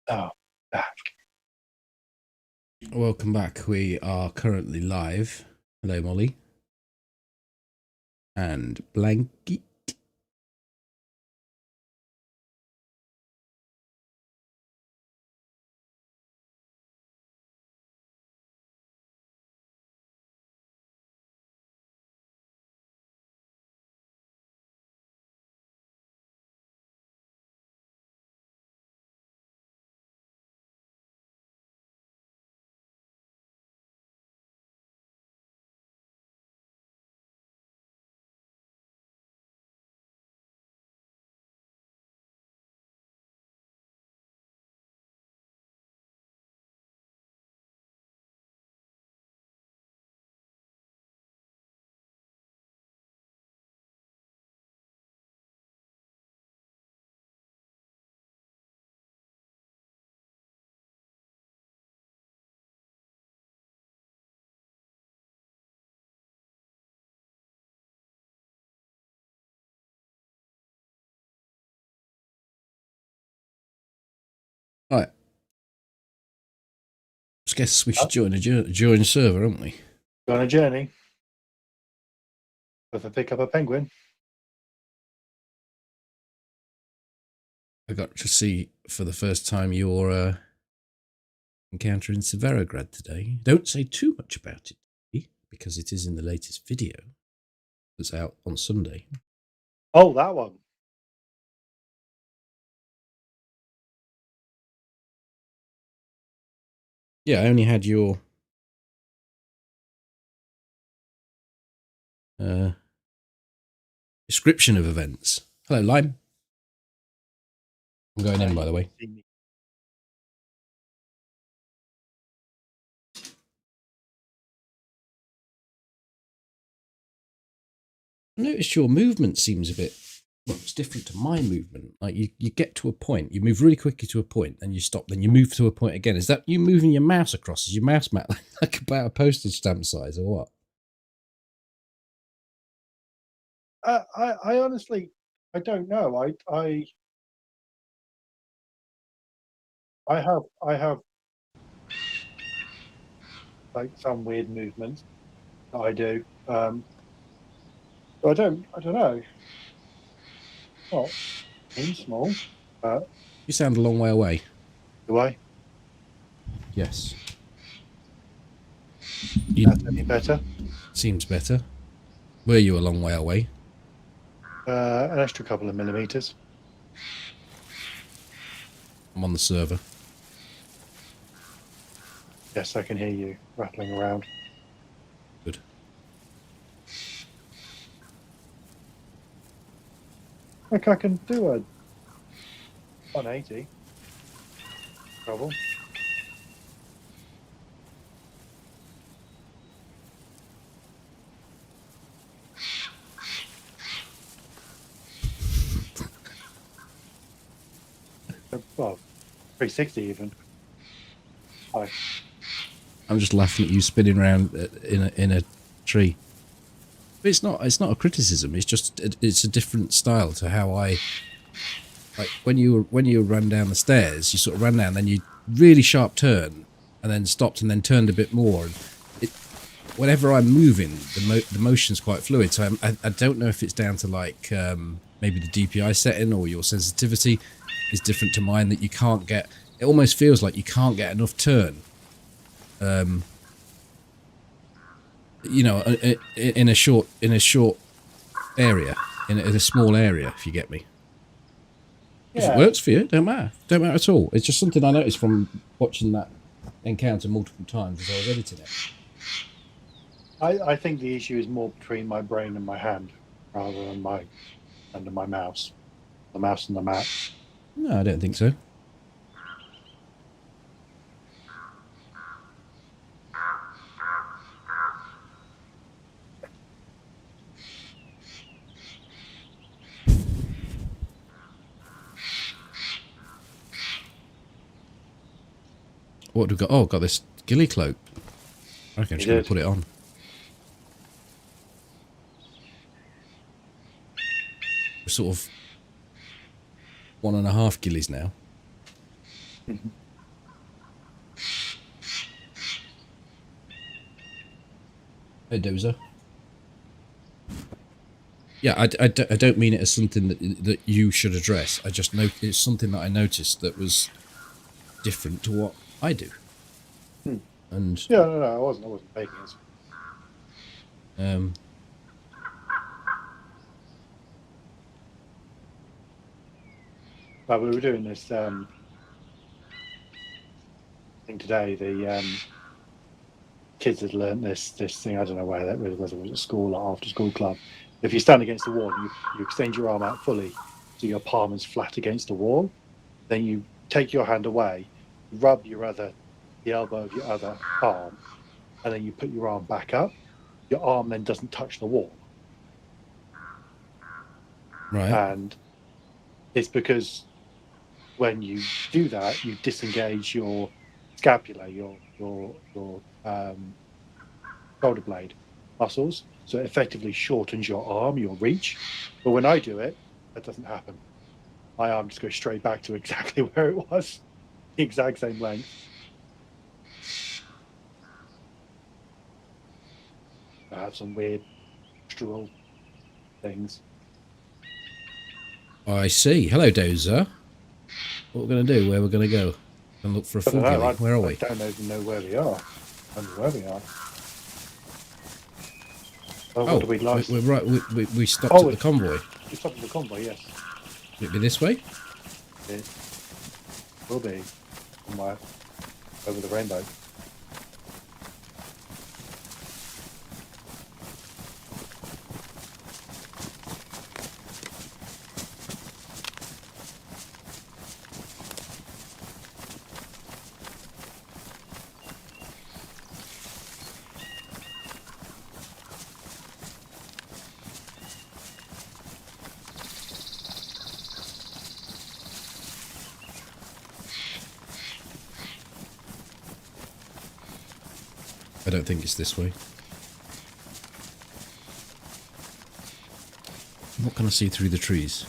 Oh, back. Welcome back. We are currently live. Hello, Molly. And Blanky. Right. I guess we should join a server, aren't we? Go on a journey. If I pick up a penguin. I got to see for the first time your encounter in Severograd today. Don't say too much about it, because it is in the latest video that's out on Sunday. Oh, that one. Yeah, I only had your description of events. Hello, Lime. I'm going in, by the way. I noticed your movement seems a bit, well, it's different to my movement. Like you get to a point, you move really quickly to a point, then you stop, then you move to a point again. Is that you moving your mouse across? Is your mouse mat like about a postage stamp size or what? I honestly, I don't know. I have like some weird movements that I do. So I don't know. Not in small, but You sound a long way away. do I? Yes. That's any better? Seems better. Were you a long way away? An extra couple of millimeters. I'm on the server. Yes, I can hear you rattling around. Good. Like I can do a 180. Trouble. Well, 360 even. Hi. I'm just laughing at you spinning around in a tree. But it's not a criticism. It's just it's a different style to how I like when you run down the stairs. You sort of ran down, then you really sharp turn, and then stopped, and then turned a bit more. And whenever I'm moving, the motion's quite fluid. So I don't know if it's down to like maybe the DPI setting or your sensitivity is different to mine, that you can't get. It almost feels like you can't get enough turn. You know, in a short area, in a small area, if you get me. If it Yeah. works for you, don't matter at all. It's just something I noticed from watching that encounter multiple times as I was editing it. I think the issue is more between my brain and my hand rather than my mouse. The mouse and the mat. No, I don't think so. What do we got? Oh, got this ghillie cloak. I reckon I'm just going to put it on. We're sort of 1.5 ghillies now. Mhm. Hey, Dozer. Yeah, I don't mean it as something that you should address. I just know it's something that I noticed that was different to what I do. Hmm. And Yeah, no, I wasn't taking it. um, But we were doing this thing today. The kids had learned this thing. I don't know where that was, whether it was at school or after school club. If you stand against the wall, you extend your arm out fully, so your palm is flat against the wall. Then you take your hand away, rub the elbow of your other arm, and then you put your arm back up. Your arm then doesn't touch the wall, right, and it's because when you do that, you disengage your scapula, your shoulder blade muscles. So it effectively shortens your arm, your reach. But when I do it, that doesn't happen. My arm just goes straight back to exactly where it was, the exact same length. I have some weird postural things. I see. Hello, Dozer. What we're going to do? Where we're going to go? And look for a I don't full know. ghillie. Where are I we? don't even know where we are. I don't know where we are. Oh, what Oh, do we last? we're right. We stopped Oh, at the convoy. we stopped at the convoy. Yes, Would it be this way? it will be somewhere over the rainbow. I don't think it's this way. What can I see through the trees?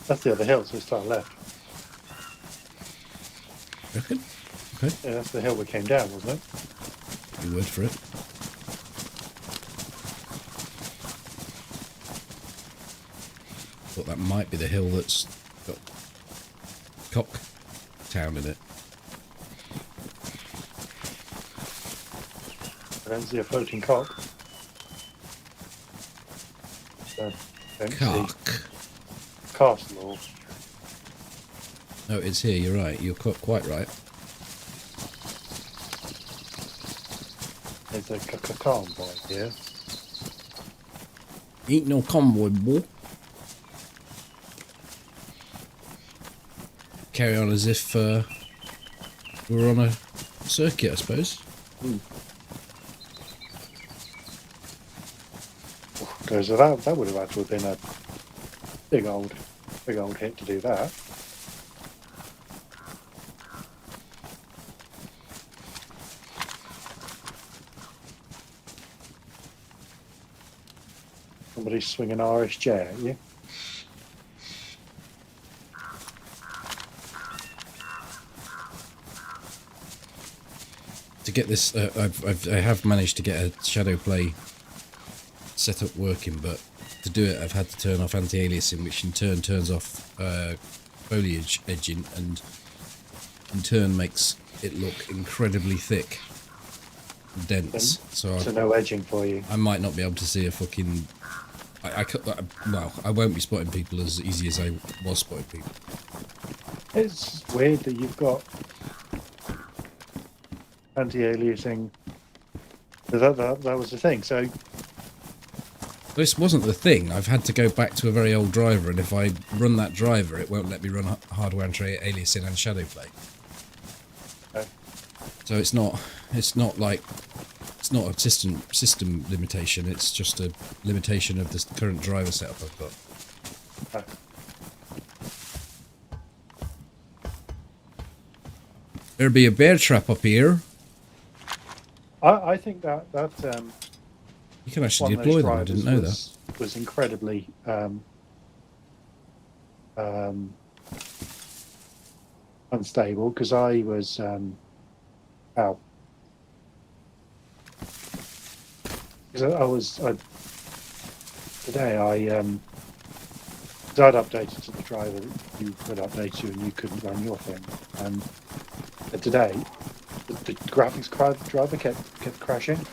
That's the other hill, so it's to our left. Reckon? Okay. Yeah, that's the hill we came down, wasn't it? Your word for it. Thought that might be the hill that's got Cock Town in it. I don't see a floating cock. So, don't see Cock. castle or No, it's here. You're right. You're quite right. there's a convoy here. Ain't no convoy, boy. Carry on as if we were on a circuit, I suppose. So that would have had to have been a big old hit to do that. Somebody's swinging RSJ at you. To get this, I have managed to get a shadow play setup working, but to do it I've had to turn off anti-aliasing, which in turn turns off foliage edging, and in turn makes it look incredibly thick, dense. So no edging for you. I might not be able to see a fucking. Well, I won't be spotting people as easy as I was spotting people. It's weird that you've got anti-aliasing. That was the thing. So This wasn't the thing. I've had to go back to a very old driver, and if I run that driver, it won't let me run hardware anti-aliasing and shadow play. Okay. So it's not like it's not a system limitation. It's just a limitation of the current driver setup I've got. Okay. There'll be a bear trap up here. I think that You can actually one of deploy those them. I drivers didn't know that. was incredibly unstable because I was out. Because today because I'd updated to the driver that you could update you and you couldn't run your thing. But today, the graphics driver kept crashing.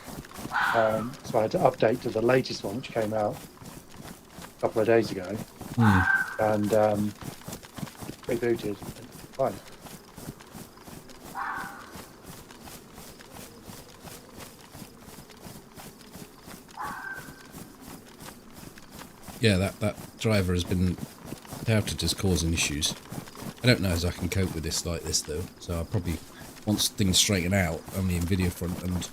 So I had to update to the latest one, which came out a couple of days ago. And rebooted. Fine. Yeah, that driver has been touted as causing issues. I don't know as I can cope with this like this though, so I'll probably, once things straighten out on the Nvidia front, and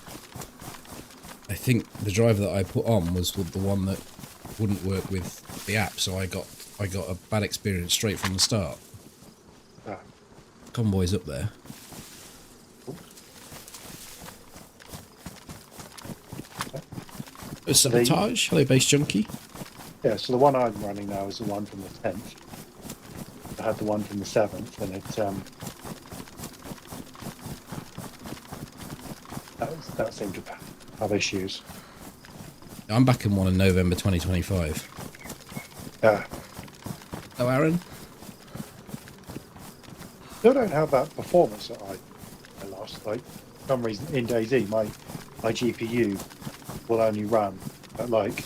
I think the driver that I put on was the one that wouldn't work with the app, so I got a bad experience straight from the start. Convoy's up there. Sabotage. Hello, base junkie. Yeah, so the one I'm running now is the one from the 10th. I had the one from the 7th, and that seemed to have issues. I'm back in one in November 2025. Yeah. Oh, Aaron? Still don't know how about performance that I lost. Like, for some reason in DayZ, my GPU will only run at like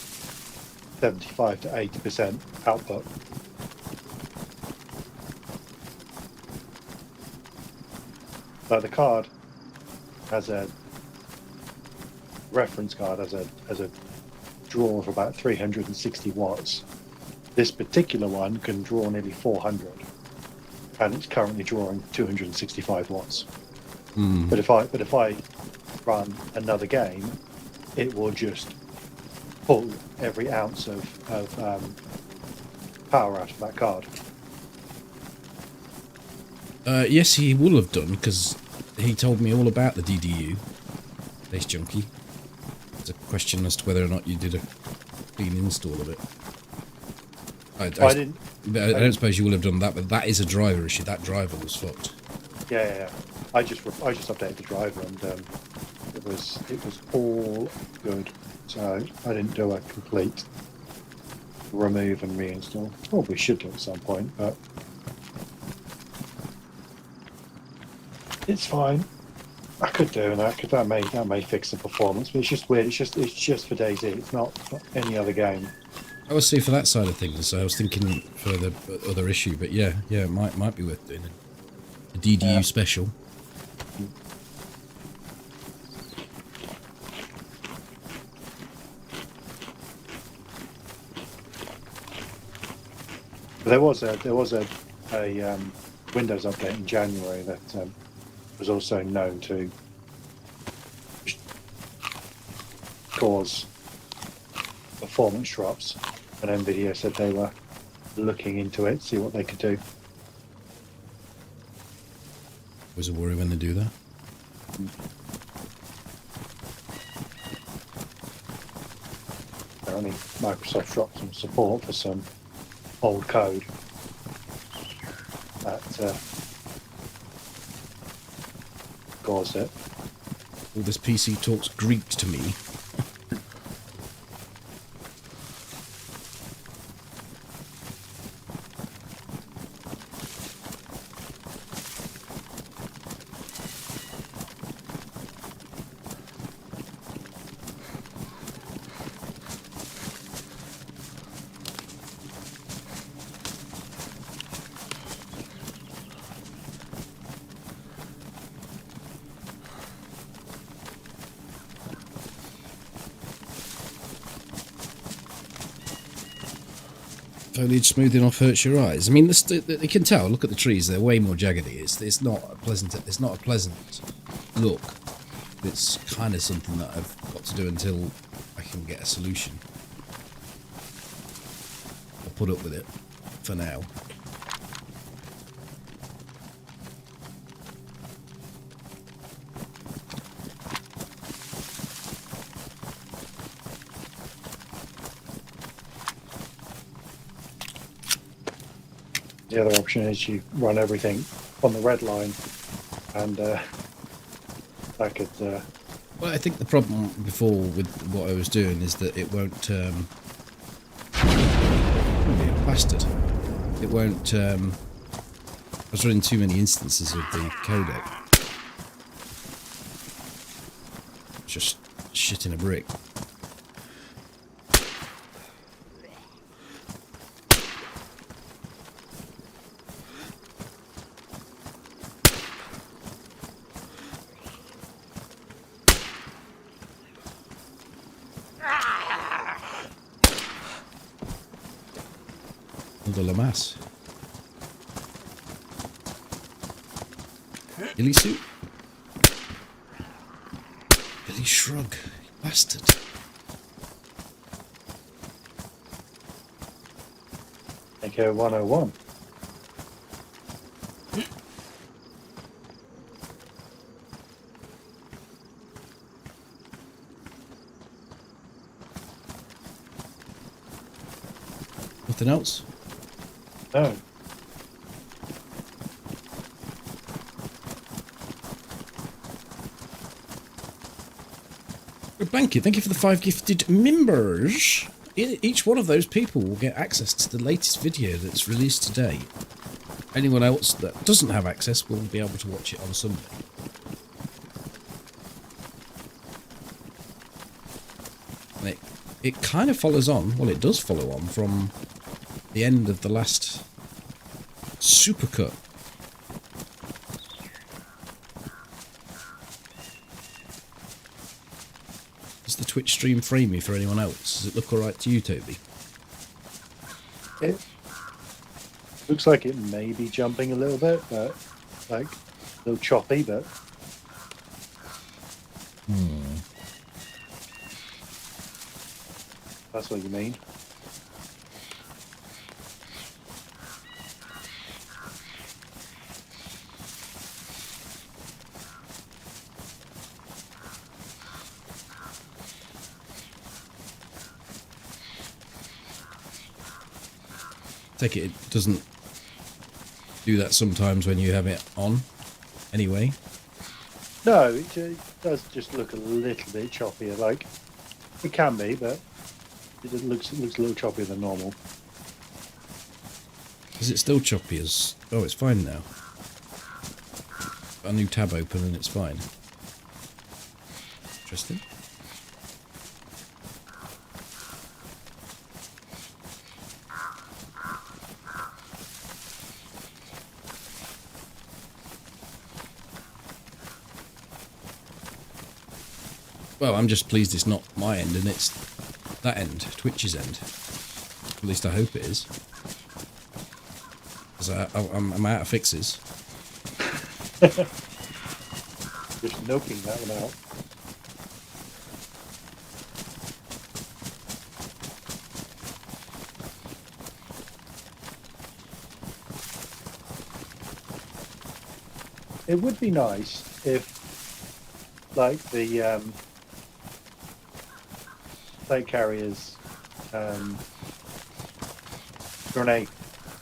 75 to 80% output. But the card has a reference card has a draw of about 360 watts. This particular one can draw nearly 400, and it's currently drawing 265 watts. But if I run another game, it will just pull every ounce of power out of that card. Yes, he will have done, because he told me all about the DDU. Base junkie. It's a question as to whether or not you did a clean install of it. I don't suppose you will have done that, but that is a driver issue. That driver was fucked. Yeah. I just updated the driver, and it was all good. So I didn't do a complete remove and reinstall. Probably should do at some point, but it's fine. I could do that. That may fix the performance, but it's just weird. It's just for DayZ. It's not any other game. I was see for that side of things. So I was thinking for the other issue, but yeah, it might be worth doing a DDU special. There was a Windows update in January that was also known to cause performance drops, and Nvidia said they were looking into it, see what they could do. Was a worry when they do that. Apparently Microsoft dropped some support for some old code that caused it. All this PC talks Greek to me. Foliage smoothing off hurts your eyes. I mean, you can tell. Look at the trees; they're way more jaggedy. It's not a pleasant. It's not a pleasant look. It's kind of something that I've got to do until I can get a solution. I'll put up with it for now. The other option is you run everything on the red line, and that could. Well, I think the problem before with what I was doing is that it won't. Oh, you bastard! It won't. I was running too many instances of the codec. Just shit in a brick. Another Lamass. Billy suit. Billy shrug. You bastard. Echo 101. Nothing else? No. Thank you. Thank you for the 5 gifted members. Each one of those people will get access to the latest video that's released today. Anyone else that doesn't have access will be able to watch it on Sunday. And it kind of follows on, well, it does follow on from the end of the last supercut. Does the Twitch stream frame me for anyone else? Does it look alright to you, Toby? It looks like it may be jumping a little bit, but like a little choppy, but that's what you mean. Take it doesn't do that sometimes when you have it on, anyway. No, it does just look a little bit choppier. Like it can be, but it looks a little choppier than normal. Is it still choppy as... Oh, it's fine now. Got a new tab open and it's fine. Interesting. Well, I'm just pleased it's not my end and it's that end, Twitch's end. At least I hope it is. Because I'm out of fixes. Just milking that one out. It would be nice if, like, the plate carriers grenade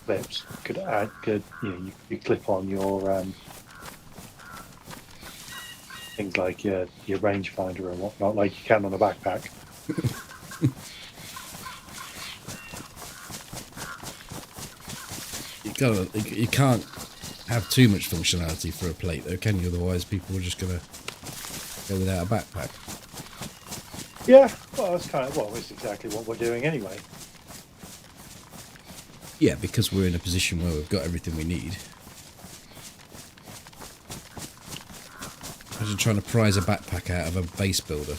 clips could you clip on your things like your rangefinder and whatnot, like you can on a backpack. You can't have too much functionality for a plate, though, can you? Otherwise, people are just gonna go without a backpack. Yeah, well, it's exactly what we're doing anyway. Yeah, because we're in a position where we've got everything we need. Imagine trying to prize a backpack out of a base builder.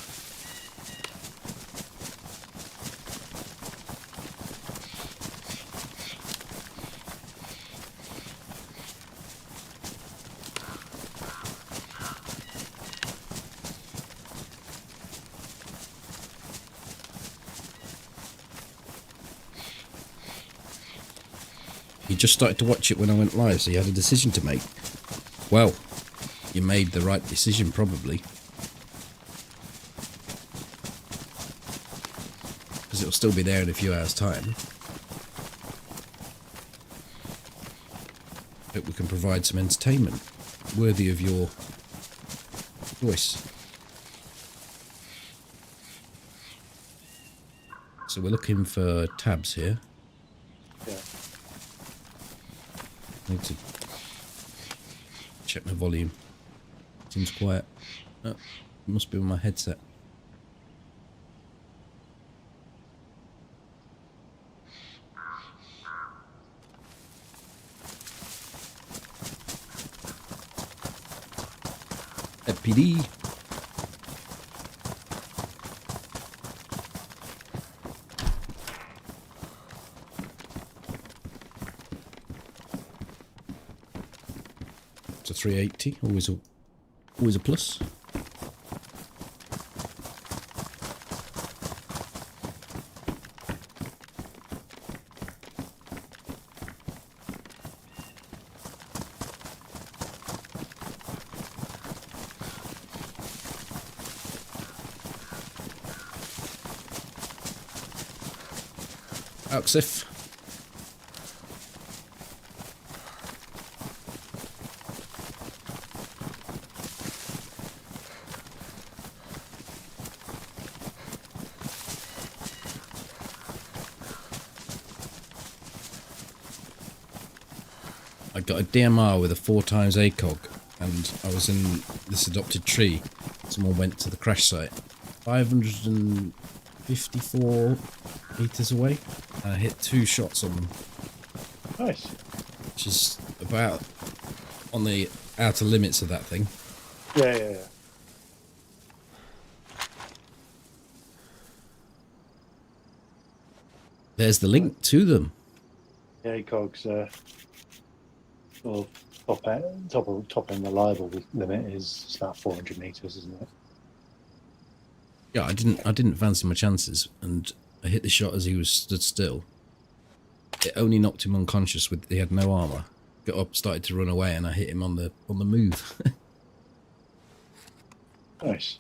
You just started to watch it when I went live, so you had a decision to make. Well, you made the right decision, probably. Because it'll still be there in a few hours' time. Hope we can provide some entertainment worthy of your choice. So we're looking for tabs here. Yeah. I need to check my volume. Seems quiet. Oh, it must be on my headset. PD. It's a 380, always a plus. Oxif. I got a DMR with a 4x ACOG, and I was in this adopted tree. Someone went to the crash site 554 meters away, and I hit 2 shots on them. Nice. Which is about on the outer limits of that thing. Yeah. There's the link to them. Yeah, ACOG's sort of top end reliable limit is about 400 meters, isn't it? Yeah, I didn't fancy my chances, and I hit the shot as he was stood still. It only knocked him unconscious. He had no armor. Got up, started to run away, and I hit him on the move. Nice.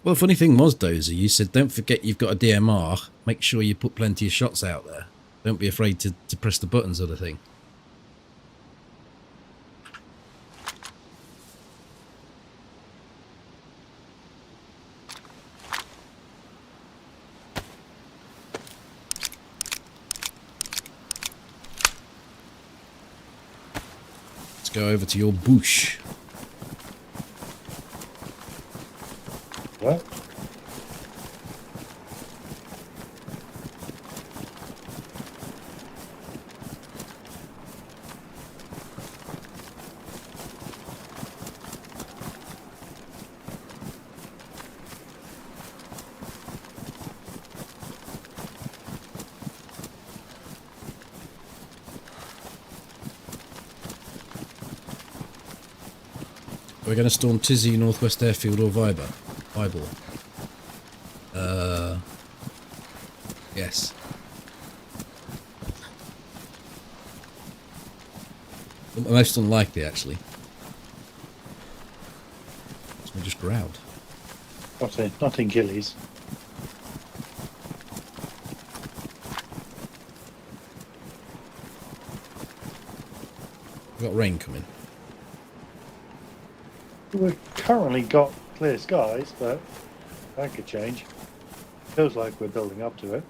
Well, the funny thing was, Dozer, you said, don't forget you've got a DMR. Make sure you put plenty of shots out there. Don't be afraid to press the button, sort of thing. Let's go over to your bush. What? We're going to storm Tizzy, Northwest Airfield, or Bible. Yes. Most unlikely, actually. So we just growled. Not in Gillies. We've got rain coming. We've currently got clear skies, but that could change. Feels like we're building up to it.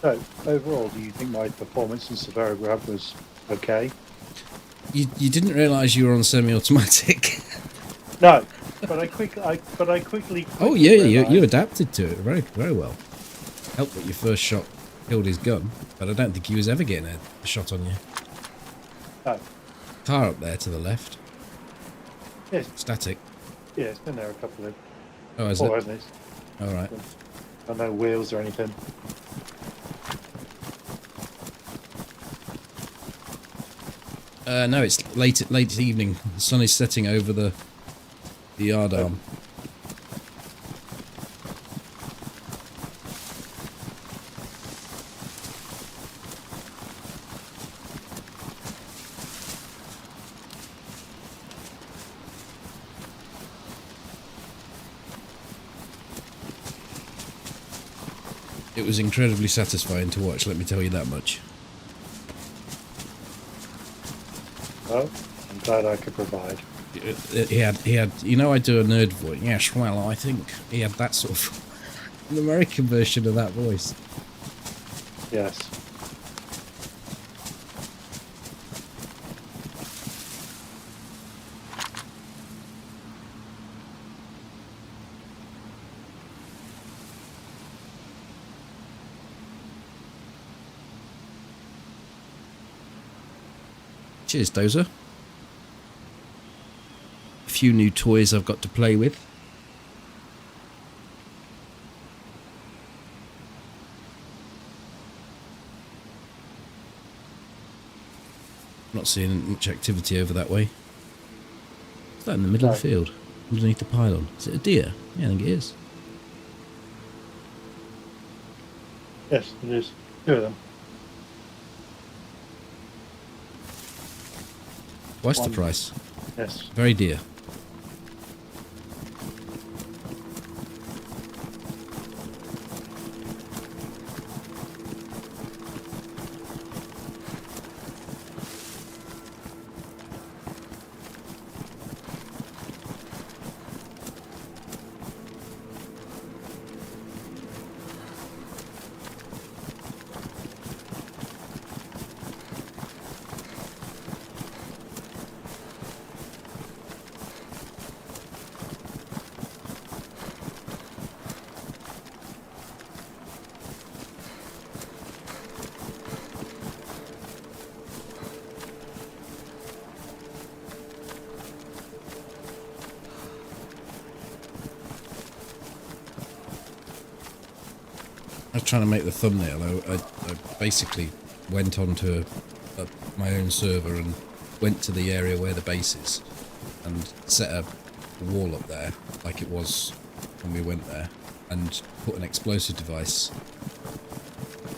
So, overall, do you think my performance in Severo Grab was okay? You didn't realise you were on semi-automatic. No, but I quickly. Oh yeah, you adapted to it very well. Helped that your first shot killed his gun, but I don't think he was ever getting a shot on you. No. Car up there to the left. Yes, Static. yeah, it's been there a couple of Oh, is before, it? hasn't it? All right. Got no wheels or anything. No, it's late evening. The sun is setting over the yard arm. It was incredibly satisfying to watch, let me tell you that much. Well, I'm glad I could provide. He had, you know, I do a nerd voice. Yes, well, I think he had that sort of an American version of that voice. Yes. Cheers, Dozer. A few new toys I've got to play with. Not seeing much activity over that way. Is that in the middle of the field? Underneath the pylon? Is it a deer? Yeah, I think it is. Yes, it is. Two of them. Twice the price. Yes. Very dear. I was trying to make the thumbnail. I basically went onto my own server and went to the area where the base is and set a wall up there like it was when we went there and put an explosive device.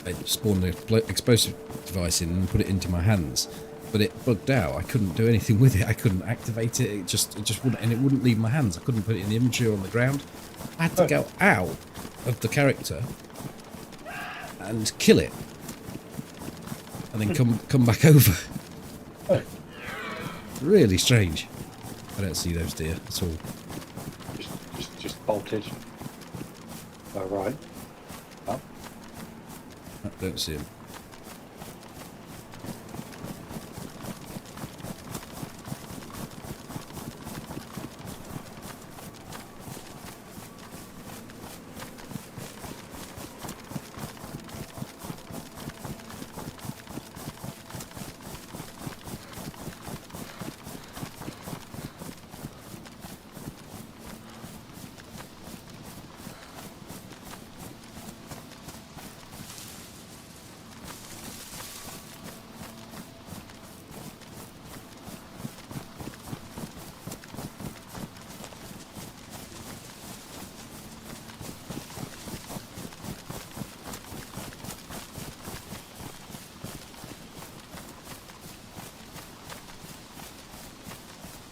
I spawned an explosive device in and put it into my hands, but it bugged out. I couldn't do anything with it. I couldn't activate it. It just wouldn't, and it wouldn't leave my hands. I couldn't put it in the inventory or on the ground. I had to go out of the character and kill it, and then come back over. Really strange. I don't see those deer at all. Just bolted. Oh, right. Oh. I don't see them.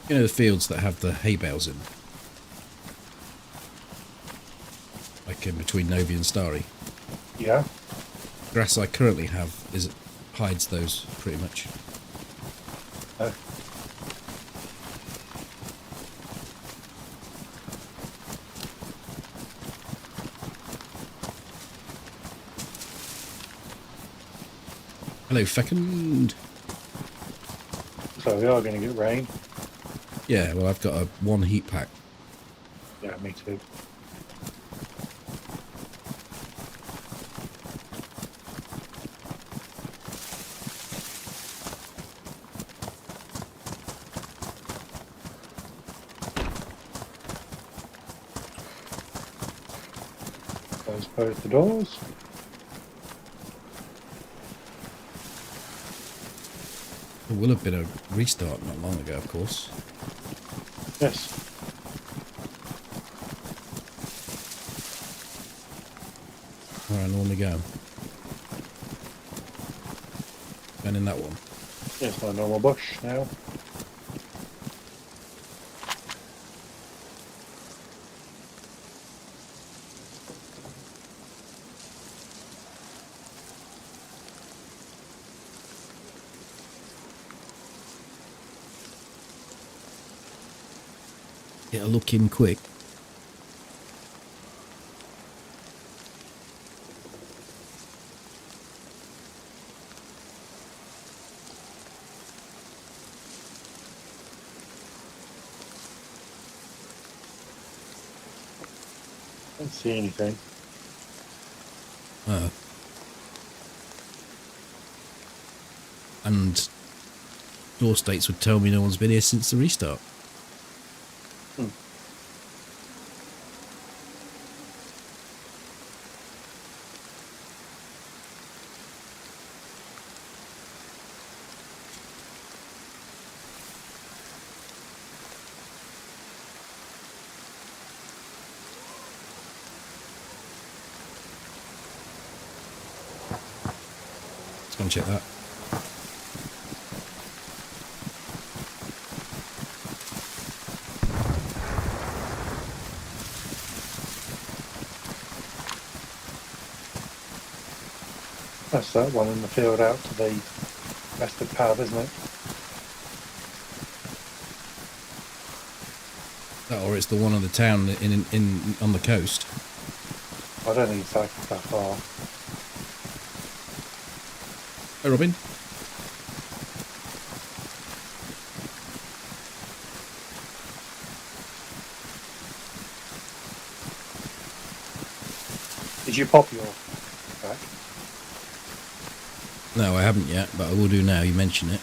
You know the fields that have the hay bales in? Like in between Novi and Starry? Yeah. Grass I currently have hides those pretty much. Oh. Hello, Fecund. So we are going to get rain. Yeah, well I've got a 1 heat pack. Yeah, me too. Let's close the doors. There will have been a restart not long ago, of course. Yes. Where I normally go. Going in that one. Yes, my normal bush now. Get a look in quick. Don't see anything. And door states would tell me no one's been here since the restart. Let's go and check that. That's that one in the field out to the west of pub, isn't it? That, or it's the one on the town in on the coast. I don't think it's that far. Hey, Robin. Did you pop your back? No, I haven't yet, but I will do now. You mention it.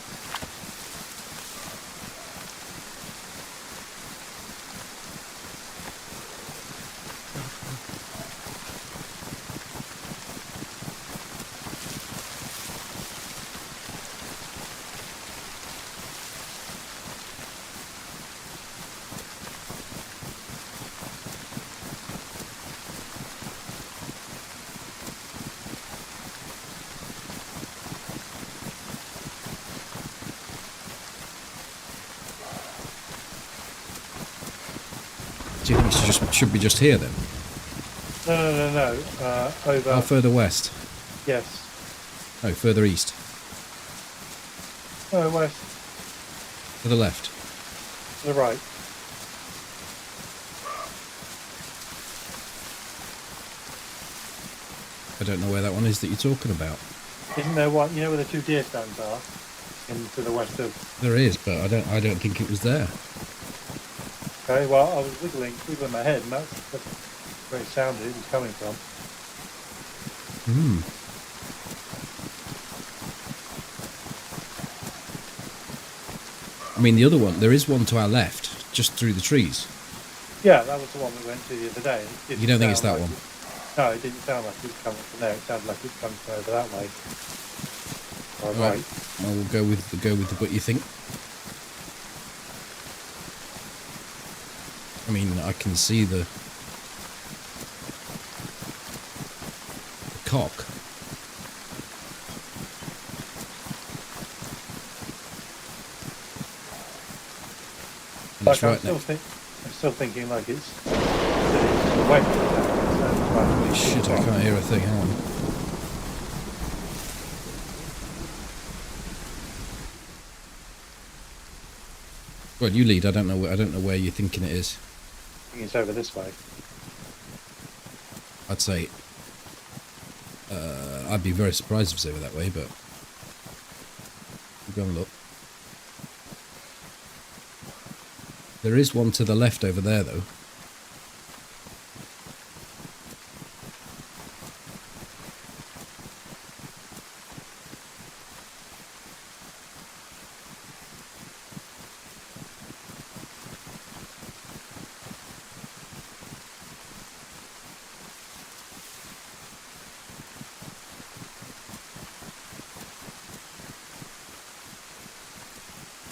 Do you think it should be just here then? No. Over. Oh, further west. Yes. No, further east. No, west. To the left. To the right. I don't know where that one is that you're talking about. Isn't there one? You know where the two deer stands are? To the west of. There is, but I don't think it was there. Okay, well, I was wiggling my head, and that's where it sounded it was coming from. I mean, the other one, there is one to our left, just through the trees. Yeah, that was the one we went to the other day. You don't think it's that one? No, it didn't sound like it was coming from there. It sounded like it was coming from over that way. All right. Well, we'll go with what you think. I mean, I can see the cock. And it's right now. I'm still thinking like it's wet. Holy shit, I can't hear a thing. Hang on. Well, you lead. I don't know where you're thinking it is. I think it's over this way. I'd say. I'd be very surprised if it's over that way, but we'll go and look. There is one to the left over there, though.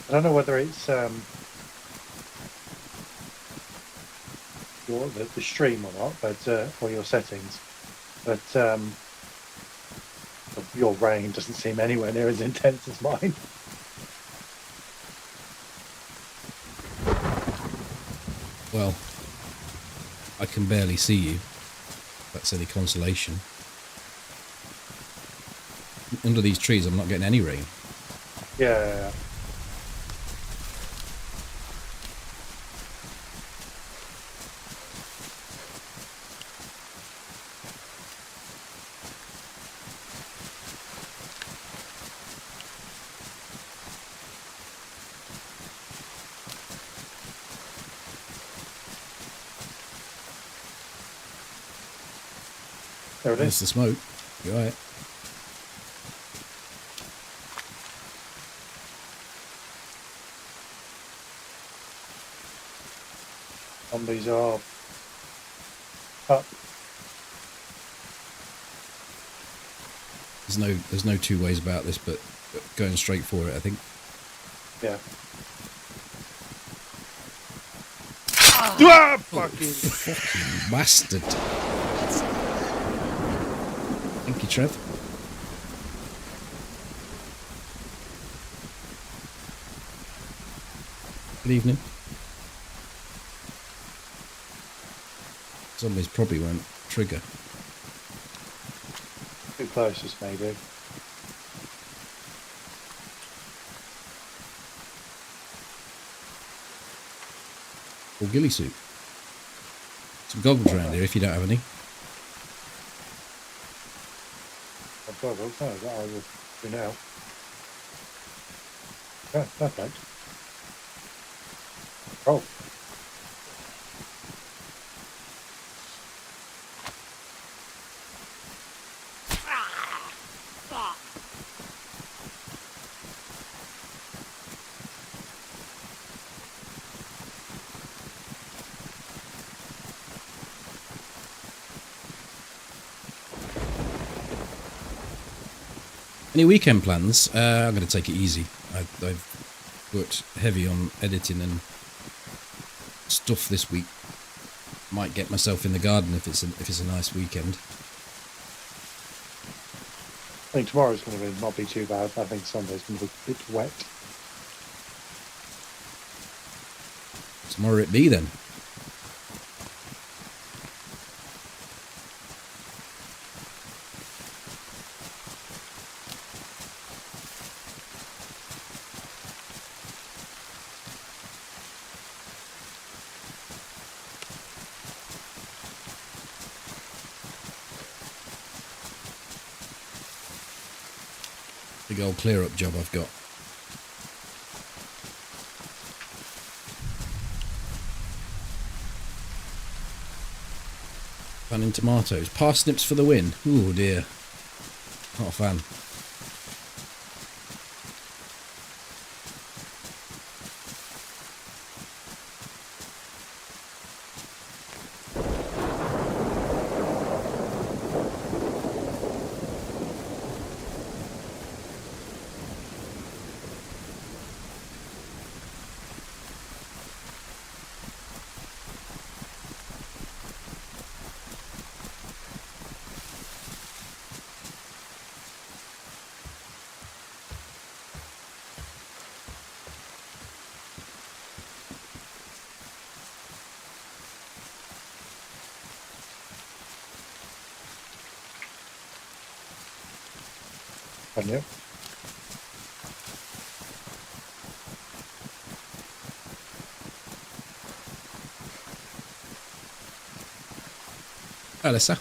I don't know whether it's the stream or not, but or your settings, but your rain doesn't seem anywhere near as intense as mine. Well, I can barely see you. If that's any consolation. Under these trees, I'm not getting any rain. Yeah. There it There's is. the smoke. You all right? Zombies are up. There's no two ways about this, but going straight for it, I think. Yeah. Ah, Fucking bastard. Thank you, Trev. Good evening. Zombies probably won't trigger. too closest, maybe. Or ghillie suit. Some goggles around here if you don't have any. I've got those. No, that I will do now. Yeah, perfect. Oh. Any weekend plans? I'm going to take it easy. I've worked heavy on editing and stuff this week. Might get myself in the garden if it's a nice weekend. I think tomorrow's going to not be too bad. I think Sunday's going to be a bit wet. Tomorrow it be then. Big old clear up job I've got. Planting tomatoes. Parsnips for the win. Ooh dear. Not a fan. Haven't you? Alyssa.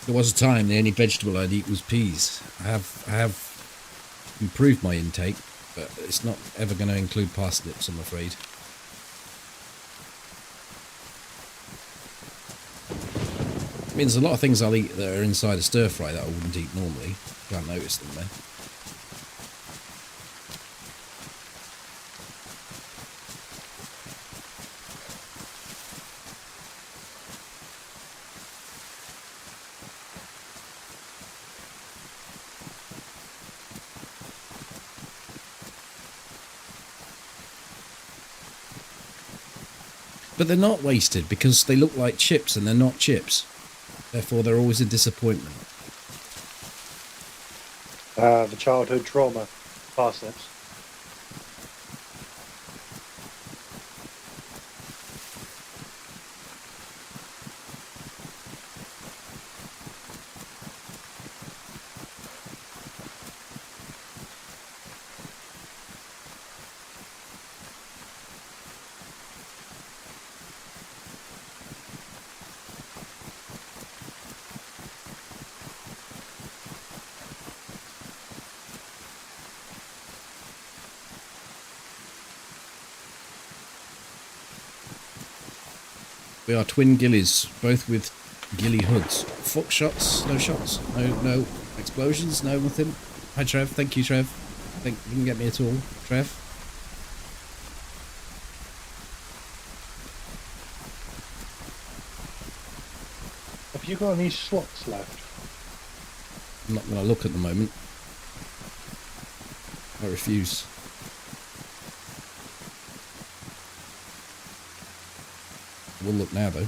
There was a time the only vegetable I'd eat was peas. I have improved my intake, but it's not ever going to include parsnips, I'm afraid. I mean, there's a lot of things I'll eat that are inside a stir fry that I wouldn't eat normally. Can't notice them then. But they're not wasted because they look like chips and they're not chips. Therefore, they're always a disappointment. The childhood trauma, parsnips. We are twin ghillies, both with ghillie hoods. Fuck shots, no shots, no explosions, no nothing. Hi Trev, thank you Trev. Think you can get me at all, Trev. Have you got any slots left? I'm not going to look at the moment. I refuse. We'll look now though.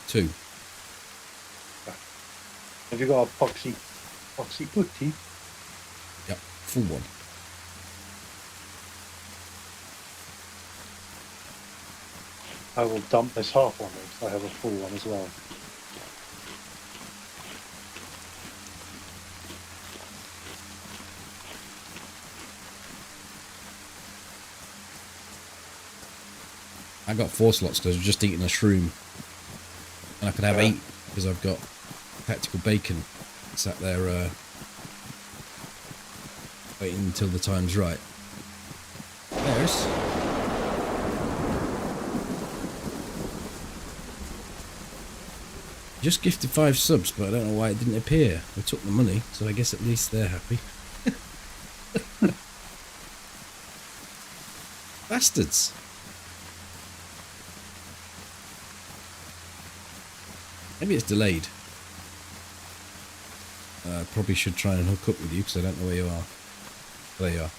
2. Have you got a poxy putty? Yep, full one. I will dump this half on me, so I have a full one as well. I got 4 slots because I was just eating a shroom. And I could have 8 because I've got tactical bacon sat there waiting until the time's right. There's. Just gifted 5 subs, but I don't know why it didn't appear. We took the money, so I guess at least they're happy. Bastards. Maybe it's delayed. Probably should try and hook up with you because I don't know where you are. There you are.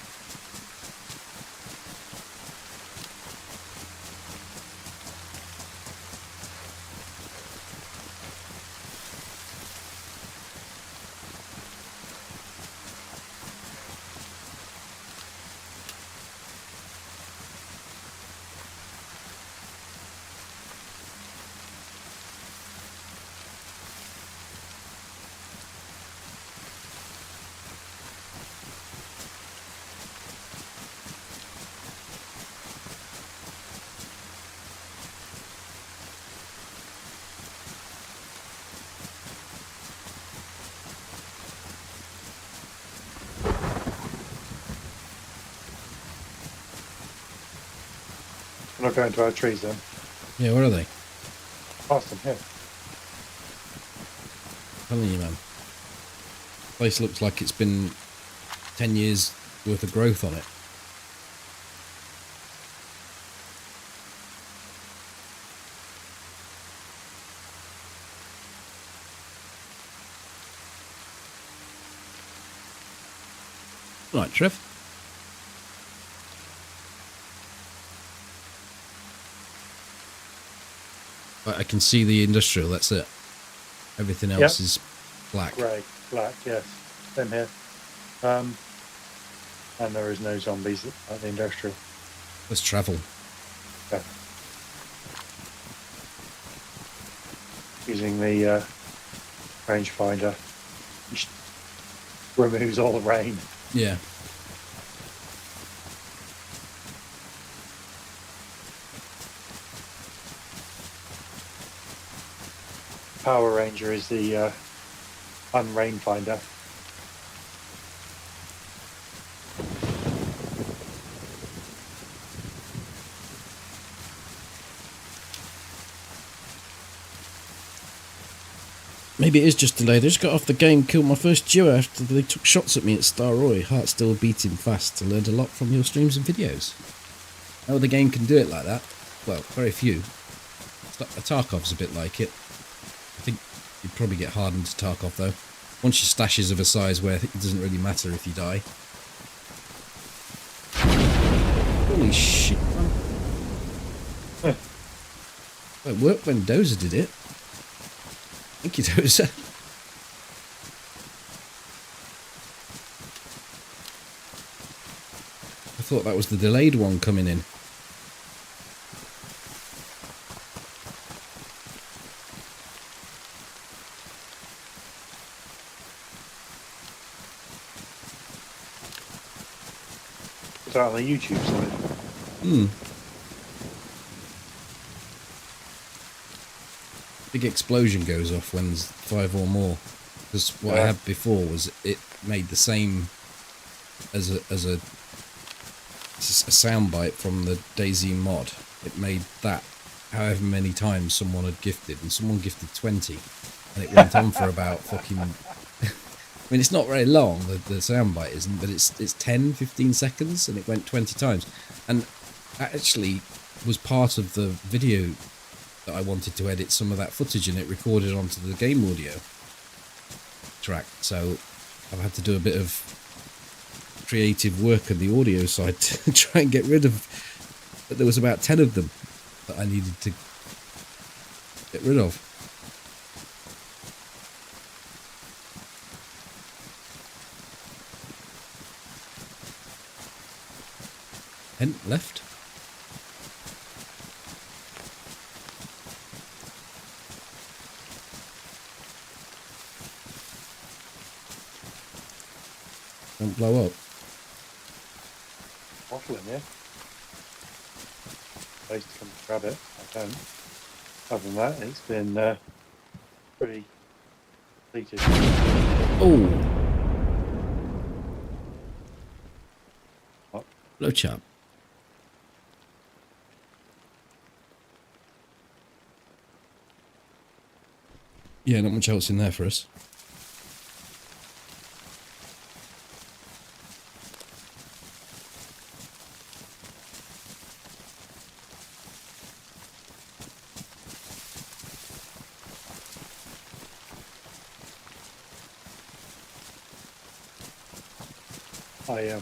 I'm not going to our trees then. Yeah, where are they? Past them here. Telling you, man. Place looks like it's been 10 years worth of growth on it. Right, Trev. Right, I can see the industrial, that's it. Everything else is black. Grey, black, yes. Same here. And there is no zombies at the industrial. Let's travel. Okay. Using the rangefinder, which removes all the rain. Yeah. Power Ranger is the unrain finder. Maybe it is just delayed. I just got off the game, killed my first duo after they took shots at me at Star Roy. Heart still beating fast. I learned a lot from your streams and videos. How the game can do it like that? Well, very few. Tarkov's a bit like it. I think you'd probably get hardened to Tarkov though. Once your stash is of a size where it doesn't really matter if you die. Holy shit, man. Well, it worked when DayZ did it. Thank you, DayZ. I thought that was the delayed one coming in. Is that on the YouTube side? Big explosion goes off when there's 5 or more. Because what I had before was it made the same as a soundbite from the DayZ mod. It made that however many times someone had gifted, and someone gifted 20, and it went on for about fucking. I mean, it's not very long. The soundbite isn't, but it's 10, 15 seconds, and it went 20 times, and that actually was part of the video that I wanted to edit some of that footage, and it recorded onto the game audio track. So I've had to do a bit of creative work on the audio side to try and get rid of. But there was about 10 of them that I needed to get rid of. Left. Don't blow up. Bottle in here. Place to come grab it. I don't. Other than that, it's been pretty depleted. Oh. What? Hello, chap. Yeah, not much else in there for us. I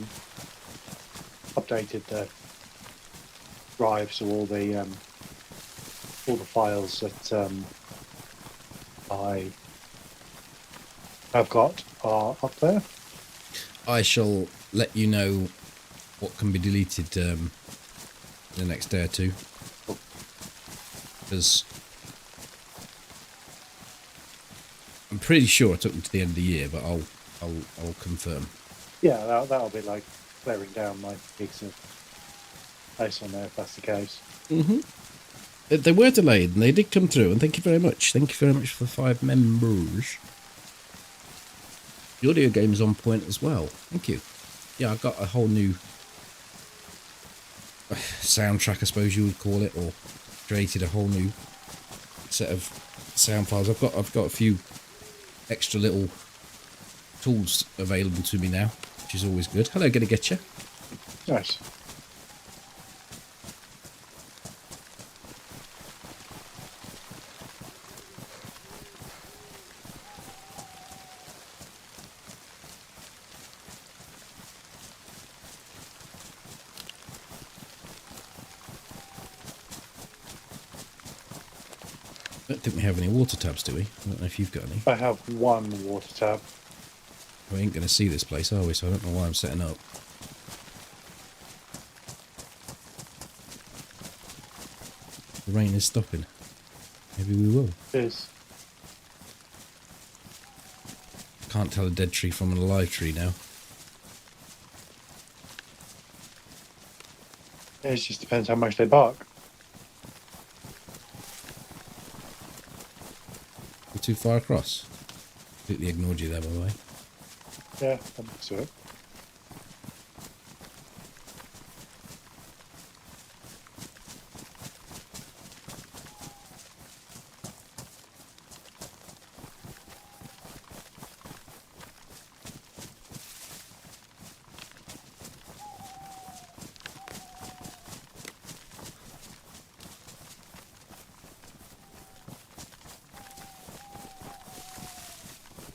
updated the drive, so all the files that I have got are up there. I shall let you know what can be deleted the next day or two, because I'm pretty sure I took them to the end of the year, but I'll confirm. Yeah, that'll be like clearing down my gigs of space on there if that's the case. They were delayed, and they did come through, and thank you very much. Thank you very much for the 5 members. The audio game is on point as well. Thank you. Yeah, I got a whole new soundtrack, I suppose you would call it, or created a whole new set of sound files. I've got a few extra little tools available to me now, which is always good. Hello, gonna get you. Nice. I don't think we have any water tabs, do we? I don't know if you've got any. I have one water tab. We ain't going to see this place, are we? So I don't know why I'm setting up. The rain is stopping. Maybe we will. It is. Can't tell a dead tree from an alive tree now. It just depends how much they bark. We're too far across. Completely ignored you there, by the way. Yeah, I'm next to it.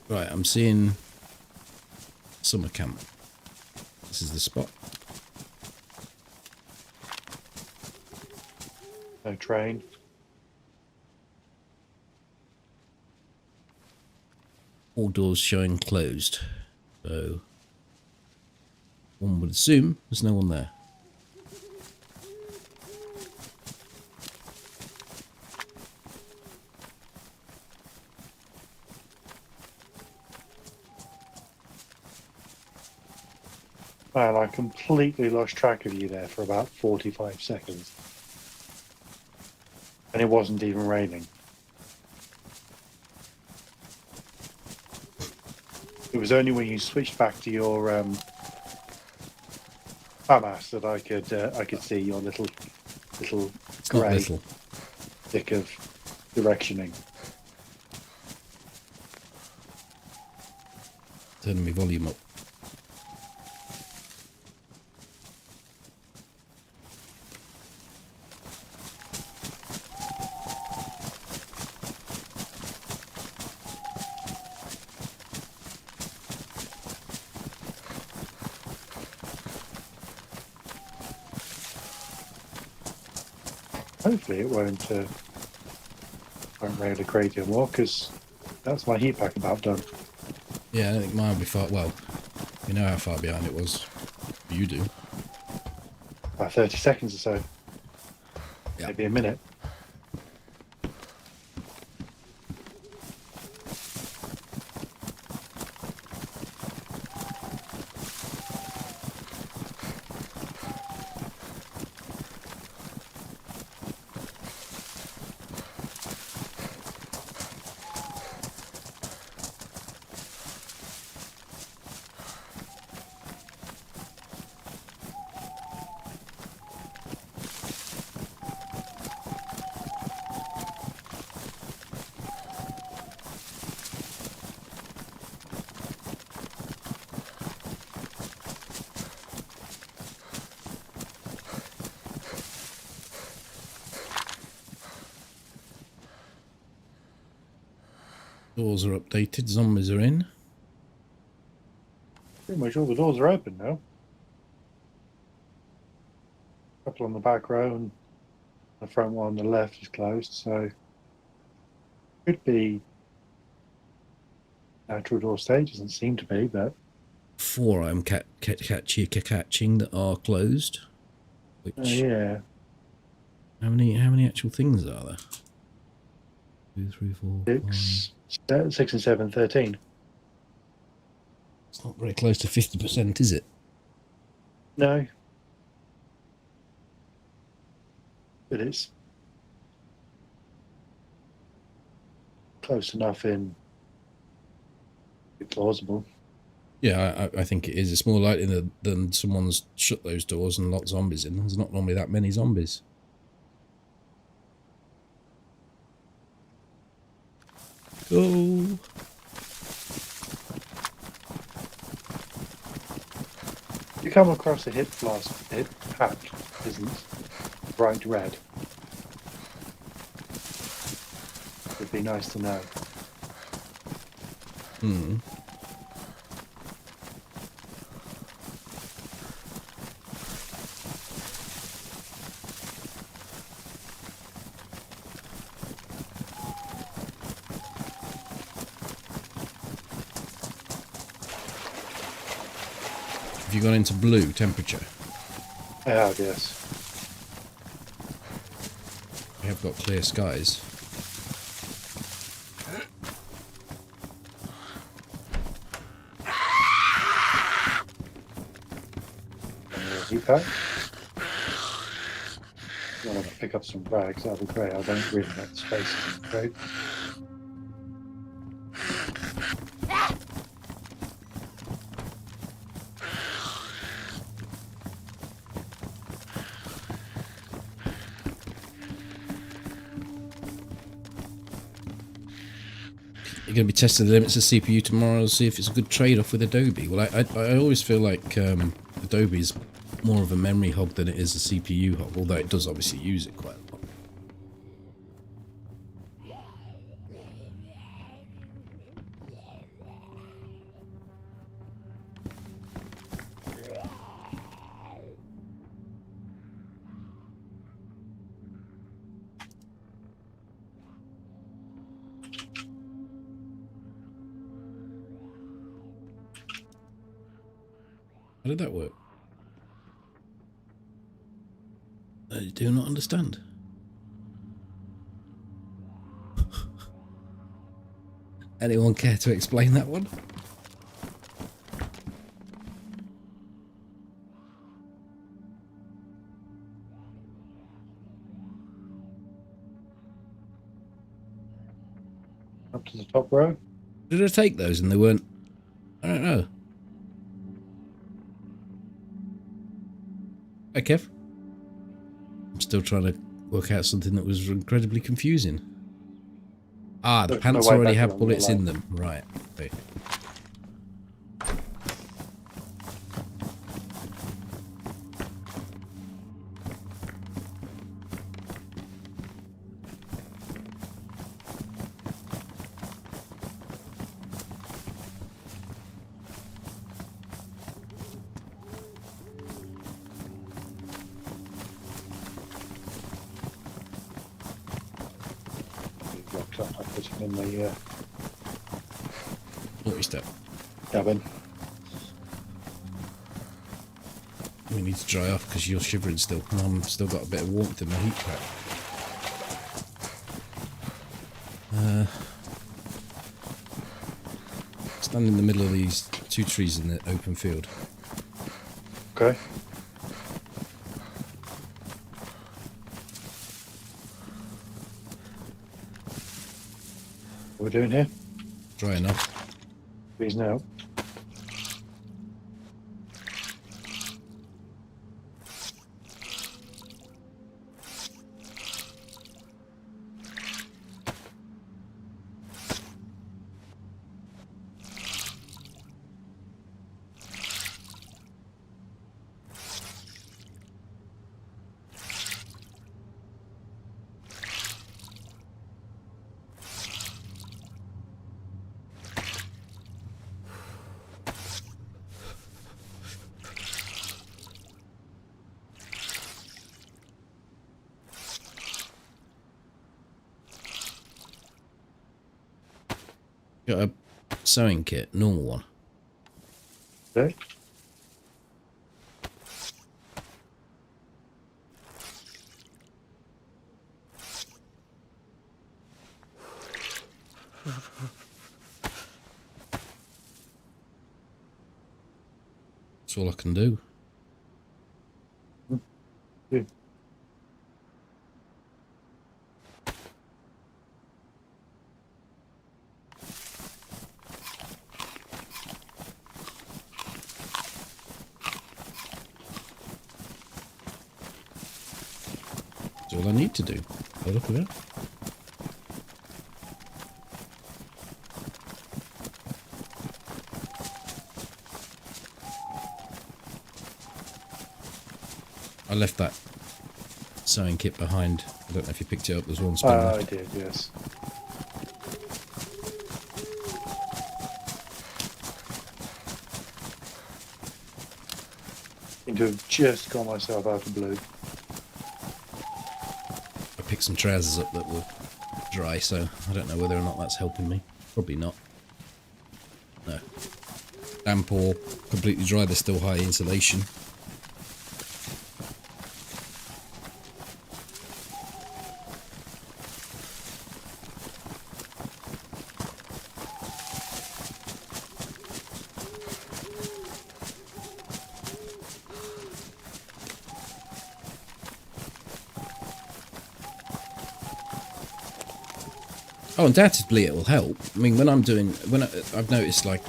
Right, I'm seeing summer camp. This is the spot. No train. All doors showing closed. So one would assume there's no one there. Man, I completely lost track of you there for about 45 seconds. And it wasn't even raining. It was only when you switched back to your FAMAS that I could see your little It's not grey little. stick of directioning. Turning my volume up. Hopefully it won't rain a crazy more, because that's my heat pack about done. Yeah, I don't think mine will be far. Well, you know how far behind it was. You do. About 30 seconds or so. Yeah. Maybe a minute. Doors are updated. Zombies are in. Pretty much all the doors are open now. A couple on the back row and the front one on the left is closed, so could be natural door stage. Doesn't seem to be, but 4 I'm catching that are closed. Which yeah, how many actual things are there? 2, 3, 4, 5. 6 and 7, 13. It's not very close to 50%, is it? No, but it's close enough in. Plausible. Yeah, I think it is. It's more likely than someone's shut those doors and locked zombies in. There's not normally that many zombies. Oh. You come across a hit flask, hit pack isn't bright red. Would be nice to know. Hmm. Have you gone into blue temperature? I have, yes. We have got clear skies. Heat pack. I want to pick up some rags, that'd be great. I don't really have the space, I'm afraid. You're going to be testing the limits of CPU tomorrow to see if it's a good trade-off with Adobe. Well, I always feel like Adobe is more of a memory hog than it is a CPU hog, although it does obviously use it quite a lot. How did that work? I do not understand. Anyone care to explain that one? Up to the top row. Did I take those and they weren't? I don't know. Hey, Kev. I'm still trying to work out something that was incredibly confusing. Ah, the There's pants no way already back have along bullets your in line. them. Right. Okay. Locked up. I put him in the Multi-step. cabin. We need to dry off because you're shivering still. And I've still got a bit of warmth in my heat pack. Stand in the middle of these two trees in the open field. Okay. What are we doing here? Dry enough. Please now. Got a sewing kit, normal one. Okay. That's all I can do. Good. That's all I need to do. Oh, look at that. I left that sewing kit behind. I don't know if you picked it up. There's one spin I left. did, yes. Seem to have just got myself out of blue. I picked some trousers up that were dry, so I don't know whether or not that's helping me. Probably not. No. Damp or completely dry, they're still high insulation. Oh, undoubtedly it will help. I mean, when I'm doing, I've noticed like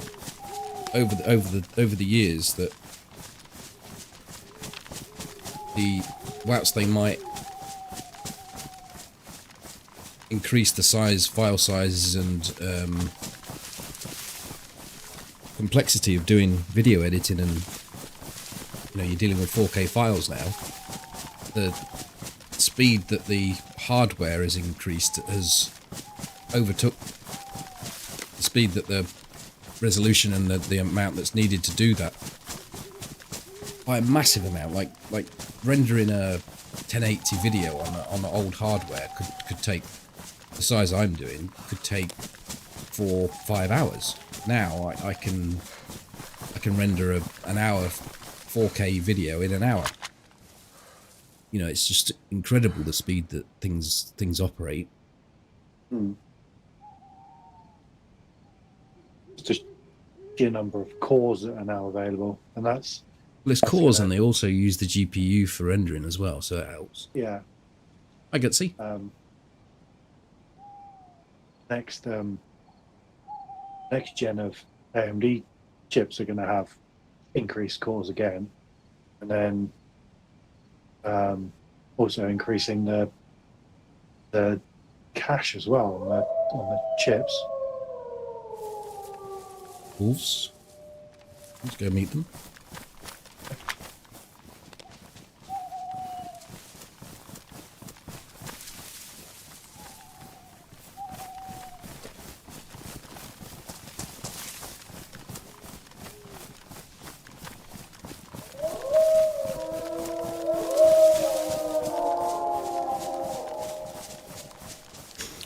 over the years that whilst they might increase the file sizes and complexity of doing video editing, and you're dealing with 4K files now, the speed that the hardware has increased has overtook the speed that the resolution and the amount that's needed to do that by a massive amount. Like rendering a 1080 video on the old hardware could take, the size I'm doing, could take 4-5 hours. Now I can render an hour 4K video in an hour. You know, it's just incredible the speed that things operate. It's just sheer number of cores that are now available, and that's Well, it's cores, and they also use the GPU for rendering as well, so it helps. Yeah. I get see. Next gen of AMD chips are going to have increased cores again, and then also increasing the cache as well on the chips. Wolves. Let's go meet them.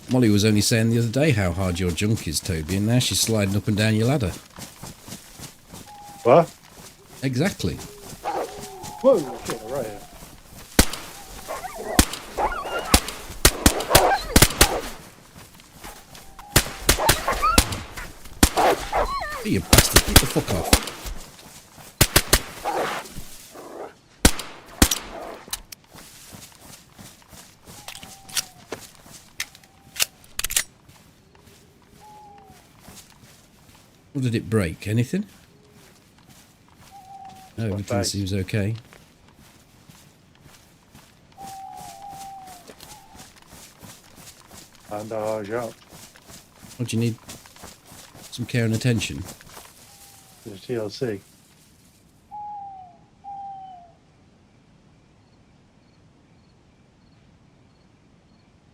Molly was only saying the other day how hard your junk is, Toby, and now she's sliding up and down your ladder. What? Exactly. Whoa, shit, right here. Hey, you bastard, get the fuck off. Or did it break? Anything? No, everything seems okay. Bandage up. What do you need? Some care and attention. The TLC.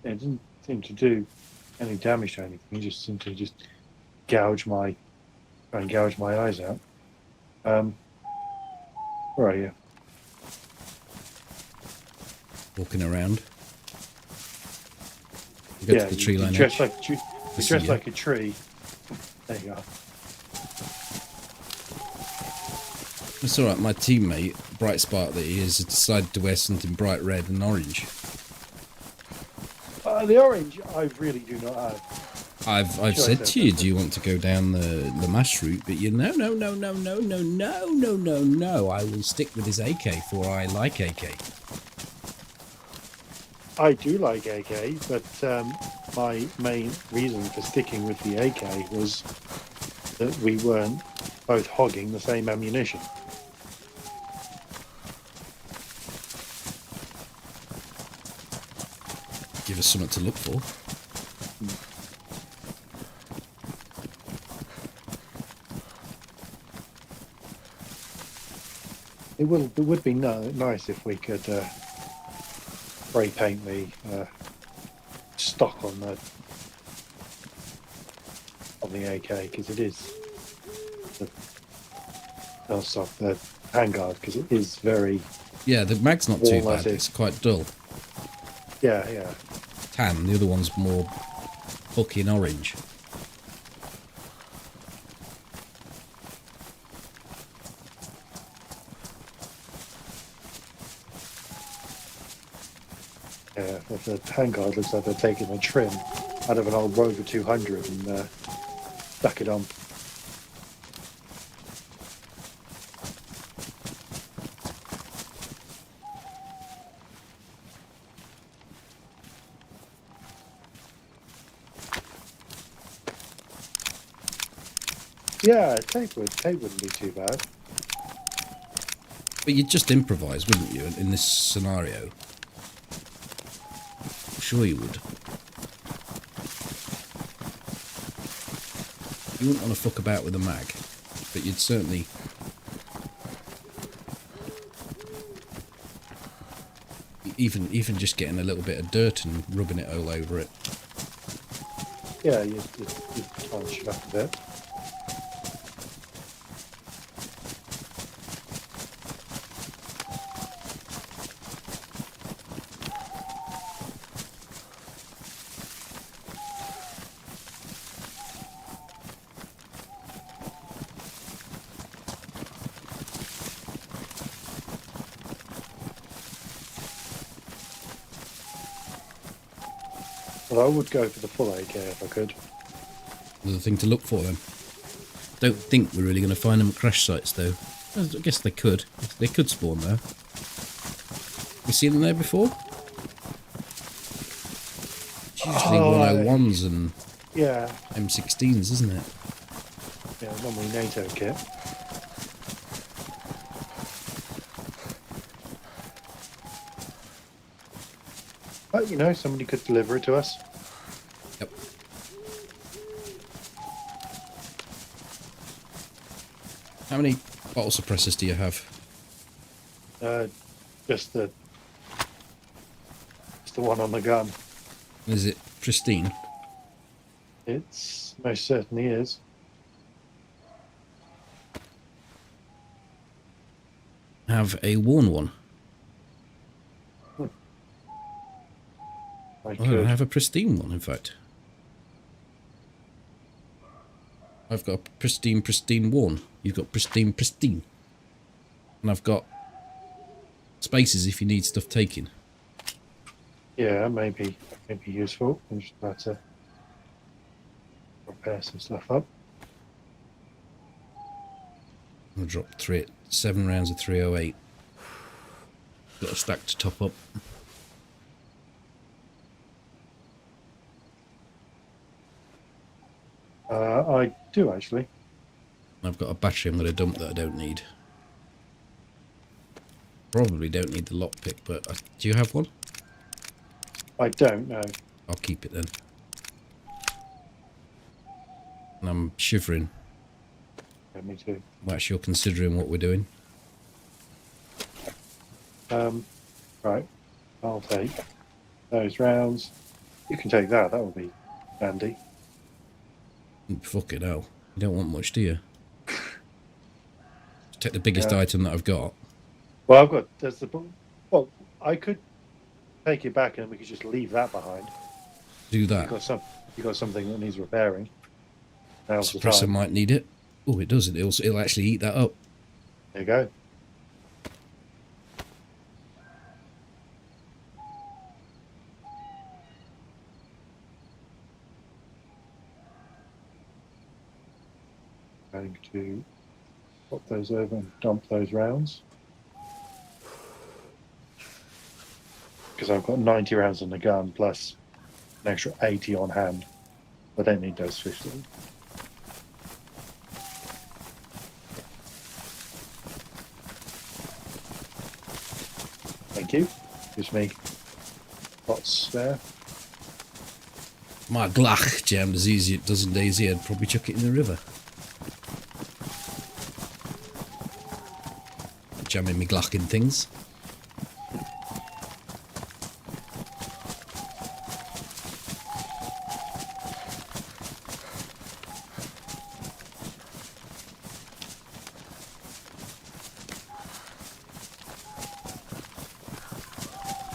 It didn't seem to do any damage to anything. It just seemed to just try and gouge my eyes out. Where are you? Walking around. You go to the tree line. You're dressed like a tree. There you go. It's alright, my teammate, Bright Spark that he is, has decided to wear something bright red and orange. The orange, I really do not have. I've said to you, do you want to go down the mash route? But you no. I will stick with his AK, for I like AK. I do like AK, but my main reason for sticking with the AK was that we weren't both hogging the same ammunition. Give us something to look for. It would be nice if we could spray paint the stock on the AK, because it is the handguard, because it is very. Yeah, the mag's not too bad. It's quite dull. Yeah. Tan. The other one's more fucking orange. Yeah, the handguard looks like they're taking a trim out of an old Rover 200 and stuck it on. Yeah, tape wouldn't be too bad. But you'd just improvise, wouldn't you, in this scenario? I'm sure you would. You wouldn't want to fuck about with a mag, but you'd certainly... Even just getting a little bit of dirt and rubbing it all over it. Yeah, you'd polish it up a bit. Well, I would go for the full AK if I could. There's a thing to look for then. Don't think we're really going to find them at crash sites though. I guess they could. They could spawn there. You seen them there before? It's usually 101s and Yeah. M16s, isn't it? Yeah, normally NATO kit. But, you know, somebody could deliver it to us. Yep. How many bottle suppressors do you have? Just the one on the gun. Is it pristine? It's most certainly is. Have a worn one. I Oh, could. I have a pristine one, in fact. I've got a pristine worn. You've got pristine. And I've got spaces if you need stuff taken. Yeah, maybe useful. I'm just about to prepare some stuff up. I'll drop 7 rounds of 308. Got a stack to top up. I do actually. I've got a battery I'm going to dump that I don't need. Probably don't need the lockpick, but do you have one? I don't know. I'll keep it then. And I'm shivering. Yeah, me too. Whilst you're considering what we're doing. Right. I'll take those rounds. You can take that. That will be handy. Fuck it, hell. You don't want much, do you? Take the biggest item that I've got. Well, well, I could take it back and we could just leave that behind. Do that. You got something that needs repairing. Now's the Suppressor time. might need it. Oh, it does. It'll actually eat that up. There you go. Going to pop those over and dump those rounds. Because I've got 90 rounds on the gun plus an extra 80 on hand. I don't need those 15. Thank you. Gives me lots there. My Glach jammed as easy it does in DayZ. I'd probably chuck it in the river. Jamming me Glach in things.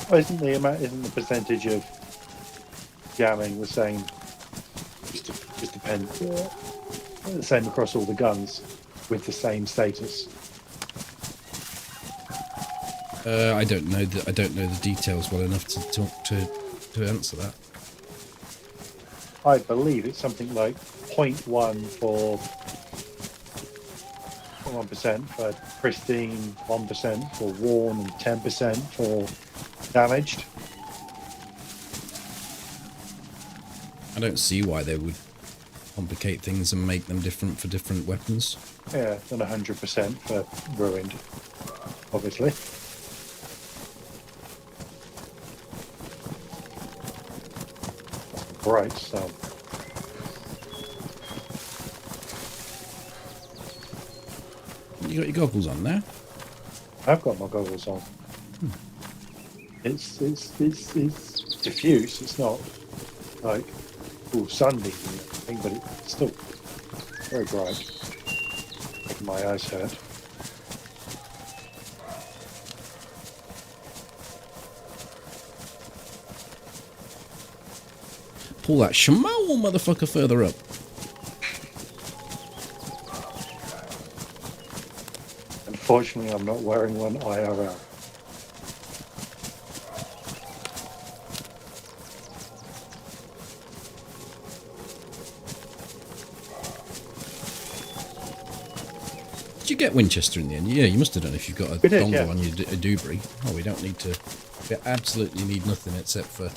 Well, isn't the percentage of jamming the same? Just depends. The same across all the guns with the same status. I don't know the details well enough to talk to answer that. I believe it's something like 0.1 for 1% for pristine, 1% for worn, and 10% for damaged. I don't see why they would complicate things and make them different for different weapons. Yeah, than 100% for ruined, obviously. Right, so You got your goggles on there? I've got my goggles on. It's diffuse. It's not like all sunny thing, but it's still very bright. Making my eyes hurt. Pull that schmo motherfucker further up. Unfortunately, I'm not wearing one IRL. Did you get Winchester in the end? Yeah, you must have done if you've got a We did, dongle yeah. on your Dubry. Oh, we don't need to... We absolutely need nothing except for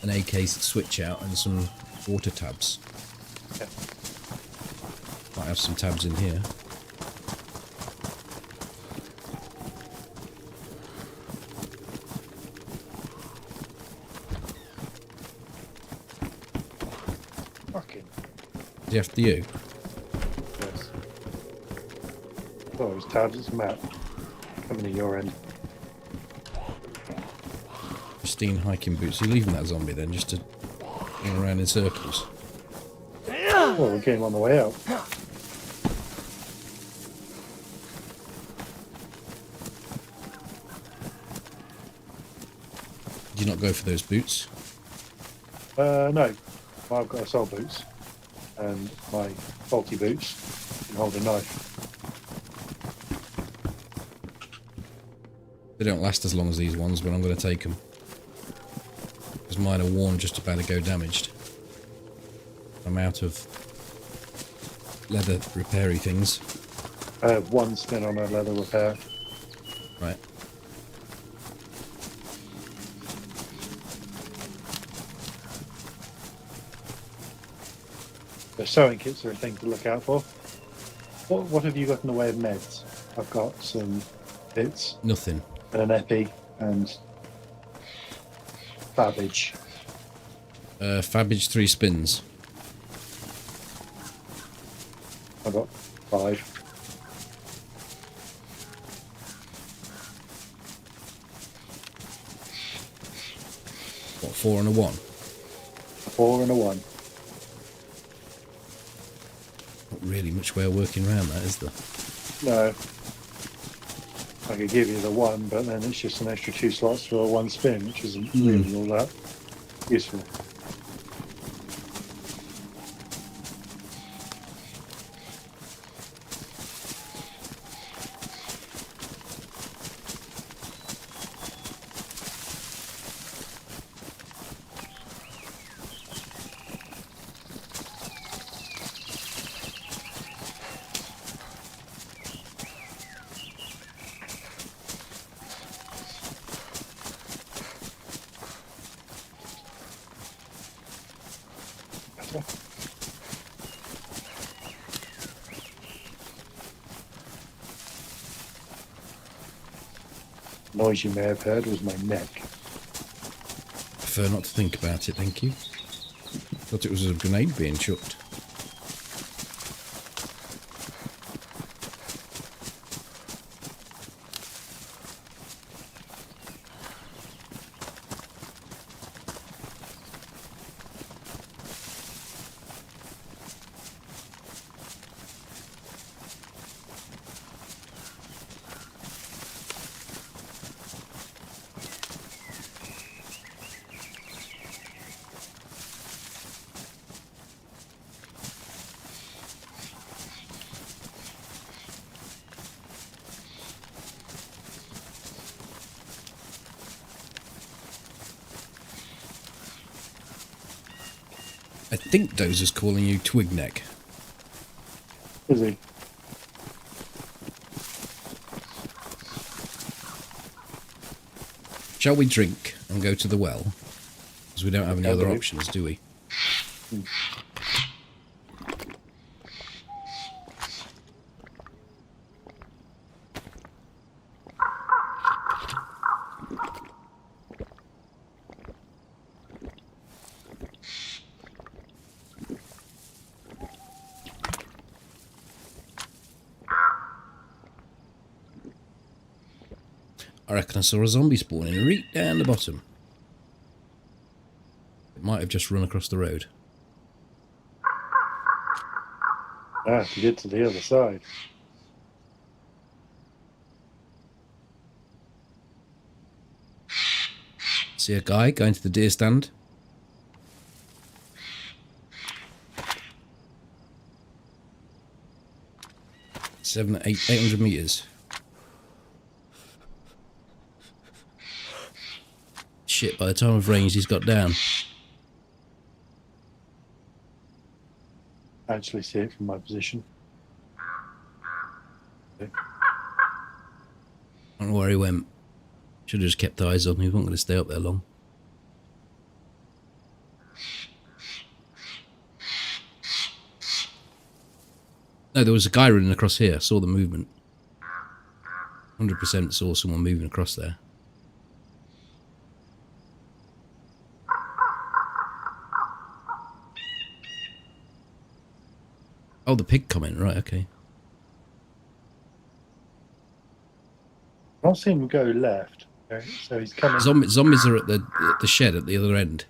an AK switch out and some water tabs. Yeah. Might have some tabs in here. Fucking. Is he after you? Yes. Oh, it's tabs, it's a map. Coming to your end. Pristine hiking boots. You're leaving that zombie then, just to run around in circles. Well, we're getting on the way out. Did you not go for those boots? No. Well, I've got assault boots. And my faulty boots can hold a knife. They don't last as long as these ones, but I'm going to take them. Because mine are worn just about to go damaged. I'm out of leather repairy things. I have one spin on a leather repair. Right. The sewing kits are a thing to look out for. What have you got in the way of meds? I've got some bits Nothing. and an epi and babbage. Fabbage 3 spins. I've got 5. What, 4 and a 1? A 4 and a 1. Not really much way of working around that, is there? No. I could give you the 1, but then it's just an extra 2 slots for a 1 spin, which isn't really all that useful. Noise you may have heard was my neck. Prefer not to think about it, thank you. Thought it was a grenade being chucked. I think Dozer's calling you Twigneck. Is he? Shall we drink and go to the well? Because we don't have any I other do. options, do we? I reckon I saw a zombie spawning right down the bottom. It might have just run across the road. Ah, to get to the other side. See a guy going to the deer stand? Seven, 800 meters. Shit, by the time I've ranged, he's got down. I actually see it from my position. I don't know where he went. Should have just kept eyes on him. He wasn't going to stay up there long. No, there was a guy running across here. I saw the movement. 100% saw someone moving across there. Oh, the pig comment. Right, okay. I don't see him go left. Okay, so he's coming. Zombies are at the shed at the other end.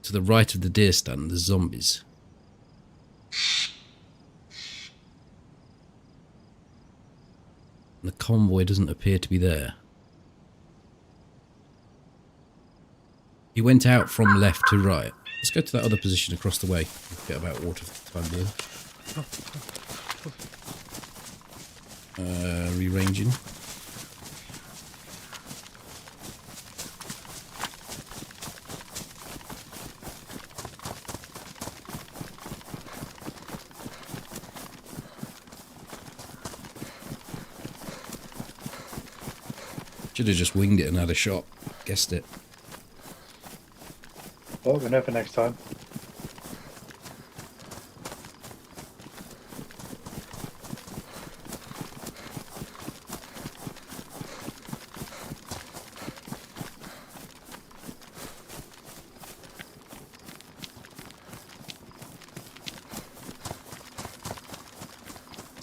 To the right of the deer stand, there's zombies. And the convoy doesn't appear to be there. He went out from left to right. Let's go to that other position across the way. Forget about water for the time being. Rearranging. Should have just winged it and had a shot. Guessed it. Oh, we'll know for next time.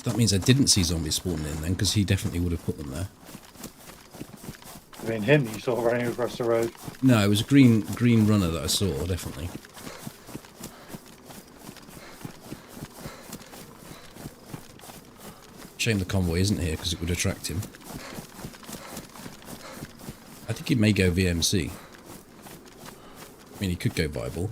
That means I didn't see zombies spawning in then, because he definitely would have put them there. I mean, him you saw running across the road. No, it was a green runner that I saw, definitely. Shame the convoy isn't here, because it would attract him. I think he may go VMC. I mean, he could go Bible.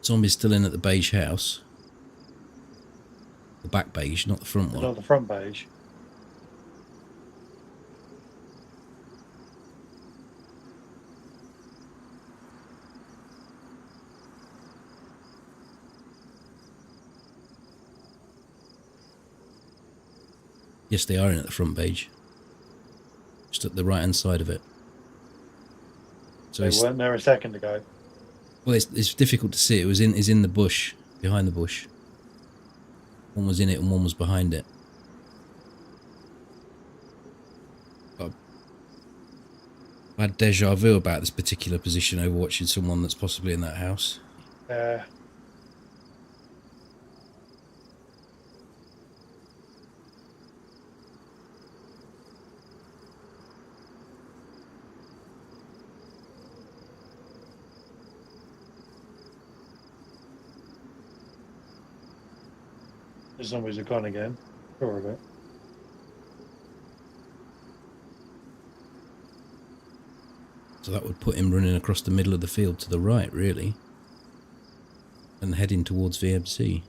Zombie's still in at the beige house. The back beige, not the front one. Not the front beige. Yes, they are in at the front beige. Just at the right hand side of it. So They weren't there a second ago. Well, it's difficult to see. It's in the bush, behind the bush. One was in it and one was behind it. I had deja vu about this particular position overwatching someone that's possibly in that house. The zombies are gone again. Sure of it. So that would put him running across the middle of the field to the right, really. And heading towards VMC.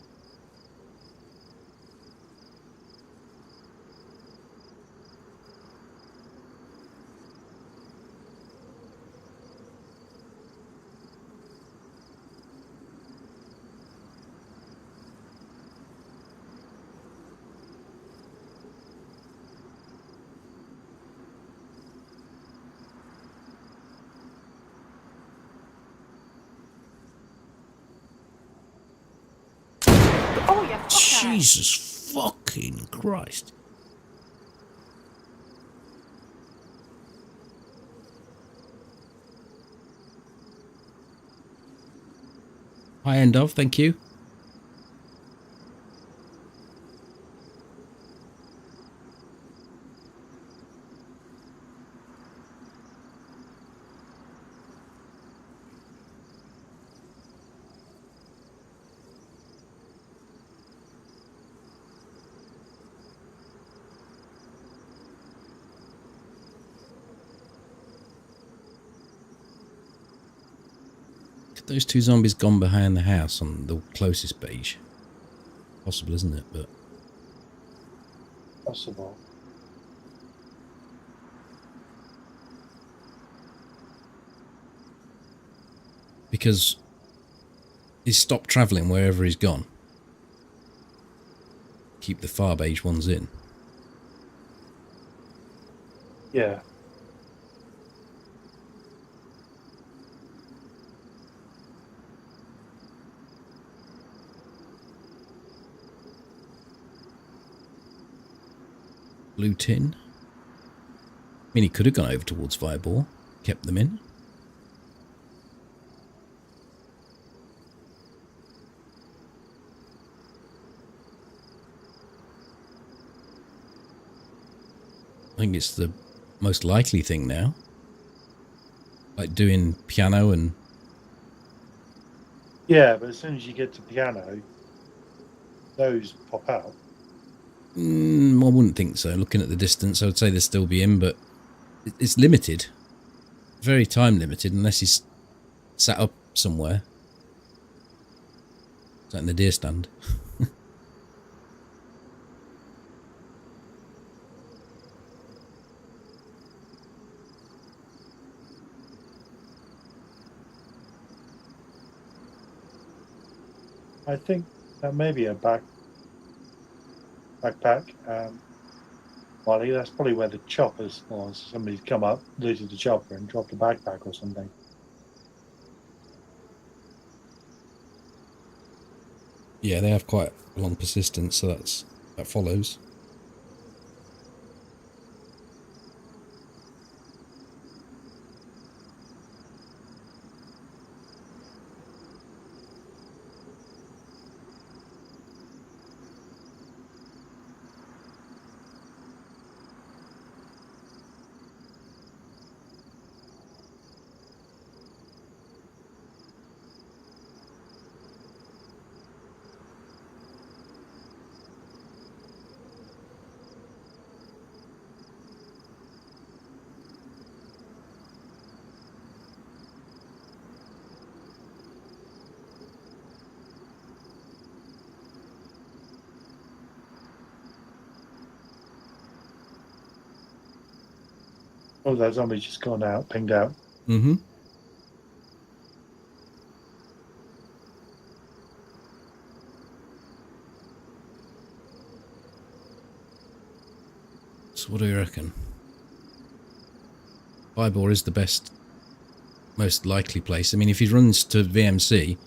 Oh, you fucker! Jesus fucking Christ. High end of, thank you. Those two zombies gone behind the house on the closest beige. possible, isn't it? But Possible. because he's stopped travelling wherever he's gone. Keep the far beige ones in. Yeah. Blue tin. I mean, he could have gone over towards Fireball, kept them in. I think it's the most likely thing now. Like doing piano and... Yeah, but as soon as you get to piano, those pop out. I wouldn't think so. Looking at the distance, I would say they'd still be in, but it's limited. Very time limited, unless he's sat up somewhere. Sat in the deer stand. I think that may be a backpack. Wally, that's probably where the choppers was. Somebody's come up, looted the chopper, and dropped a backpack or something. Yeah, they have quite a long persistence, so that follows. Oh, that zombie's just gone out, pinged out. Mm-hmm. So what do you reckon? Vybor is the best, most likely place. I mean, if he runs to VMC,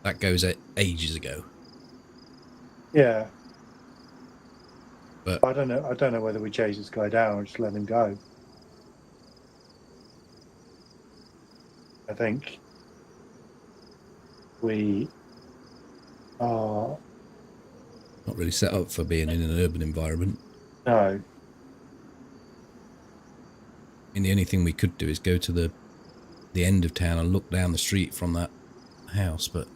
that goes ages ago. Yeah. But I don't know. I don't know whether we chase this guy down or just let him go. I think we are not really set up for being in an urban environment. no. And the only thing we could do is go to the end of town and look down the street from that house, but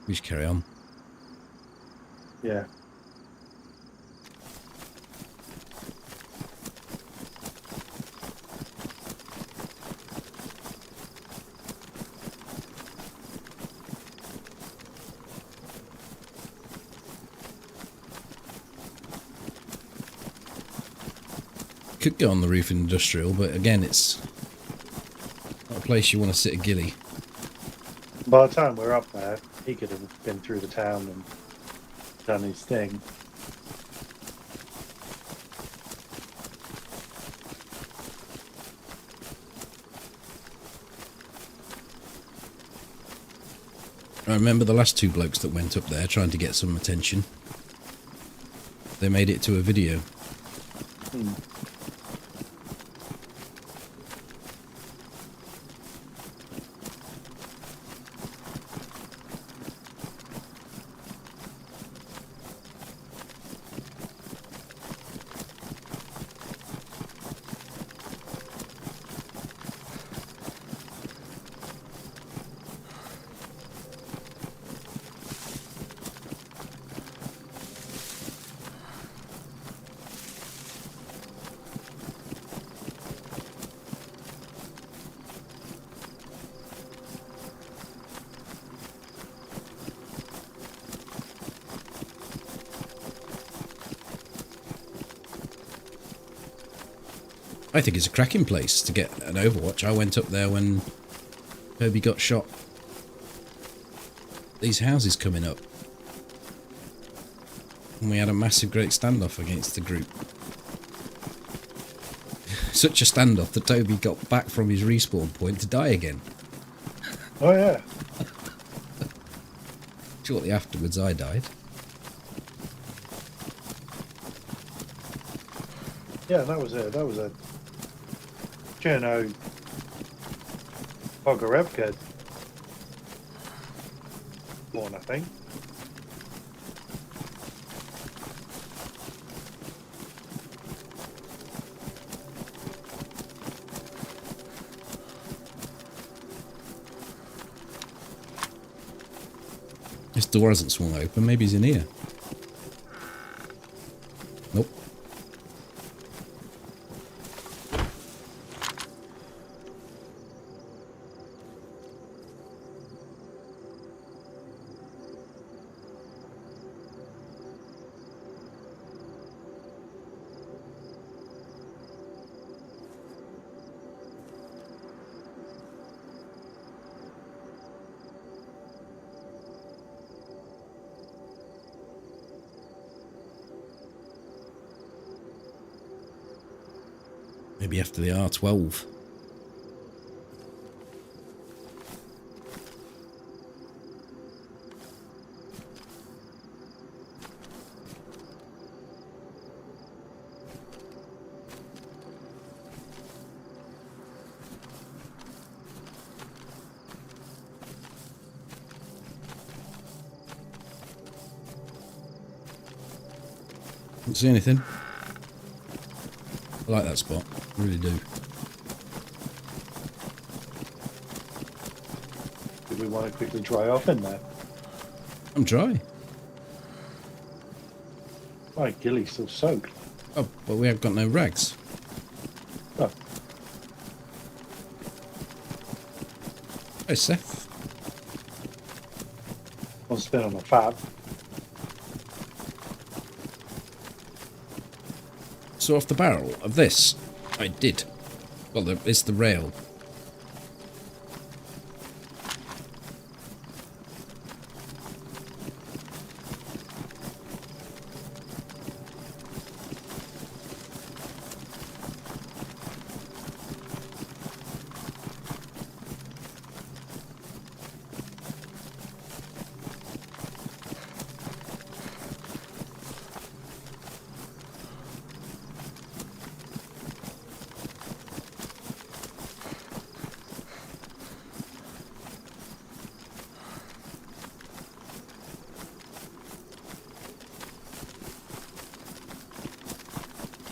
we should carry on. Yeah. Could go on the roof in industrial, but again, it's not a place you want to sit a ghillie. By the time we're up there, he could have been through the town and done his thing. I remember the last two blokes that went up there trying to get some attention. They made it to a video. I think it's a cracking place to get an Overwatch. I went up there when Toby got shot. These houses coming up. And we had a massive great standoff against the group. Such a standoff that Toby got back from his respawn point to die again. Oh yeah. Shortly afterwards I died. Yeah, that was a Cherno Pogorevka one, I think. This door hasn't swung open, maybe he's in here. Nope. Maybe after the R12. Don't see anything. I like that spot. I really do. Do we want to quickly dry off in there? I'm dry. My gilly's still soaked. Oh, but we have got no rags. Oh, Hey, Seth. one spin on a fab. So off the barrel of this, I did. Well, it's the rail.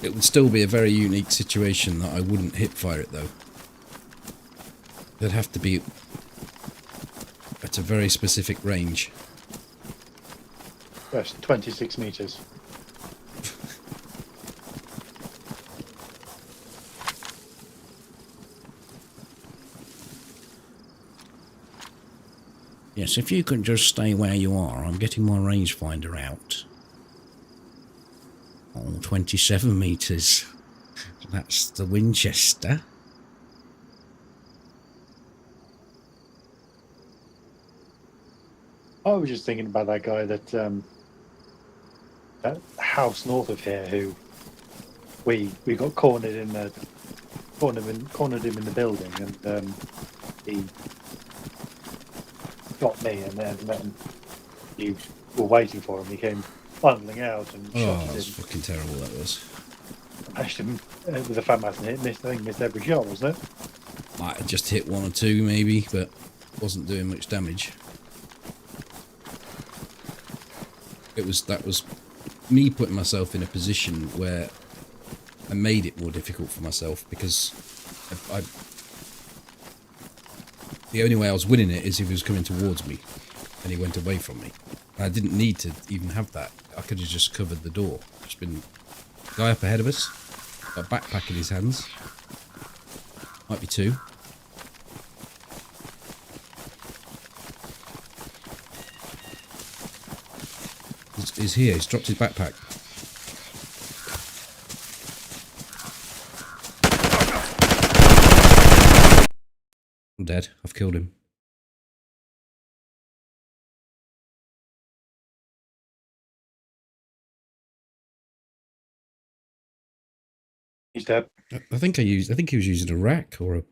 It would still be a very unique situation that I wouldn't hip fire it though. It'd have to be at a very specific range. Yes, 26 meters. Yes, if you can just stay where you are, I'm getting my rangefinder out. Oh, 27 meters. That's the Winchester. I was just thinking about that guy that house north of here who we got cornered him in the building, and he got me, and then you were waiting for him. He came bundling out and Oh, shot that was him. fucking terrible, that was. Bashed him with a fan and hit. Missed, I think missed every shot, wasn't it? Might have just hit one or two maybe, but wasn't doing much damage. That was me putting myself in a position where I made it more difficult for myself, because the only way I was winning it is if he was coming towards me and he went away from me. And I didn't need to even have that. I could have just covered the door. Just been guy up ahead of us, got a backpack in his hands. Might be two. He's here, he's dropped his backpack. dead. I've killed him. He's dead. I think he was using a rack or a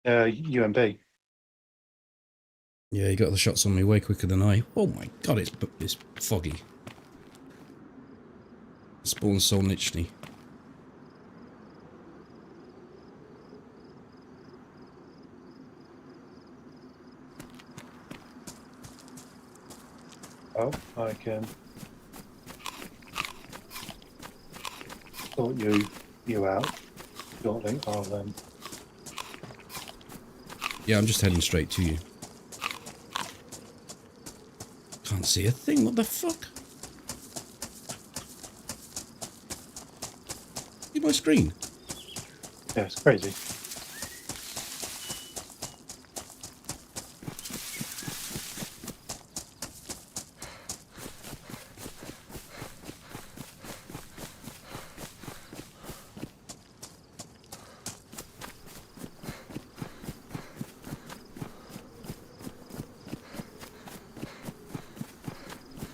UMB. Yeah, he got the shots on me way quicker than I. Oh my god, it's foggy. Spawns so literally. Oh, I can. Sort you out. Shortly, I'll Yeah, I'm just heading straight to you. Can't see a thing. What the fuck? See my screen? Yeah, it's crazy.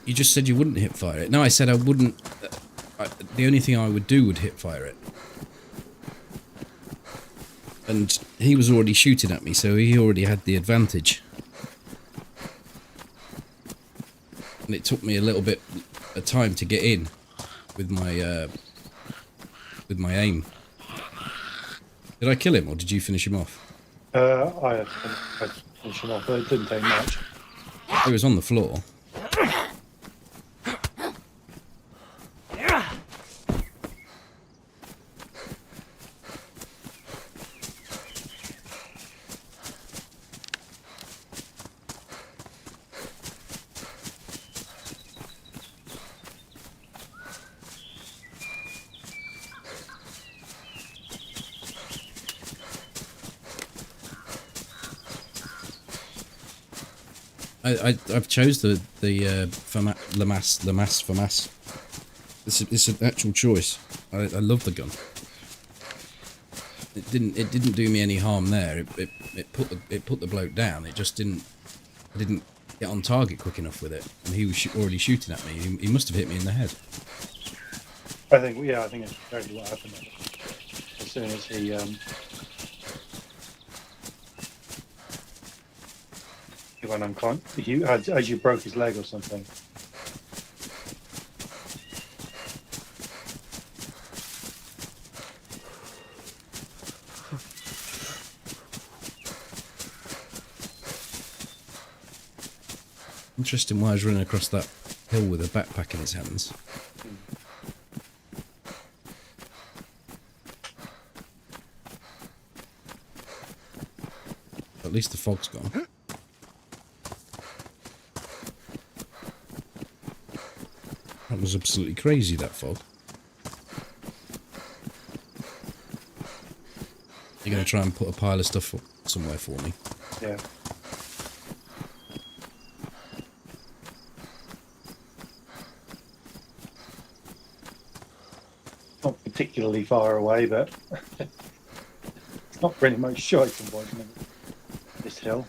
You just said you wouldn't hip fire it. No, I said I wouldn't. The only thing I would do would hip fire it. And he was already shooting at me, so he already had the advantage. And it took me a little bit of time to get in with my aim. Did I kill him, or did you finish him off? I finished him off, but it didn't take much. He was on the floor. I've chose the FAMAS. It's an actual choice. I love the gun. It didn't do me any harm there. It put the bloke down. It just didn't. I didn't get on target quick enough with it, and he was already shooting at me. He must have hit me in the head. I think it's exactly what happened there. As soon as he went unconscious, as you broke his leg or something. Interesting why he's running across that hill with a backpack in his hands. At least the fog's gone. That was absolutely crazy, that fog. You're going to try and put a pile of stuff somewhere for me? Yeah. Not particularly far away, but it's not pretty much short from pointing this hill.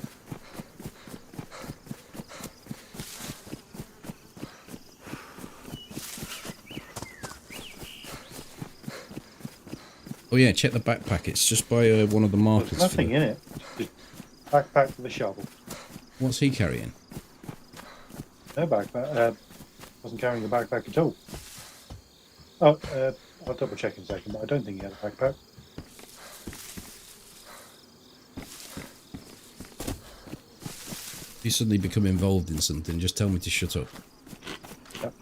Oh yeah, check the backpack. It's just by one of the markers. There's nothing in it. Just backpack with a shovel. What's he carrying? No backpack. Wasn't carrying a backpack at all. Oh, I'll double check in a second, but I don't think he had a backpack. If you suddenly become involved in something, just tell me to shut up. Yep.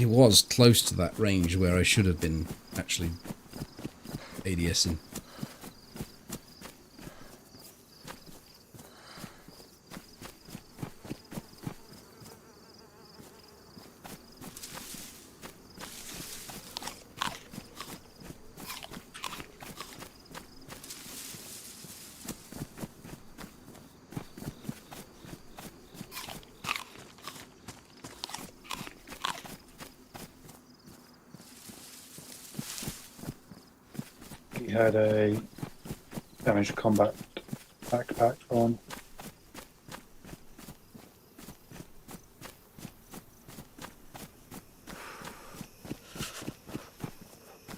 He was close to that range where I should have been actually ADSing. He had a damaged combat backpack on.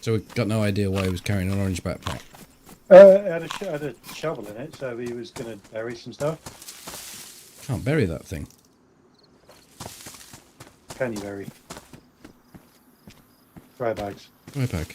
So we got no idea why he was carrying an orange backpack. It had a shovel in it, so he was going to bury some stuff. Can't bury that thing. Can you bury? Dry bags. Dry bag.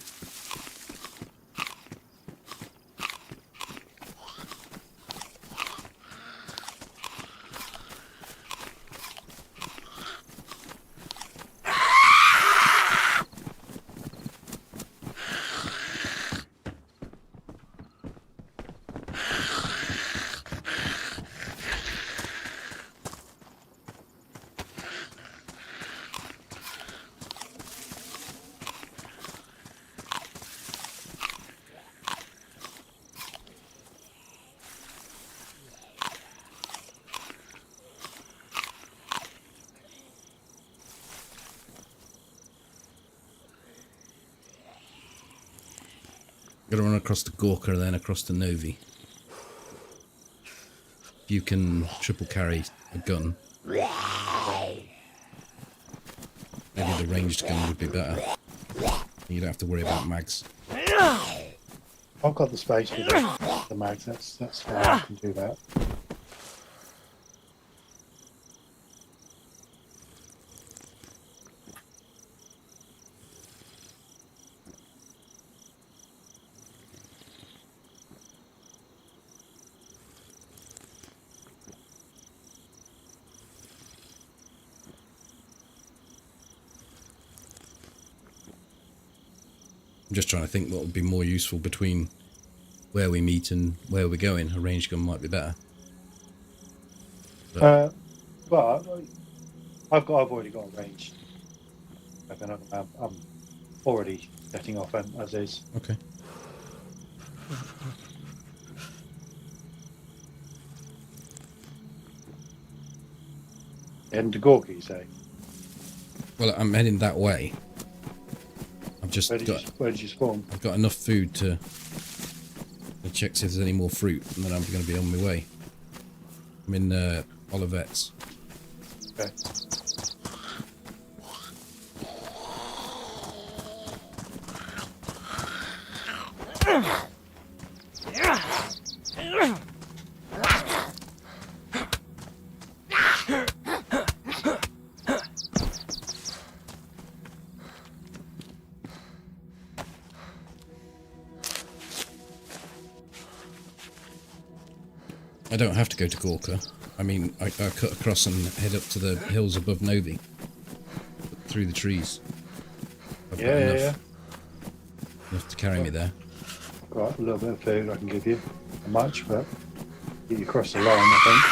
Gotta run across the Gorka, then across the Novi. If you can triple carry a gun, maybe the ranged gun would be better. You don't have to worry about mags. I've got the space for the mags. That's fine. I can do that. I'm just trying to think what would be more useful between where we meet and where we're going. A range gun might be better. But I've already got a range. I'm already setting off as is. Okay. Heading to Gorky, you say? Well, I'm heading that way. I've just Where did you spawn? I've got enough food to check see if there's any more fruit, and then I'm going to be on my way. I'm in Olivet's. Okay. I don't have to go to Gorka. I mean, I cut across and head up to the hills above Novi. Through the trees. I've got enough to carry me there. I've got a little bit of food I can give you. Not much, but get you across the line, I think.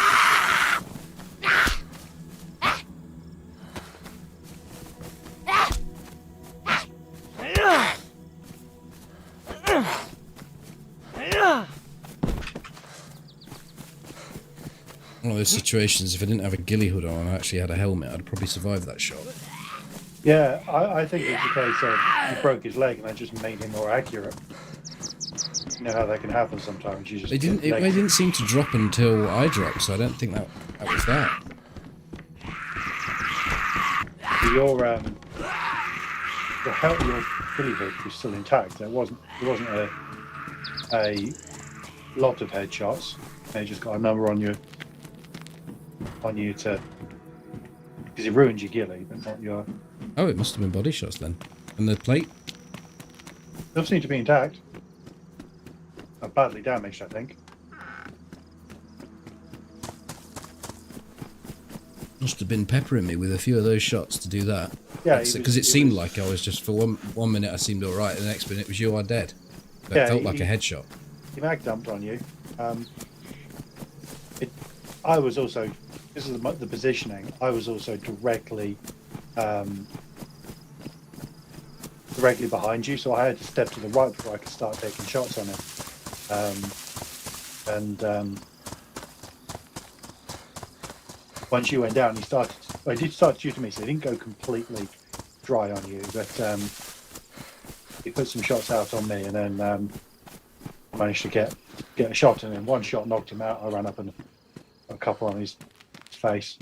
One of those situations, if I didn't have a ghillie hood on and I actually had a helmet, I'd probably survive that shot. Yeah, I think it's the case of he broke his leg and I just made him more accurate. You know how that can happen sometimes. You just It didn't seem to drop until I dropped, so I don't think that was that. Your ghillie hood was still intact. There wasn't a lot of headshots. They just got a number on you to because it ruined your ghillie, but not your. Oh, it must have been body shots then. And the plate? Still seem to be intact. Not badly damaged, I think. Must have been peppering me with a few of those shots to do that. Yeah, Because it seemed like I was just, for one minute I seemed all right, and the next minute it was you are dead. That felt like a headshot. He mag dumped on you. I was also, this is the positioning, I was also directly behind you, so I had to step to the right before I could start taking shots on him. Once you went down, he did start shooting me, so he didn't go completely dry on you, but he put some shots out on me, and then I managed to get a shot, and then one shot knocked him out. I ran up and a couple on his face.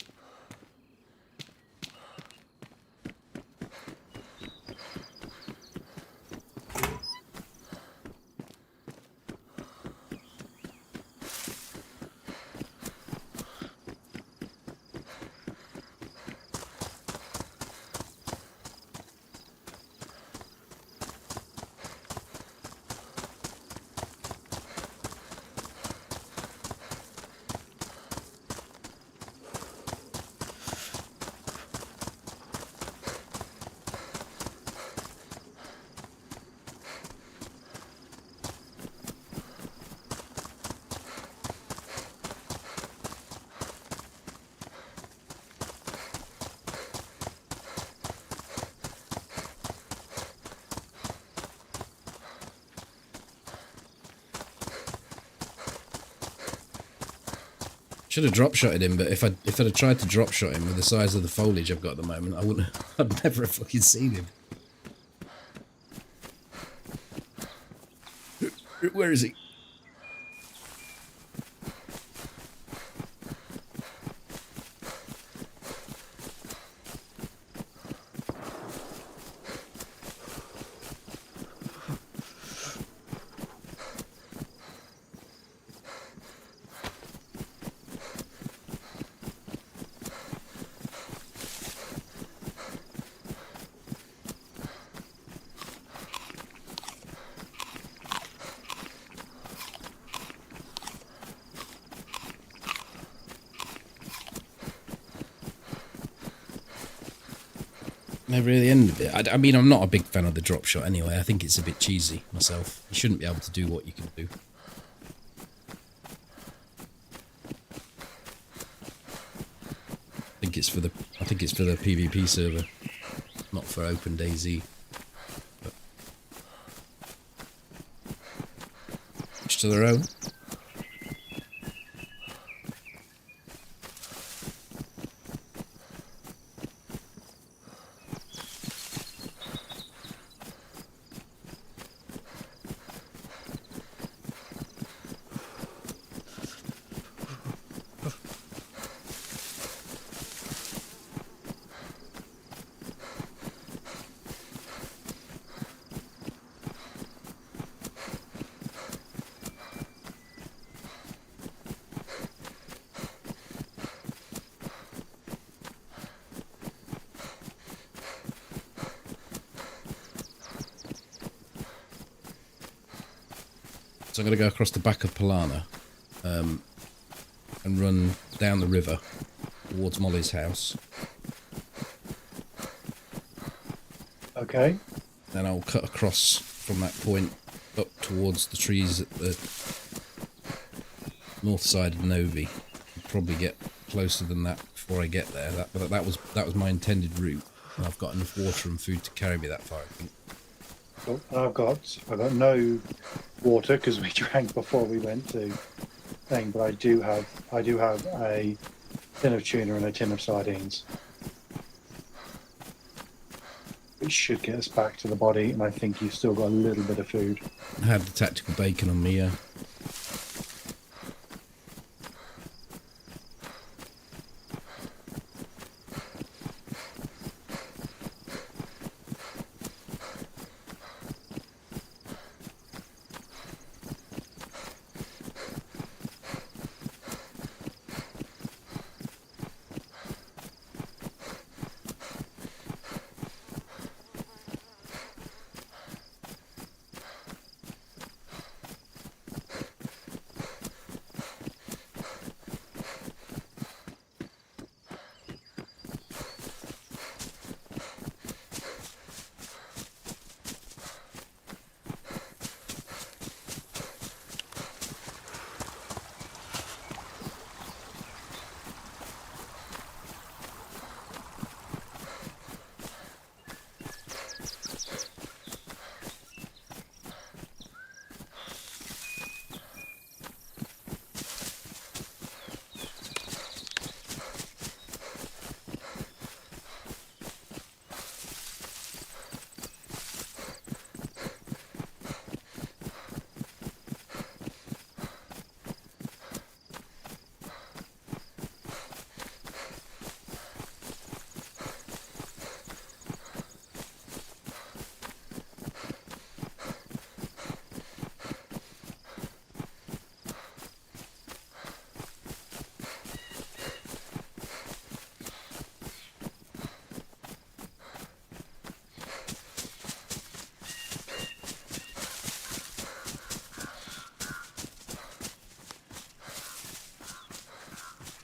Should have drop shotted him, but if I'd have tried to drop shot him with the size of the foliage I've got at the moment, I wouldn't. I'd never have fucking seen him. Where is he? Never really end of it. I mean, I'm not a big fan of the drop shot anyway. I think it's a bit cheesy myself. You shouldn't be able to do what you can do. I think it's for the PvP server, not for open DayZ. But each to their own. So I'm going to go across the back of Polana and run down the river towards Molly's house. Okay. Then I'll cut across from that point up towards the trees at the north side of Novi. I'll probably get closer than that before I get there. That was my intended route. And I've got enough water and food to carry me that far, I think. Cool. I've got no water because we drank before we went to thing, but I do have a tin of tuna and a tin of sardines, which should get us back to the body. And I think you've still got a little bit of food. I had the tactical bacon on me, yeah.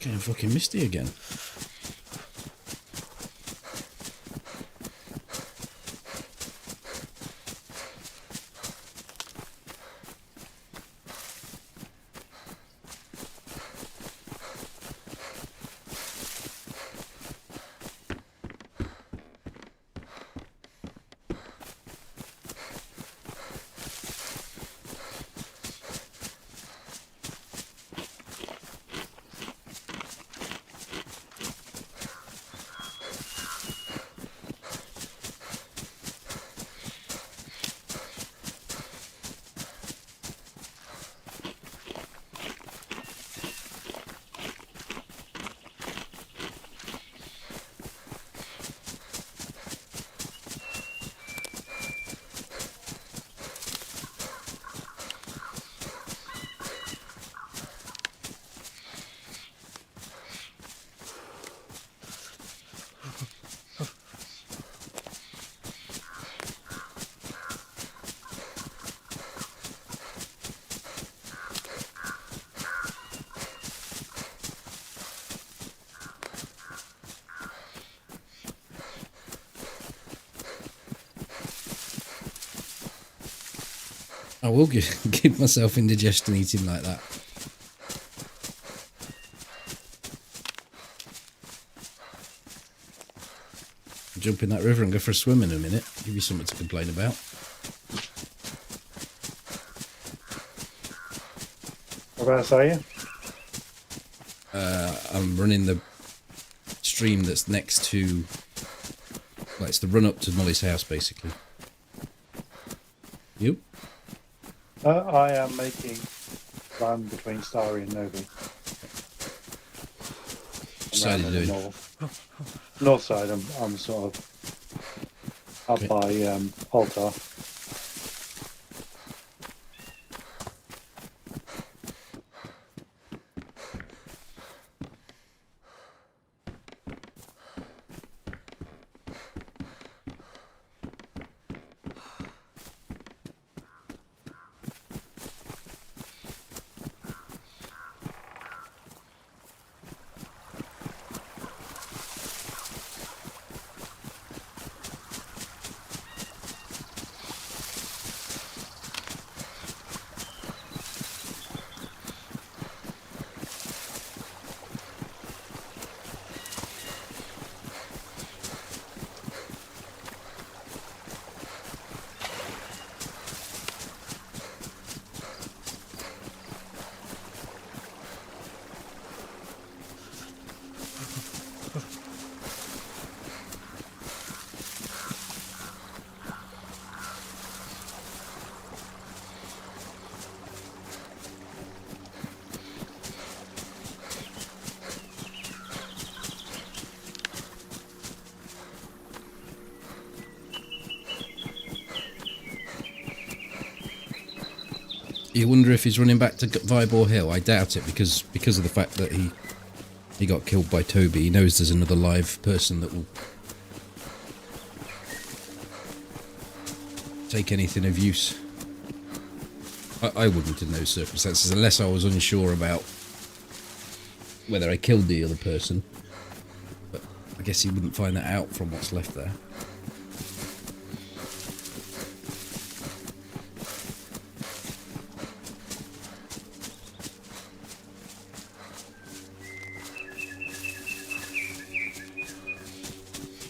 Getting fucking misty again. I will give myself indigestion eating like that. Jump in that river and go for a swim in a minute. Give you something to complain about. Whereabouts are you? I'm running the stream that's next to... Well, it's the run up to Molly's house, basically. You? I am making run between Starry and Novi. Which side are you doing? North side, I'm sort of up by Altar. You wonder if he's running back to Vibor Hill. I doubt it because of the fact that he got killed by Toby. He knows there's another live person that will take anything of use. I wouldn't in those circumstances unless I was unsure about whether I killed the other person. But I guess he wouldn't find that out from what's left there.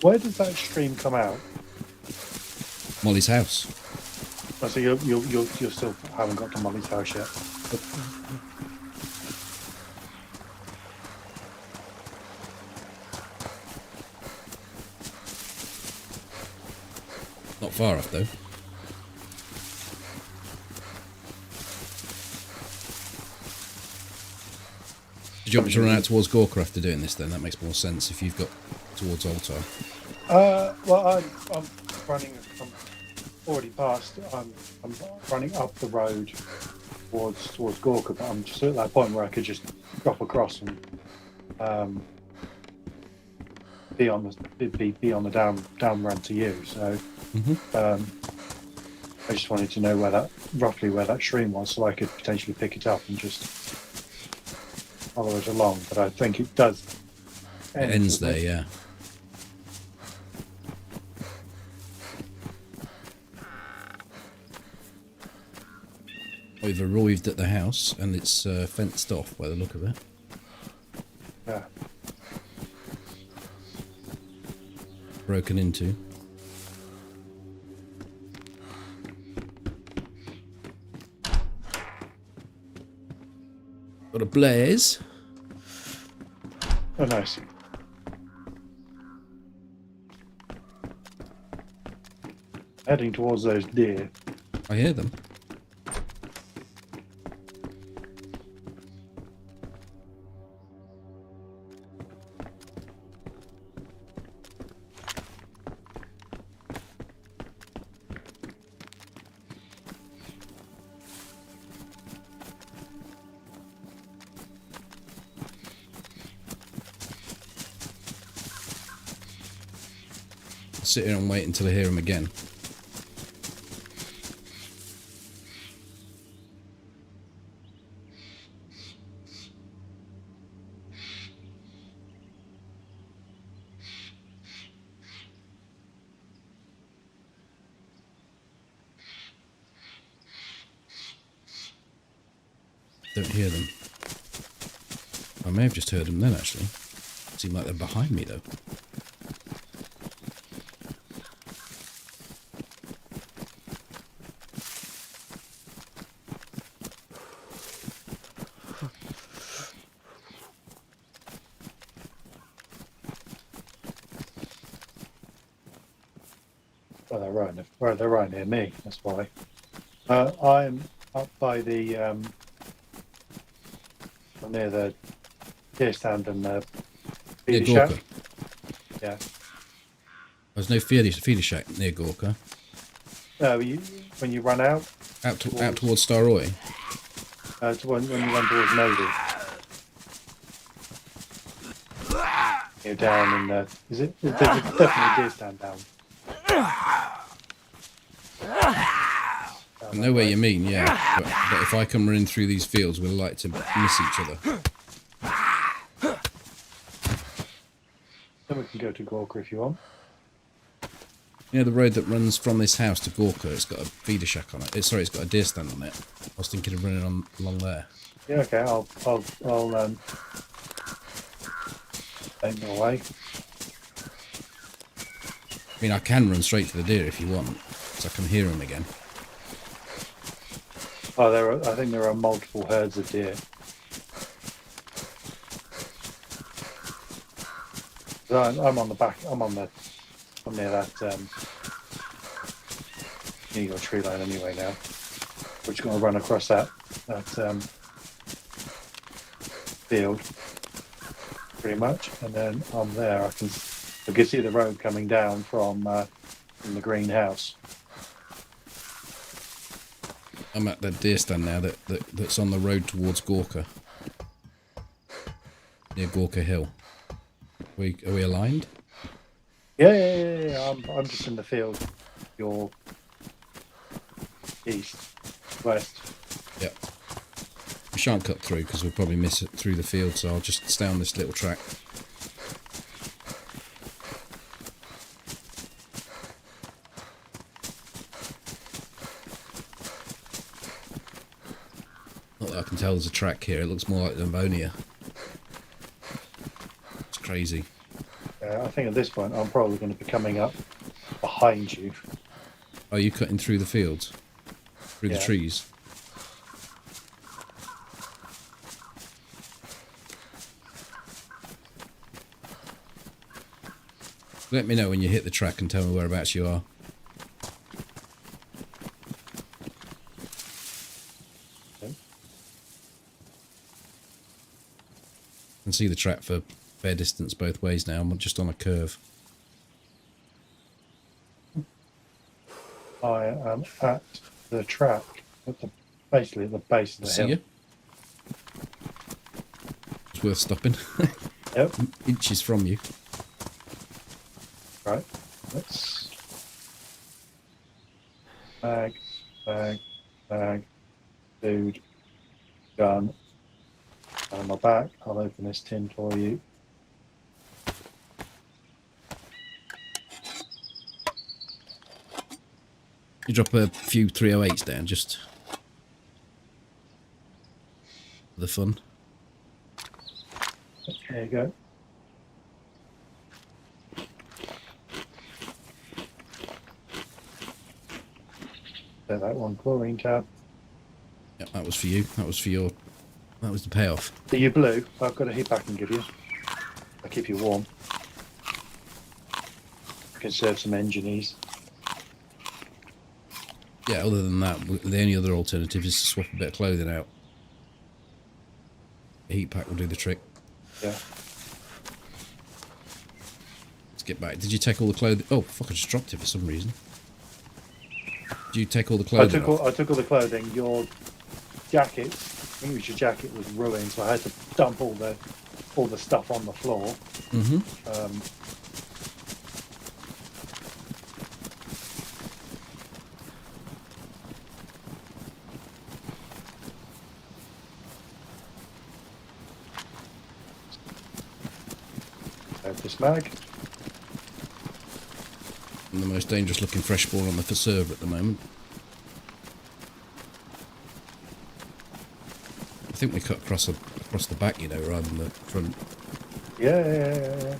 Where does that stream come out? Molly's house. Oh, so you still haven't got to Molly's house yet. Not far off though. Did you want me to run out towards Gorka after doing this then? That makes more sense if you've got towards Altar. Well, I'm running. I'm already past. I'm running up the road towards Gorka, but I'm just at that point where I could just drop across and be on the down run to you. So I just wanted to know roughly where that stream was, so I could potentially pick it up and just follow it along, but I think it does. It ends doesn't there, it? yeah. We've arrived at the house and it's fenced off by the look of it. Yeah. Broken into. Got a blaze. Oh, nice. Heading towards those deer. I hear them. I'll sit here and wait until I hear them again. Don't hear them. I may have just heard them then, actually. Seem like they're behind me, though. Oh, they're right near me. That's why. I'm up by the near the deer stand and the Near feeder shack. Gorka. Yeah. There's no feeder shack near Gorka. No, when you run out, Out towards Staroy. when you run towards Nody, you're down in the. Is it? There's definitely a deer stand down. I know where you mean, yeah. But if I come running through these fields, we'll like to miss each other. Then we can go to Gorka if you want. Yeah, the road that runs from this house to Gorka, it's got a feeder shack on it. Sorry, it's got a deer stand on it. I was thinking of running along there. Yeah, okay. I'll take my way. I mean, I can run straight to the deer if you want, so I can hear them again. Oh, I think there are multiple herds of deer. So I'm on the back. I'm near that. Near your tree line anyway now. We're just going to run across that field, pretty much, and then I'm there. I can see the road coming down from the greenhouse. I'm at the deer stand now that's on the road towards Gorka. Near Gorka Hill. Are we aligned? Yeah. I'm just in the field. Your east, west. Yep. We shan't cut through because we'll probably miss it through the field, so I'll just stay on this little track. Not that I can tell there's a track here. It looks more like Livonia. It's crazy. I think at this point I'm probably going to be coming up behind you. Are you cutting through the fields? Through the Yeah. trees? Let me know when you hit the track and tell me whereabouts you are. Okay. I can see the track for fair distance both ways now. I'm just on a curve. I am at the track, basically at the base of the See hill. you. It's worth stopping. Yep. Inches from you. Right. Let's bag, food, gun, On my back, I'll open this tin for you. You drop a few 308s down just for the fun. There you go. So that one chlorine tab. Yep, that was for you. That was for your. That was the payoff. Are you blue? I've got a heat pack I can give you. I'll keep you warm. Conserve some engineers. Yeah, other than that, the only other alternative is to swap a bit of clothing out. A heat pack will do the trick. Yeah. Let's get back. Did you take all the clothing? Oh, fuck, I just dropped it for some reason. Did you take all the clothing off? I took all the clothing. Your jacket, I think it was your jacket, was ruined, so I had to dump all the stuff on the floor. Mm-hmm. This mag. And the most dangerous looking fresh spawn on the server at the moment. I think we cut across the back, you know, rather than the front. Yeah.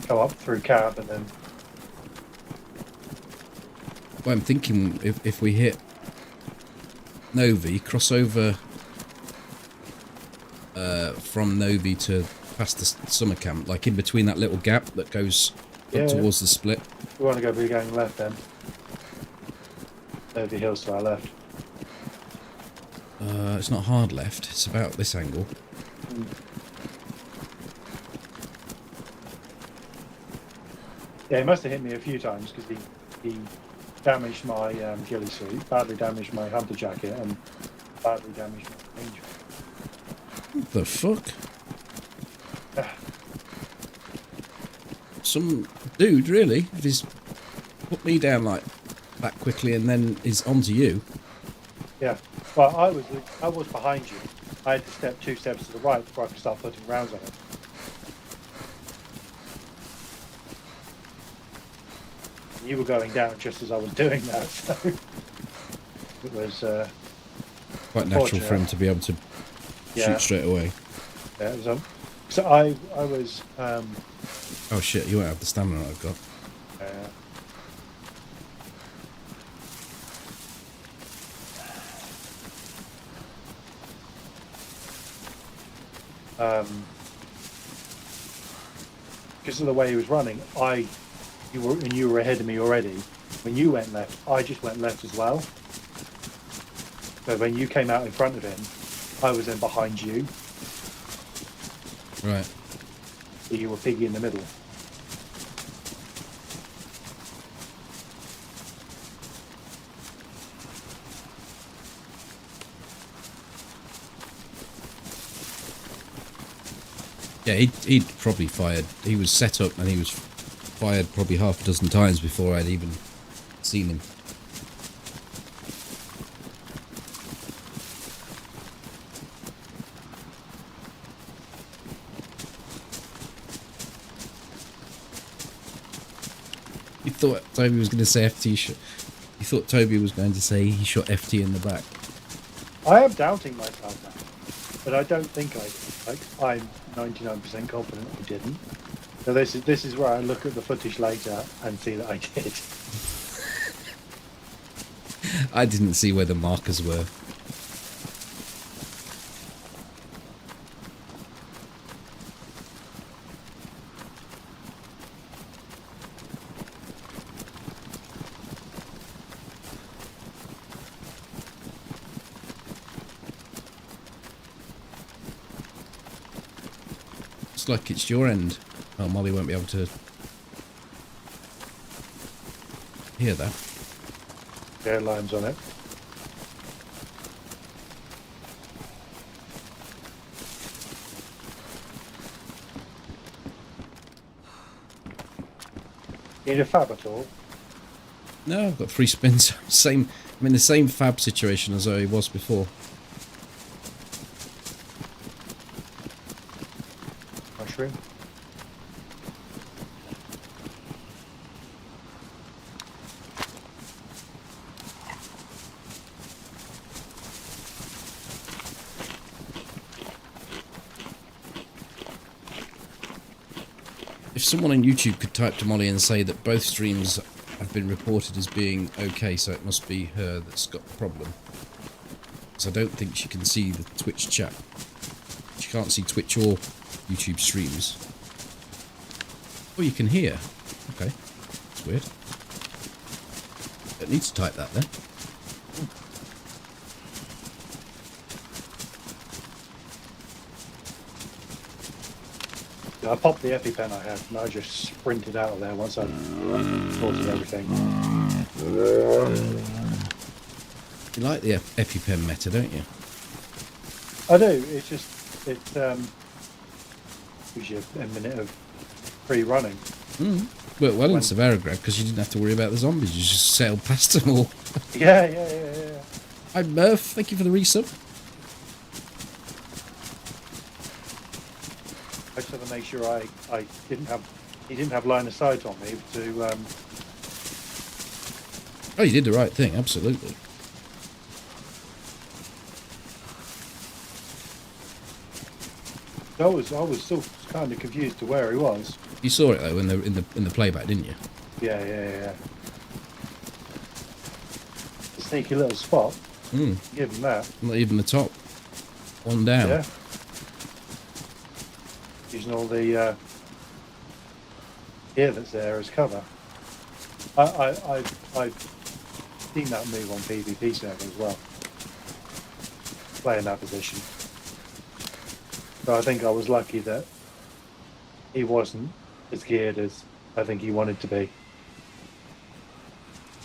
Go up through cab and then. Well, I'm thinking if we hit Novi, cross over from Novi to past the summer camp, like in between that little gap that goes up towards the split. We want to be going left then. Novi Hills to our left. It's not hard left, it's about this angle. Yeah, he must have hit me a few times because he damaged my ghillie suit, badly damaged my hunter jacket, and badly damaged my ranger. What the fuck? Some dude, really? If he's put me down like that quickly and then is onto you. Yeah. Well, I was behind you. I had to step 2 steps to the right before I could start putting rounds on it. And you were going down just as I was doing that, so it was quite natural for him to be able to shoot straight away. Yeah, it was. So I was. Oh shit! You won't have the stamina I've got. Because of the way he was running, you were ahead of me already. When you went left, I just went left as well. So when you came out in front of him, I was then behind you. Right. So you were piggy in the middle. Yeah, he'd probably fired. He was set up and he was fired probably half a dozen times before I'd even seen him. You thought Toby was going to say FT shot. You thought Toby was going to say he shot FT in the back. I am doubting myself now, but I don't think I did. Like, I'm 99% confident I didn't. So this is where I look at the footage later and see that I did. I didn't see where the markers were. Looks like it's your end. Oh, Molly won't be able to hear that. Airlines on it. Need a fab at all? No, I've got 3 spins. Same I'm in the same fab situation as I was before. Mushroom. If someone on YouTube could type to Molly and say that both streams have been reported as being okay, so it must be her that's got the problem. Because I don't think she can see the Twitch chat. She can't see Twitch or YouTube streams. Oh, you can hear. Okay. That's weird. Don't need to type that then. I popped the EpiPen I had, and I just sprinted out of there once I sorted everything. You like the EpiPen meta, don't you? I do. It's just it gives you a minute of free running. Well, in Severograd, because you didn't have to worry about the zombies. You just sailed past them all. Yeah. Hi, Murph. Thank you for the resub. I just had to make sure I didn't have he didn't have line of sight on me to. Oh, you did the right thing. Absolutely. I was still kind of confused to where he was. You saw it though in the playback, didn't you? Yeah. A sneaky little spot. Give him that. Not even the top. One down. Yeah. Using all the gear that's there as cover. I've seen that move on PvP server as well. Playing that position. So I think I was lucky that he wasn't as geared as I think he wanted to be.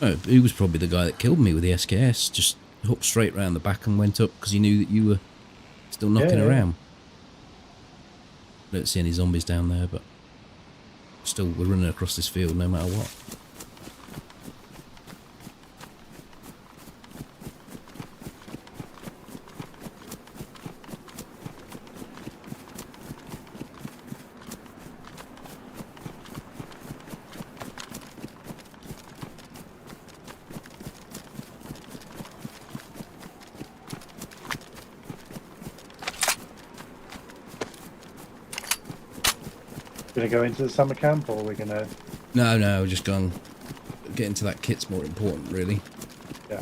Oh, he was probably the guy that killed me with the SKS. Just hooked straight round the back and went up because he knew that you were still knocking around. I don't see any zombies down there, but still we're running across this field no matter what. Gonna go into the summer camp, or are we gonna? No, we're just going. Getting to that kit's more important, really. Yeah.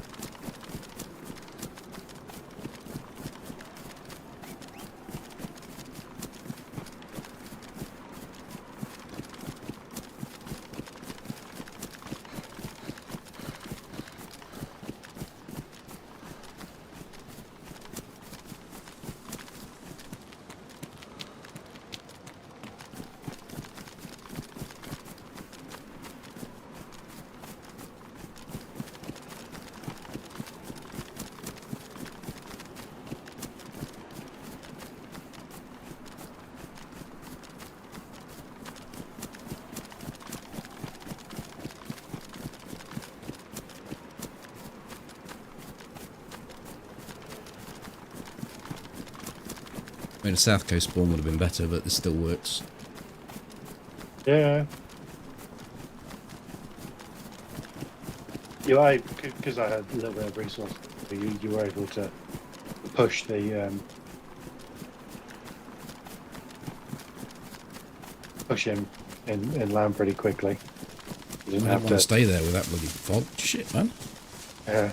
I mean, a South Coast spawn would have been better, but this still works. Yeah. Yeah, because I had a little bit of resource, you were able to push the push him in land pretty quickly. You didn't I have don't want to to stay there with that bloody fog. Shit, man. Yeah.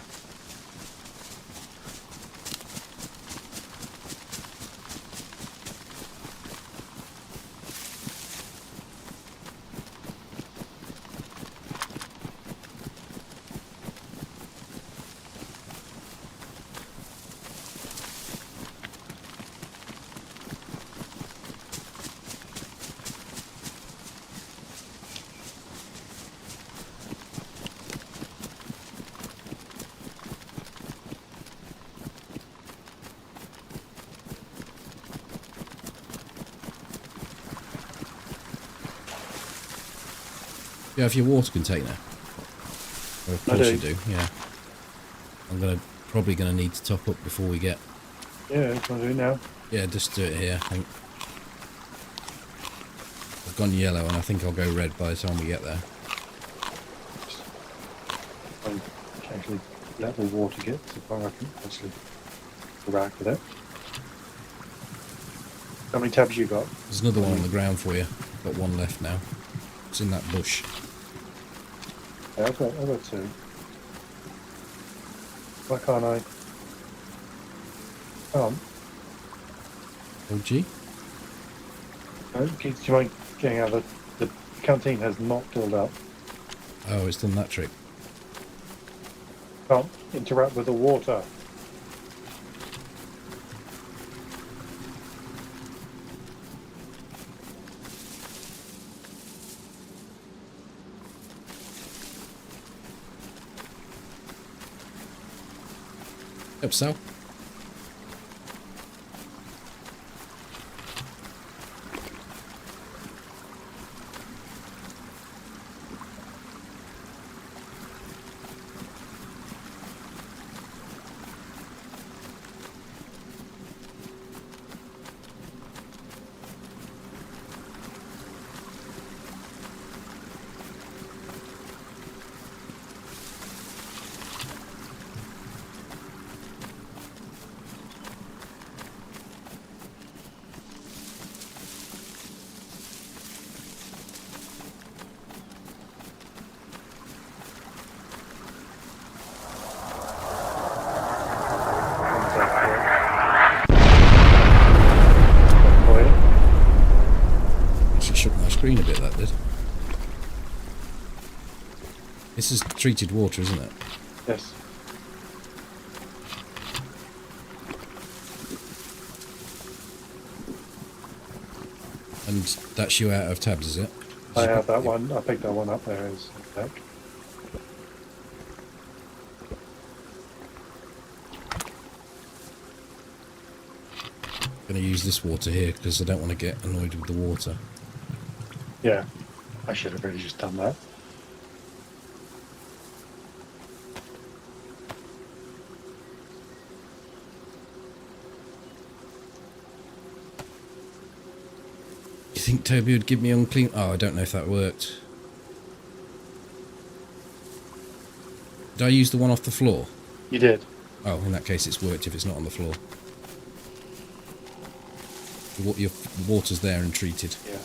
You have your water container? Or of I course do. you do, yeah. Probably gonna need to top up before we get. Yeah, can I do it now? Yeah, just do it here. I think I've gone yellow, and I think I'll go red by the time we get there. I actually let the water get to far I can actually interact with it. How many tabs you got? There's another one on the ground for you. I've got one left now. It's in that bush. Yeah, I've got two. Why can't I? Can't. OG? Do you mind getting out of the canteen has not filled up. Oh, it's done that trick. Can't interact with the water. Yep, Sal. Actually shook my screen a bit, that did. This is treated water, isn't it? Yes. And that's you out of tabs, is it? I have that one. I picked that one up there as a deck. I'm going to use this water here because I don't want to get annoyed with the water. Yeah. I should have really just done that. You think Toby would give me unclean? Oh, I don't know if that worked. Did I use the one off the floor? You did. Oh, in that case it's worked if it's not on the floor. Your water's there and treated. Yeah.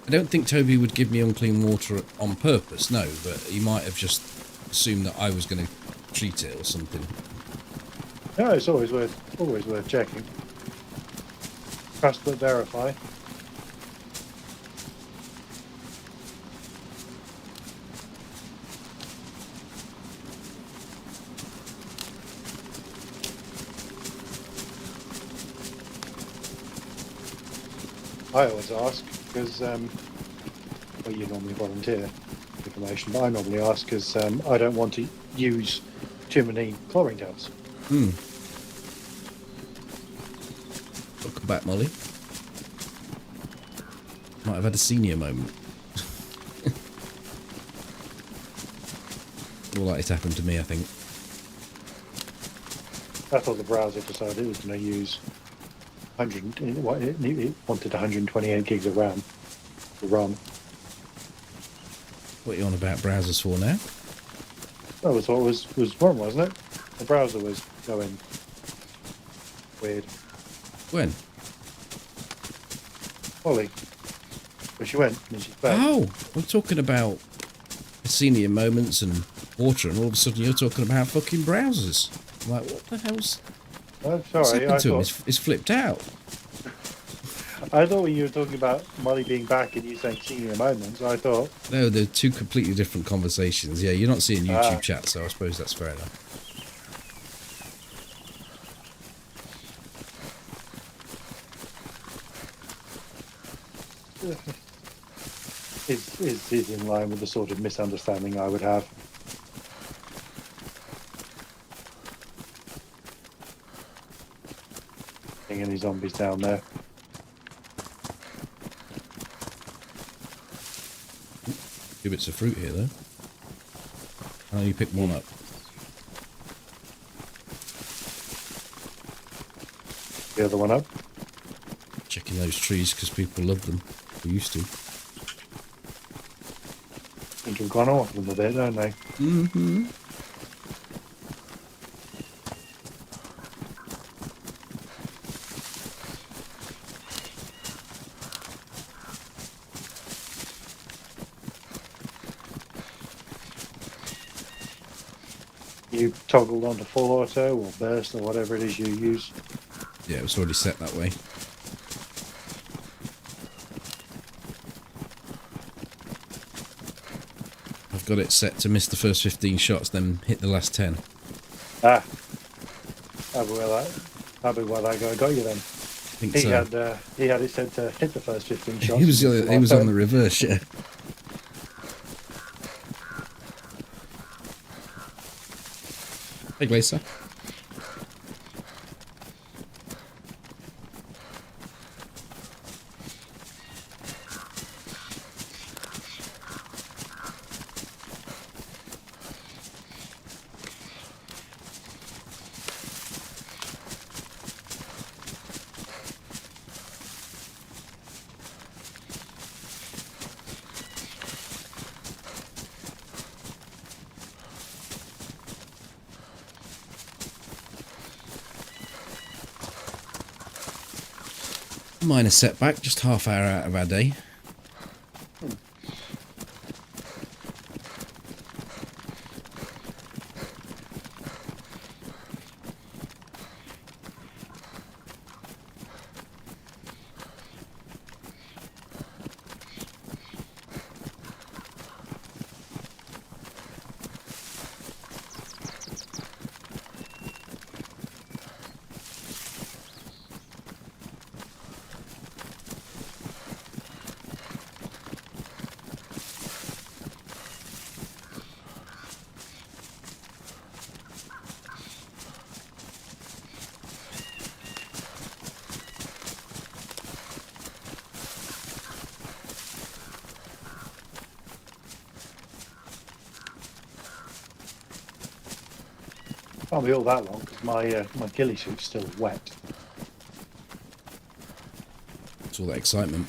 I don't think Toby would give me unclean water on purpose, no, but he might have just assumed that I was going to treat it or something. No, it's always worth checking. Trust but verify. I always ask because, well, you normally volunteer information, but I normally ask because I don't want to use too many chlorine tabs. Welcome back, Molly. Might have had a senior moment. More likely to happen to me, I think. I thought the browser decided it was going to use 100. It wanted 128 gigs of RAM. What are you on about browsers for now? That was what was wrong, wasn't it? The browser was going weird. When? Ollie. But she went and she's back. Oh, we're talking about senior moments and water, and all of a sudden you're talking about fucking browsers. I'm like, what the hell's Oh, what's sorry, happened I to him? thought, It's flipped out. I thought when you were talking about Molly being back and you saying senior moments, I thought, No, they're two completely different conversations. Yeah, you're not seeing YouTube chat, so I suppose that's fair enough. is in line with the sort of misunderstanding I would have. Any zombies down there. Two bits of fruit here, though. I know you picked one up. the other one up. Checking those trees because people love them. We used to. Seem to have gone off them a bit, don't they? Mm-hmm. You toggled onto full auto or burst or whatever it is you use. Yeah, it was already set that way. I've got it set to miss the first 15 shots, then hit the last 10. Ah, that'll be why that guy got you then. I think He so. had it set to hit the first 15 shots. He was on the reverse, yeah. Hey, Glacier. Minor setback, just half hour out of our day. Can't be all that long because my ghillie suit's still wet. It's all that excitement.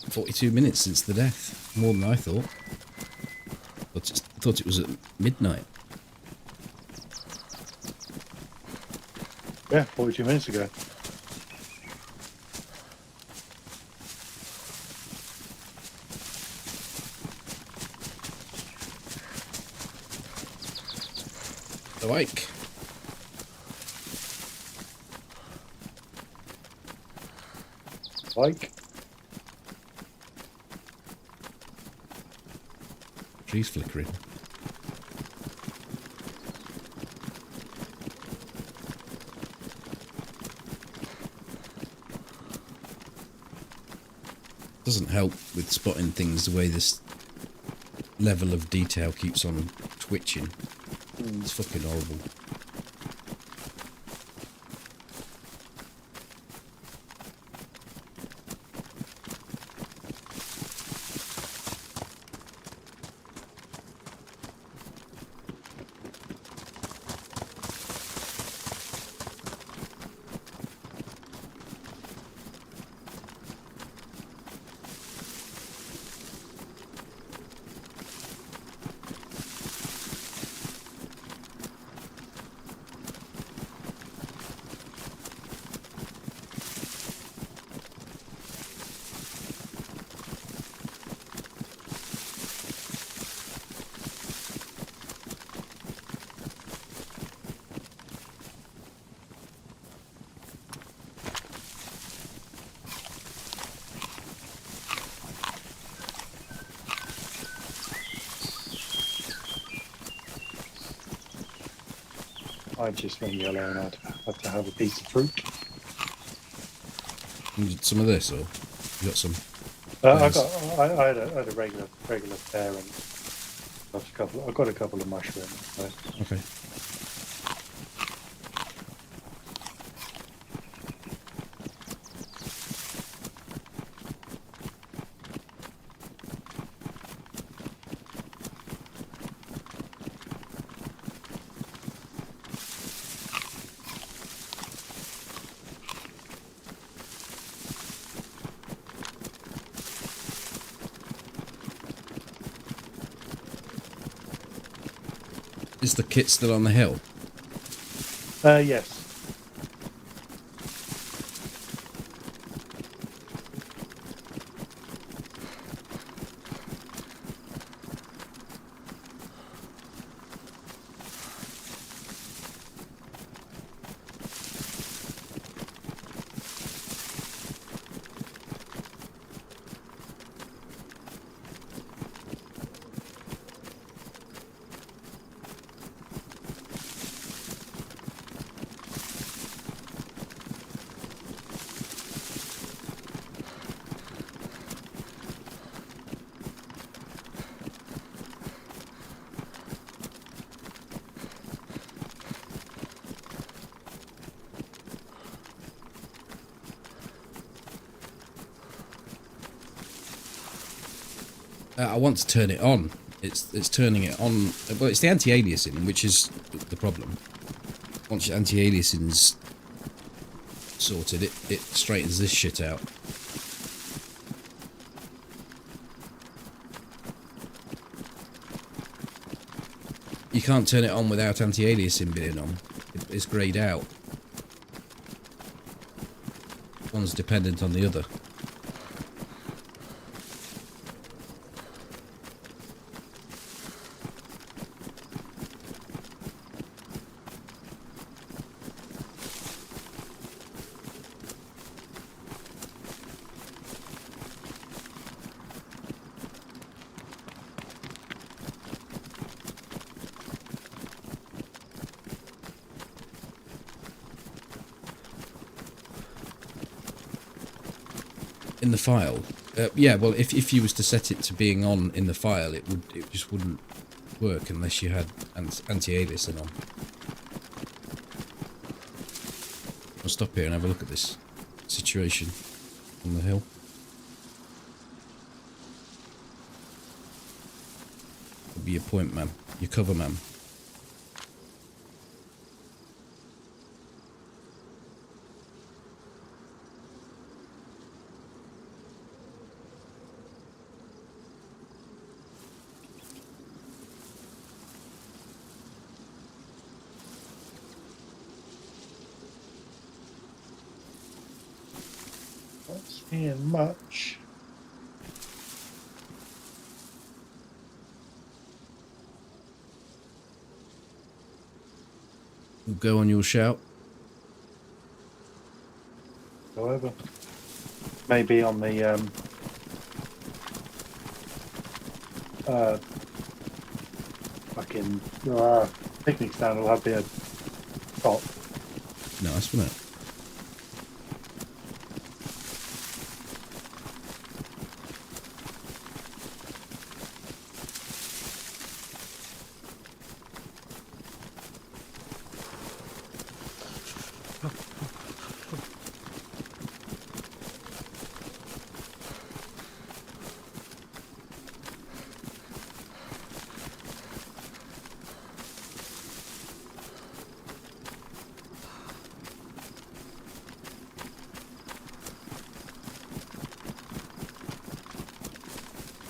"42 minutes since the death. More than I thought. Thought it was at midnight." Yeah, 42 minutes ago. Awake. Like, Trees flickering. Doesn't help with spotting things the way this level of detail keeps on twitching. It's fucking horrible. I just, when you're alone, I'd have to have a piece of fruit. You need some of this, or you got some? I had a regular pear and I've got a couple of mushrooms. So. Okay. Is the kit still on the hill? Yes. I want to turn it on. It's turning it on. Well, it's the anti-aliasing, which is the problem. Once your anti-aliasing's sorted, it straightens this shit out. You can't turn it on without anti-aliasing being on. It's greyed out. One's dependent on the other. In the file, yeah. Well, if you was to set it to being on in the file, it just wouldn't work unless you had anti-aliasing on. I'll stop here and have a look at this situation on the hill. It'll be your point man, your cover man. Not seeing much. We'll go on your shout. However, maybe on the fucking picnic stand will have the top. Nice, wasn't it?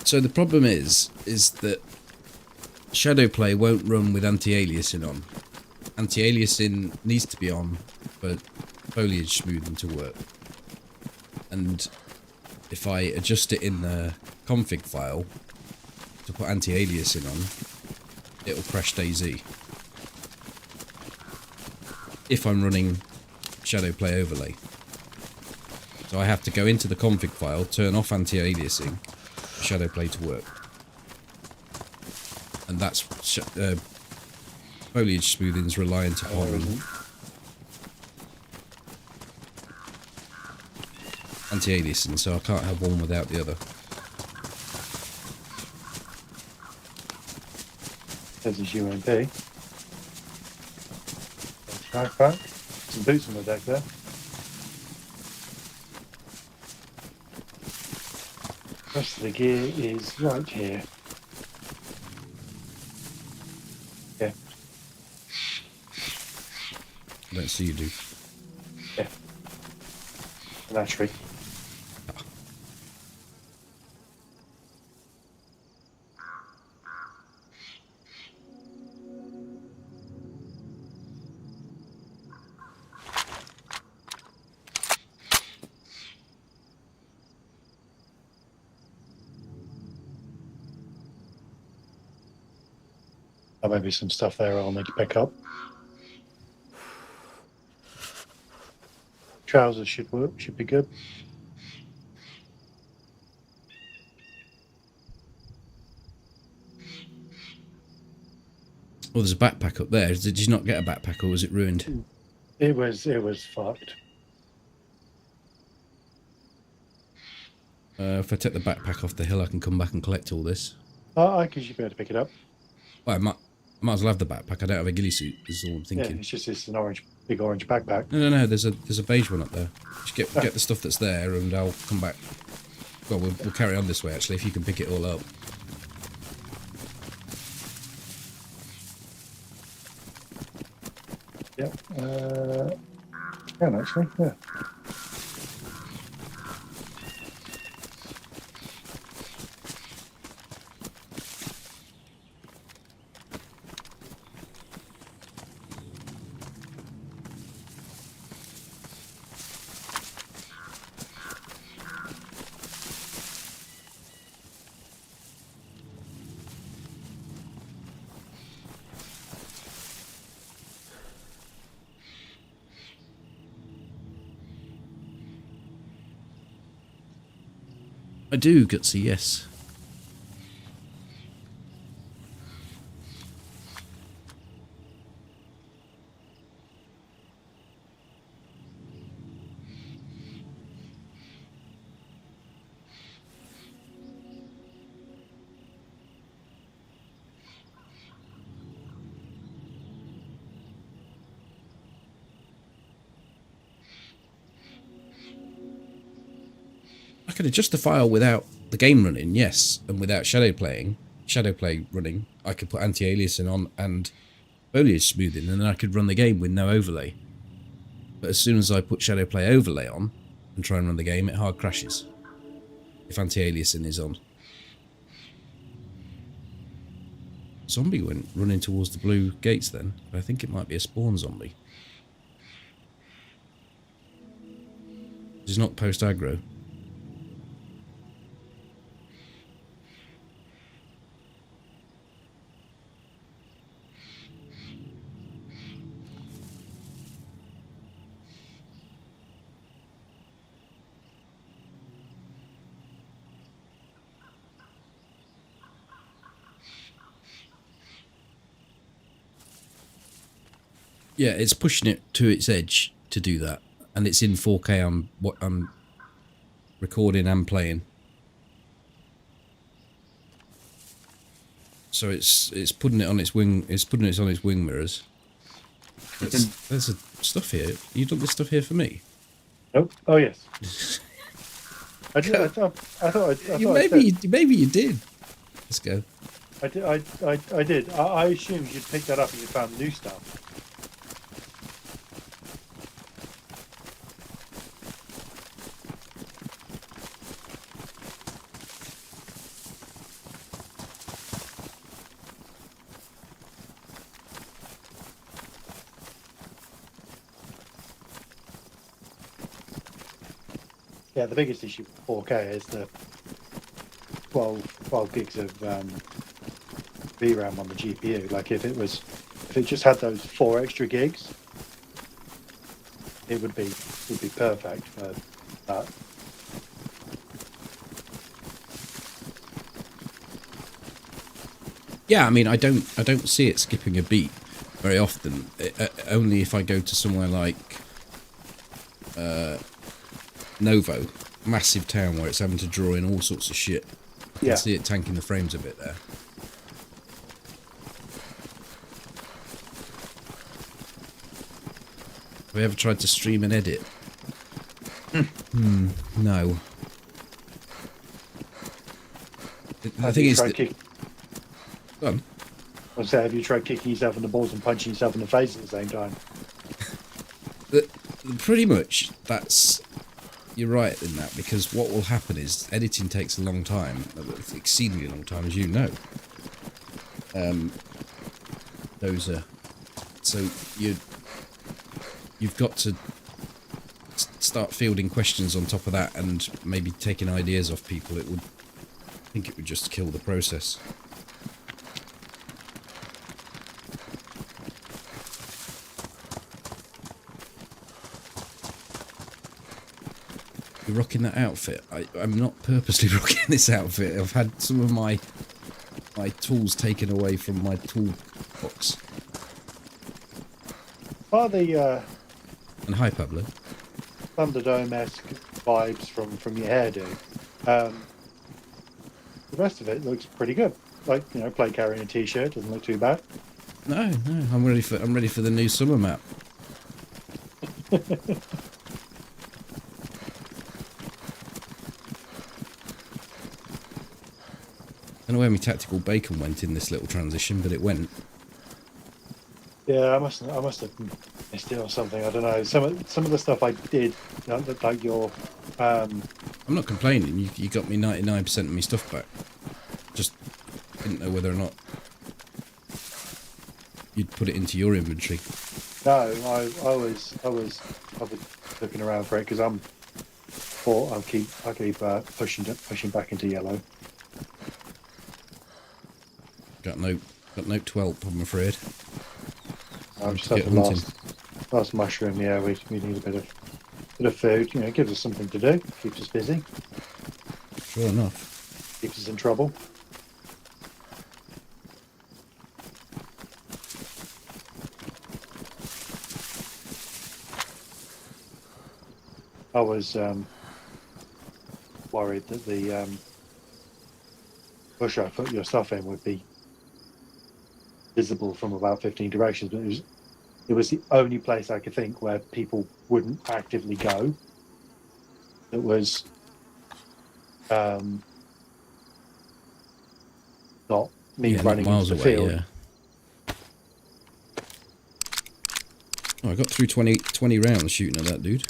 So the problem is that Shadowplay won't run with anti-aliasing on. Anti-aliasing needs to be on for foliage smoothing to work. And if I adjust it in the config file to put anti-aliasing on, it'll crash DayZ. If I'm running Shadowplay overlay. So I have to go into the config file, turn off anti-aliasing, Shadowplay to work, and that's foliage smoothing is reliant upon anti-aliasing, so I can't have one without the other. There's his UMP. Backpack. Some boots on the deck there. The rest of the gear is right here. Yeah. I don't see you, dude. Yeah. An archery. There may be some stuff there I'll need to pick up. Trousers should work, should be good. Oh, there's a backpack up there. Did you not get a backpack, or was it ruined? It was fucked. If I take the backpack off the hill, I can come back and collect all this. I could you be able to pick it up. Well, I might as well have the backpack. I don't have a ghillie suit, is all I'm thinking. Yeah, it's an big orange backpack. No, there's a beige one up there. Just get the stuff that's there, and I'll come back. Well, we'll carry on this way, actually, if you can pick it all up. Yeah, can actually, yeah. I do, Gutsy, yes. I could adjust the file without the game running, yes, and without shadowplay running. I could put anti-aliasing on and foliage smoothing, and then I could run the game with no overlay. But as soon as I put shadowplay overlay on and try and run the game, it hard crashes if anti-aliasing is on. Zombie went running towards the blue gates then, but I think it might be a spawn zombie. It's not post-aggro. Yeah, it's pushing it to its edge to do that, and it's in 4K on what I'm recording and playing. So it's putting it on its wing. It's putting it on its wing mirrors. There's stuff here. You done this stuff here for me? Nope. Oh yes. I did. I thought. Maybe you did. Let's go. I did. I assumed you'd picked that up and you found new stuff. Yeah, the biggest issue with 4K is the 12 gigs of VRAM on the GPU. Like if it just had those 4 extra gigs, it would be perfect for that. Yeah, I mean, I don't see it skipping a beat very often. Only if I go to somewhere like Novo, massive town where it's having to draw in all sorts of shit. I can see it tanking the frames a bit there. Have you ever tried to stream and edit? No. The thing is, go on. I say, have you tried kicking yourself in the balls and punching yourself in the face at the same time? Pretty much, you're right in that, because what will happen is editing takes a long time, exceedingly long time, as you know. So you've got to start fielding questions on top of that, and maybe taking ideas off people. I think it would just kill the process. You're rocking that outfit. I'm not purposely rocking this outfit. I've had some of my tools taken away from my toolbox. Are the And hi, Pablo. Thunderdome-esque vibes from your hairdo? The rest of it looks pretty good. Like, you know, play carrying a t-shirt doesn't look too bad. No, I'm ready for the new summer map. I don't know where my tactical bacon went in this little transition, but it went. Yeah, I must have missed it or something. I don't know. Some of the stuff I did, you know, like your. I'm not complaining. You got me 99% of my stuff back. Just didn't know whether or not you'd put it into your inventory. No, I was looking around for it because I keep pushing back into yellow. Got no 12, I'm afraid. I'm just to at get the last mushroom. Yeah, we need a bit of food. You know, it gives us something to do. Keeps us busy. Sure enough. Keeps us in trouble. I was worried that the bush I put your stuff in would be visible from about 15 directions, but it was the only place I could think where people wouldn't actively go. It was not me running miles into the away, field. yeah. Oh, I got through 20 rounds shooting at that dude.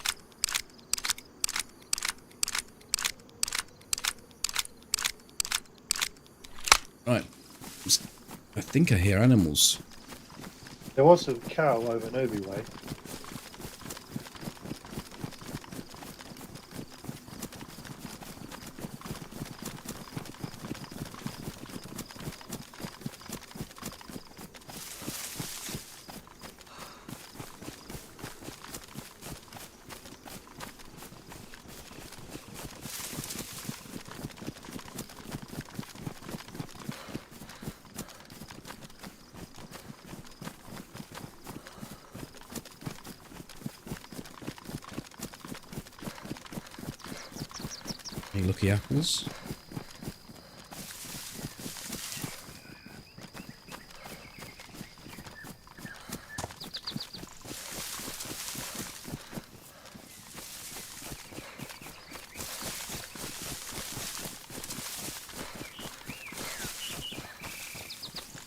Right. I think I hear animals. There was a cow over Novi way. Any lucky apples?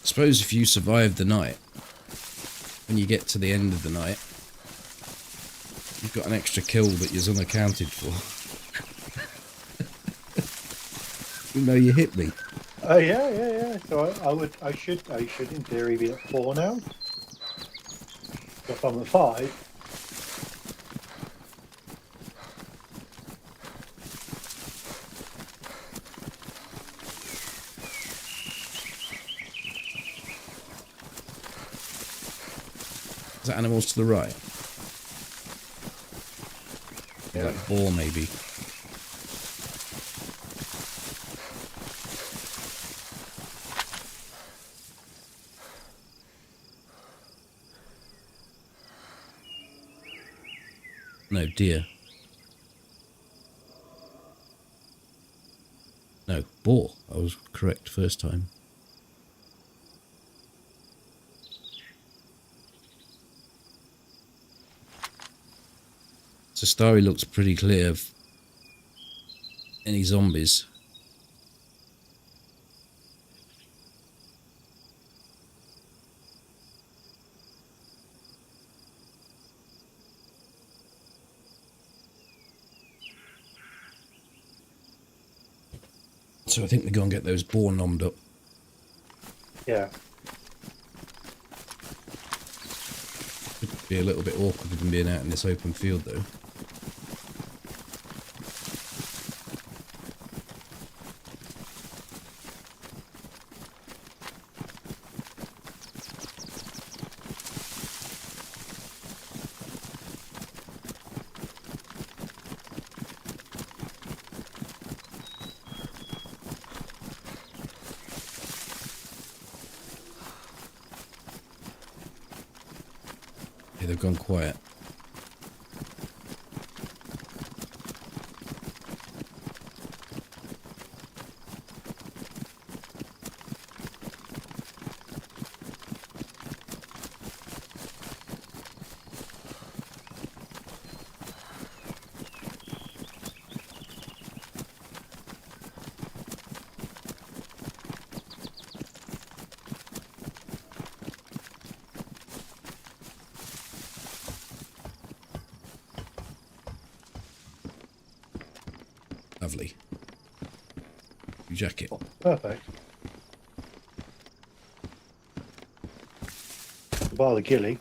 I suppose if you survive the night, when you get to the end of the night, you've got an extra kill that is unaccounted for. You know you hit me. Yeah. So I should in theory be at 4 now. If I'm at 5. Is that animals to the right? Yeah, that boar maybe. No, deer. No, boar. I was correct first time. So Starry looks pretty clear of any zombies. So I think we go and get those boar nommed up. Yeah. Could be a little bit awkward with them being out in this open field though. Okay, they've gone quiet. Lovely. Your jacket. Oh, perfect. Bar the ghillie,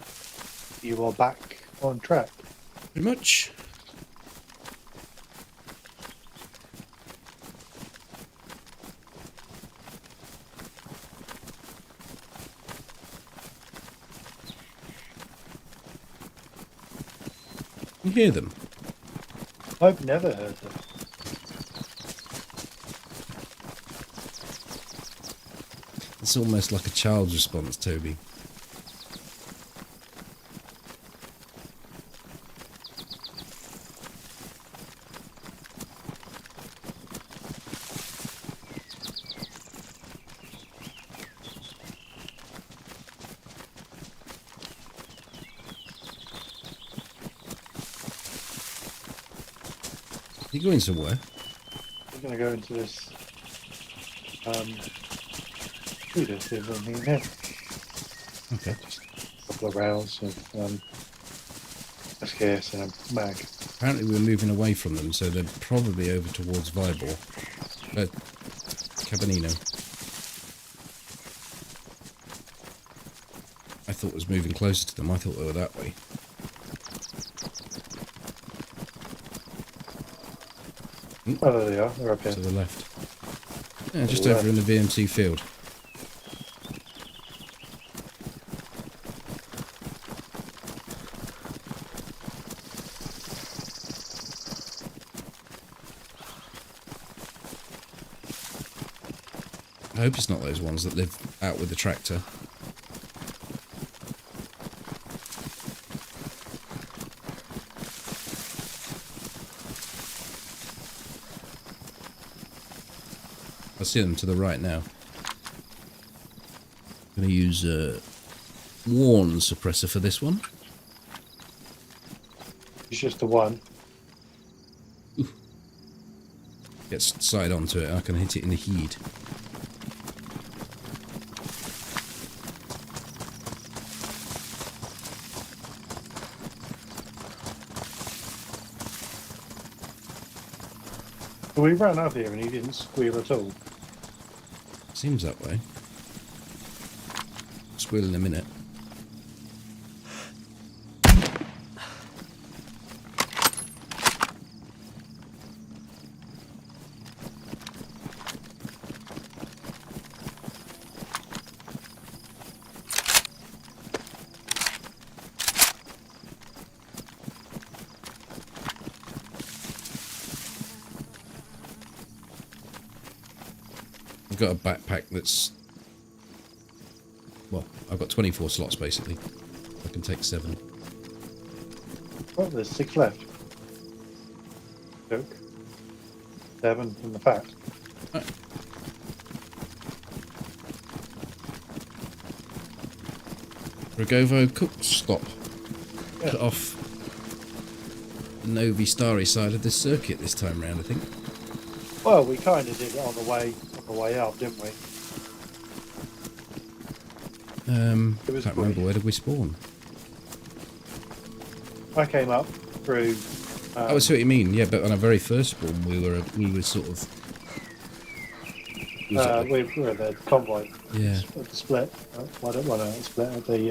you are back on track. Pretty much. You hear them? I've never heard them. It's almost like a child's response, Toby. You going somewhere? I'm going to go into this. See this is in here. Okay. Just a couple of rails of SKS and a mag. Apparently we're moving away from them, so they're probably over towards Vibor. Cabanino. I thought it was moving closer to them. I thought they were that way. Oh, there they are. They're up here. To the left. Yeah, just over in the VMC field. I hope it's not those ones that live out with the tractor. I see them to the right now. I'm going to use a Warn suppressor for this one. It's just the one. Gets sight onto it, I can hit it in the heat. We ran up here and he didn't squeal at all. Seems that way. Squeal in a minute. I've got a backpack that's... Well, I've got 24 slots basically. I can take 7. Oh, there's 6 left. Joke. 7 from the pack. Right. Regovo cook stop. Yeah. Cut off the Novi Starry side of this circuit this time round, I think. Well, we kind of did it on the way up, didn't we? It was Can't remember, where did we spawn? I came up through. I see what you mean. Yeah, but on our very first spawn, we were sort of. We were at the convoy. Yeah. At the split. Why don't want to split at the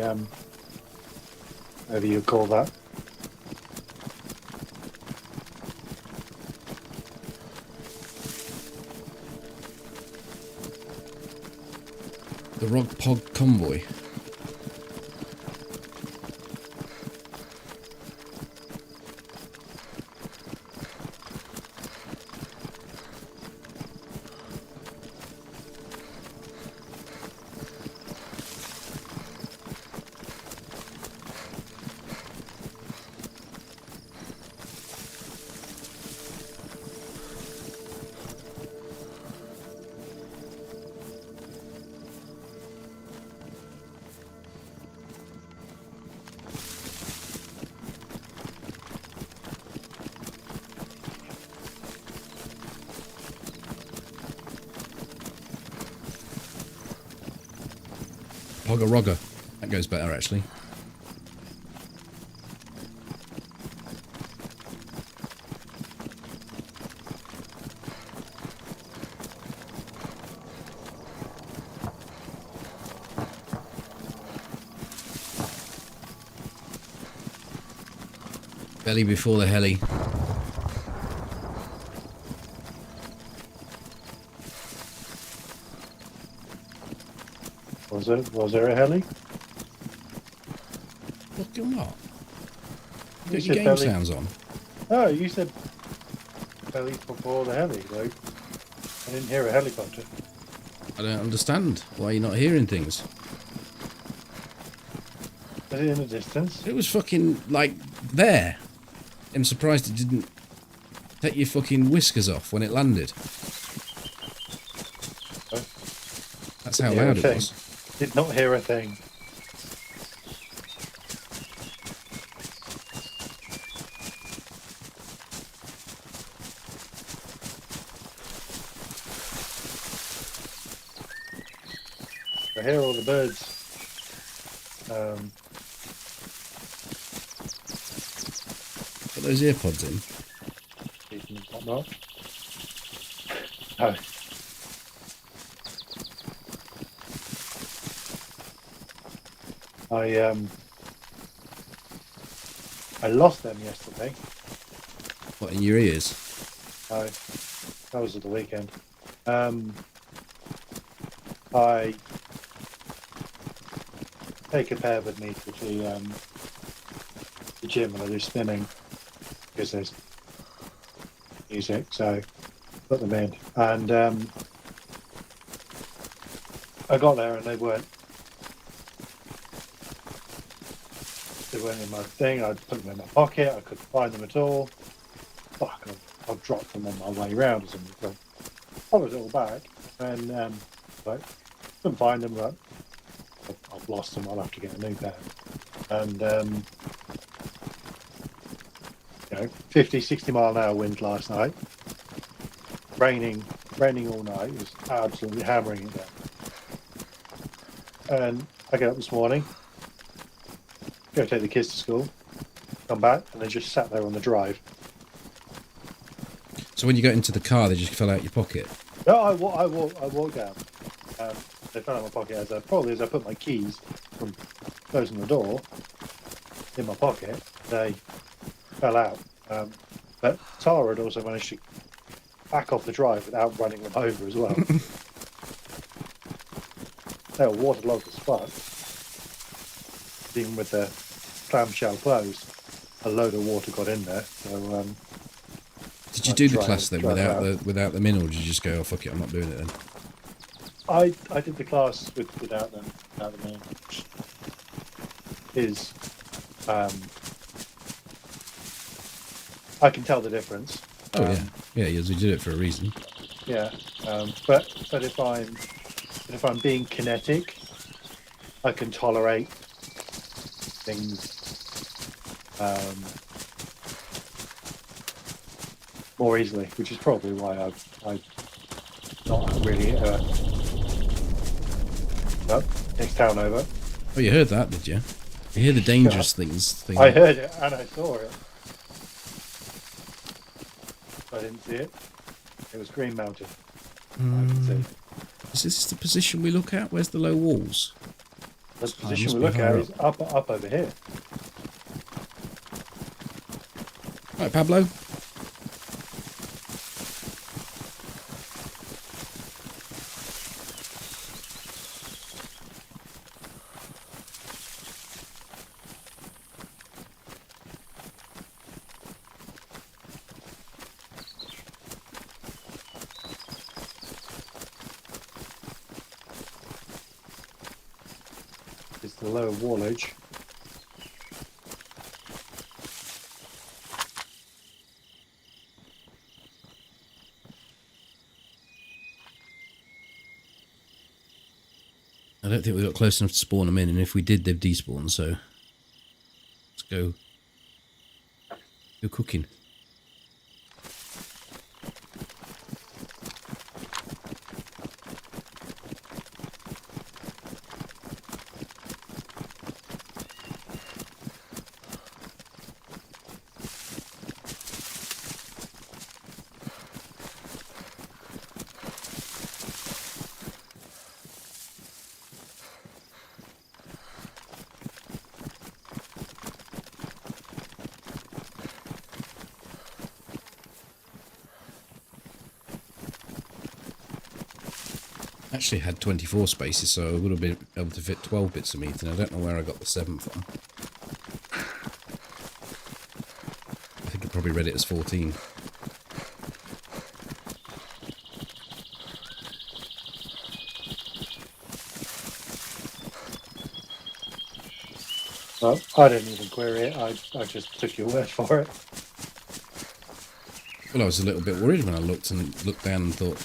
whatever you call that. The Rog Pog convoy. Hogger Rogger. That goes better, actually. Belly before the heli. Was there a heli? Fucking what? You Get your said game belly. sounds on. Oh, you said belly before the heli, though. I didn't hear a helicopter. I don't understand why you're not hearing things. Was it in the distance? It was fucking, like, there. I'm surprised it didn't take your fucking whiskers off when it landed. Oh. That's how Didn't hear loud a it thing. was. Did not hear a thing. I hear all the birds. Put those earpods in. Speaking and whatnot. No. I lost them yesterday. What, in your ears? No, that was at the weekend. I take a pair with me to the gym and I do spinning because there's music, so put them in. And I got there and they weren't in my thing. I'd put them in my pocket. I couldn't find them at all. Fuck! I've dropped them on my way round or something. So I was all back and like couldn't find them. But I've lost them. I'll have to get a new pair. And 50, 60 mile an hour wind last night. Raining all night. It was absolutely hammering it down. And I get up this morning, go take the kids to school, come back, and they just sat there on the drive. So when you got into the car, they just fell out your pocket? No, I walked down. They fell out of my pocket as I put my keys from closing the door in my pocket. They fell out. But Tara had also managed to back off the drive without running them over as well. They were waterlogged as fuck. Even with the clamshell closed, a load of water got in there. So did you do the class then without them in, or did you just go, oh fuck it, I'm not doing it then? I did the class without them in. Is I can tell the difference. Oh yeah, you did it for a reason. Yeah, but if I'm being kinetic, I can tolerate things more easily, which is probably why I've not really next town over. Oh, you heard that, did you? You hear the dangerous things. I heard it and I saw it. I didn't see it. It was Green Mountain. I can see. Is this the position we look at? Where's the low walls? The position we look at is up over here. Right, Pablo. It's the lower wallage. I don't think we got close enough to spawn them in, and if we did, they've despawned, so let's go cooking. Actually had 24 spaces, so I would have been able to fit 12 bits of meat, and I don't know where I got the 7 from. I think I probably read it as 14. Well, I didn't even query it. I just took your word for it. Well, I was a little bit worried when I looked down and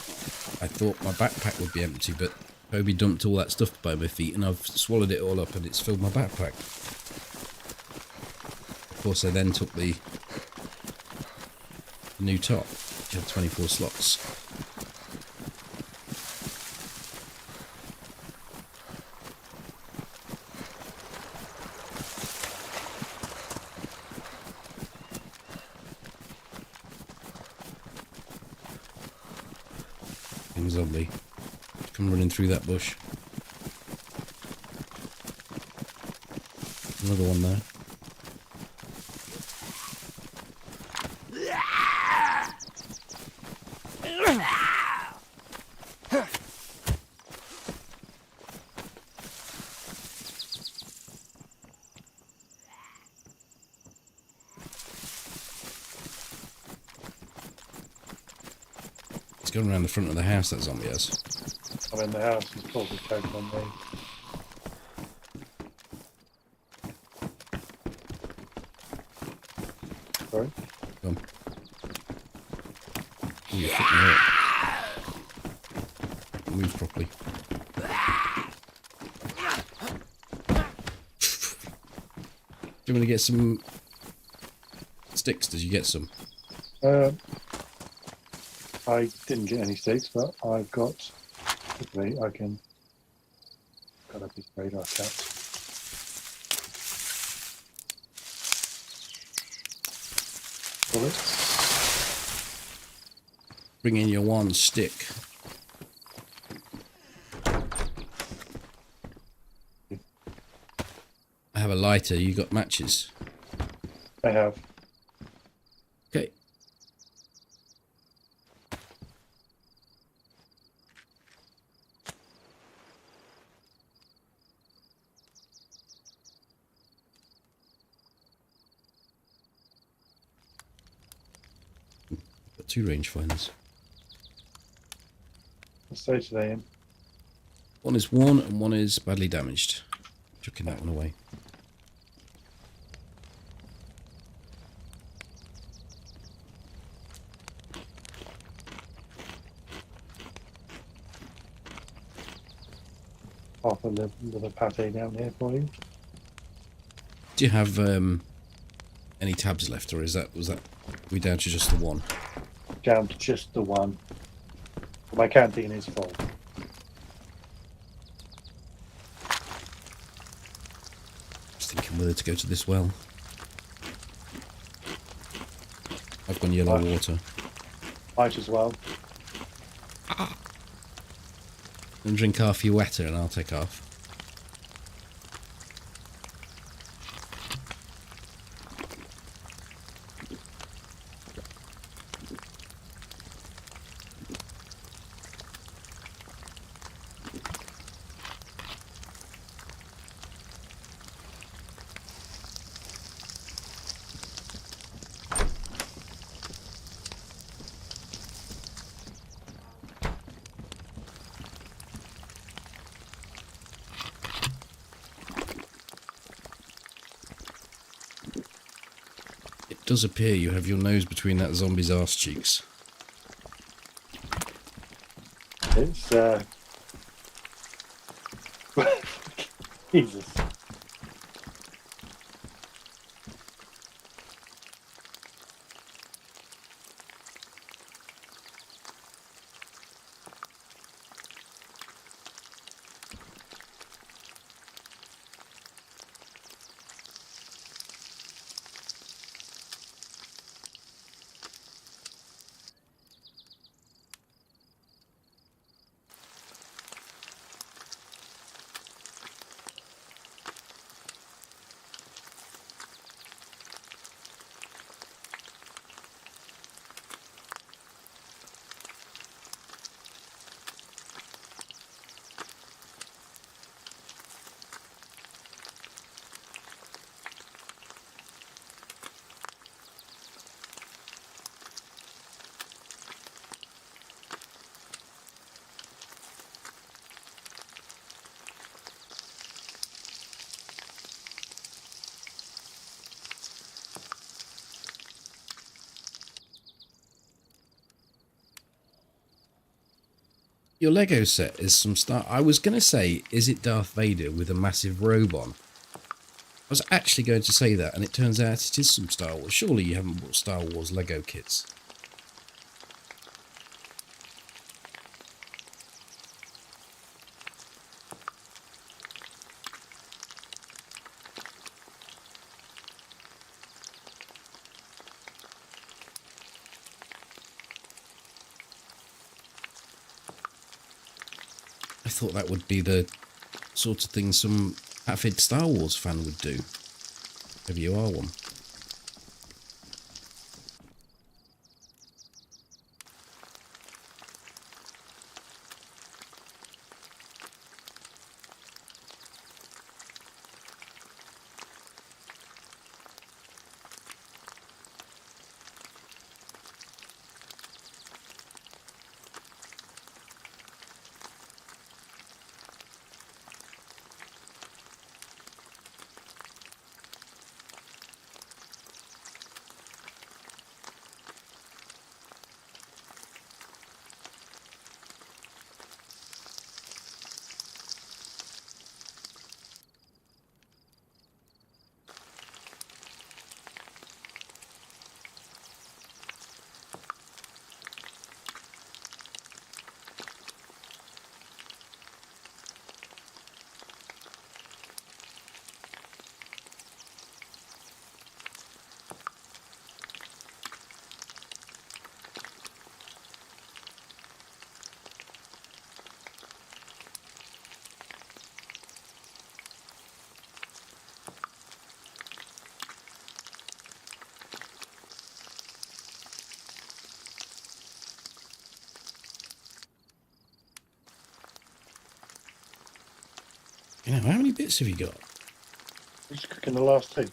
I thought my backpack would be empty, but Toby dumped all that stuff by my feet, and I've swallowed it all up, and it's filled my backpack. Of course, I then took the new top, which had 24 slots. Things lovely. Come running through that bush. Another one there. It's going around the front of the house, that zombie has. I'm in the house. He's probably choking on me. Sorry. Come. Ooh, you fucked me up. Move properly. Do you want to get some sticks? Did you get some? I didn't get any sticks, but I've got. Hopefully, I can. Got a big radar cat. Bullets. Bring in your one stick. I have a lighter. You got matches? I have. Okay. Got 2 rangefinders. What stage are they in? One is 1 and one is badly damaged. Chucking that one away. Half a little pate down here for you. Do you have any tabs left, or was that we down to just the one? Down to just the one. My canteen is full. Just thinking whether to go to this well. I've gone yellow water. Might as well. And drink half your wetter, and I'll take half. It does appear you have your nose between that zombie's arse cheeks. It's Jesus. Your Lego set is some Star... I was going to say, is it Darth Vader with a massive robe on? I was actually going to say that, and it turns out it is some Star Wars. Surely you haven't bought Star Wars Lego kits. I thought that would be the sort of thing some avid Star Wars fan would do. Maybe you are one. You know, how many bits have you got? I'm just cooking the last two.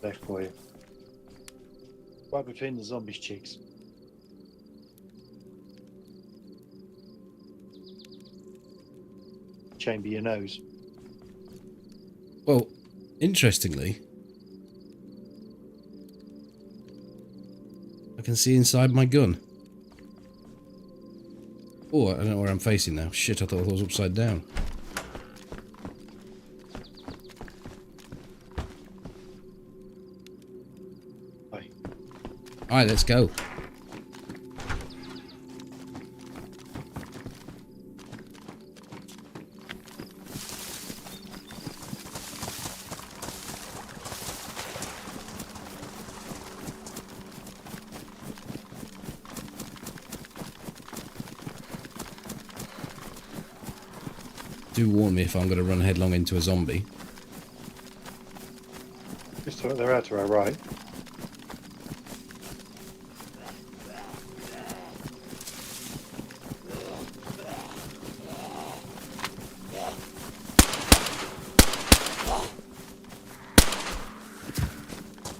There for you. Right between the zombies' cheeks. Chamber your nose. Well, interestingly, I can see inside my gun. Oh, I don't know where I'm facing now. Shit, I thought I was upside down. Bye. Alright, let's go. Do warn me if I'm going to run headlong into a zombie. Just they're out to our right.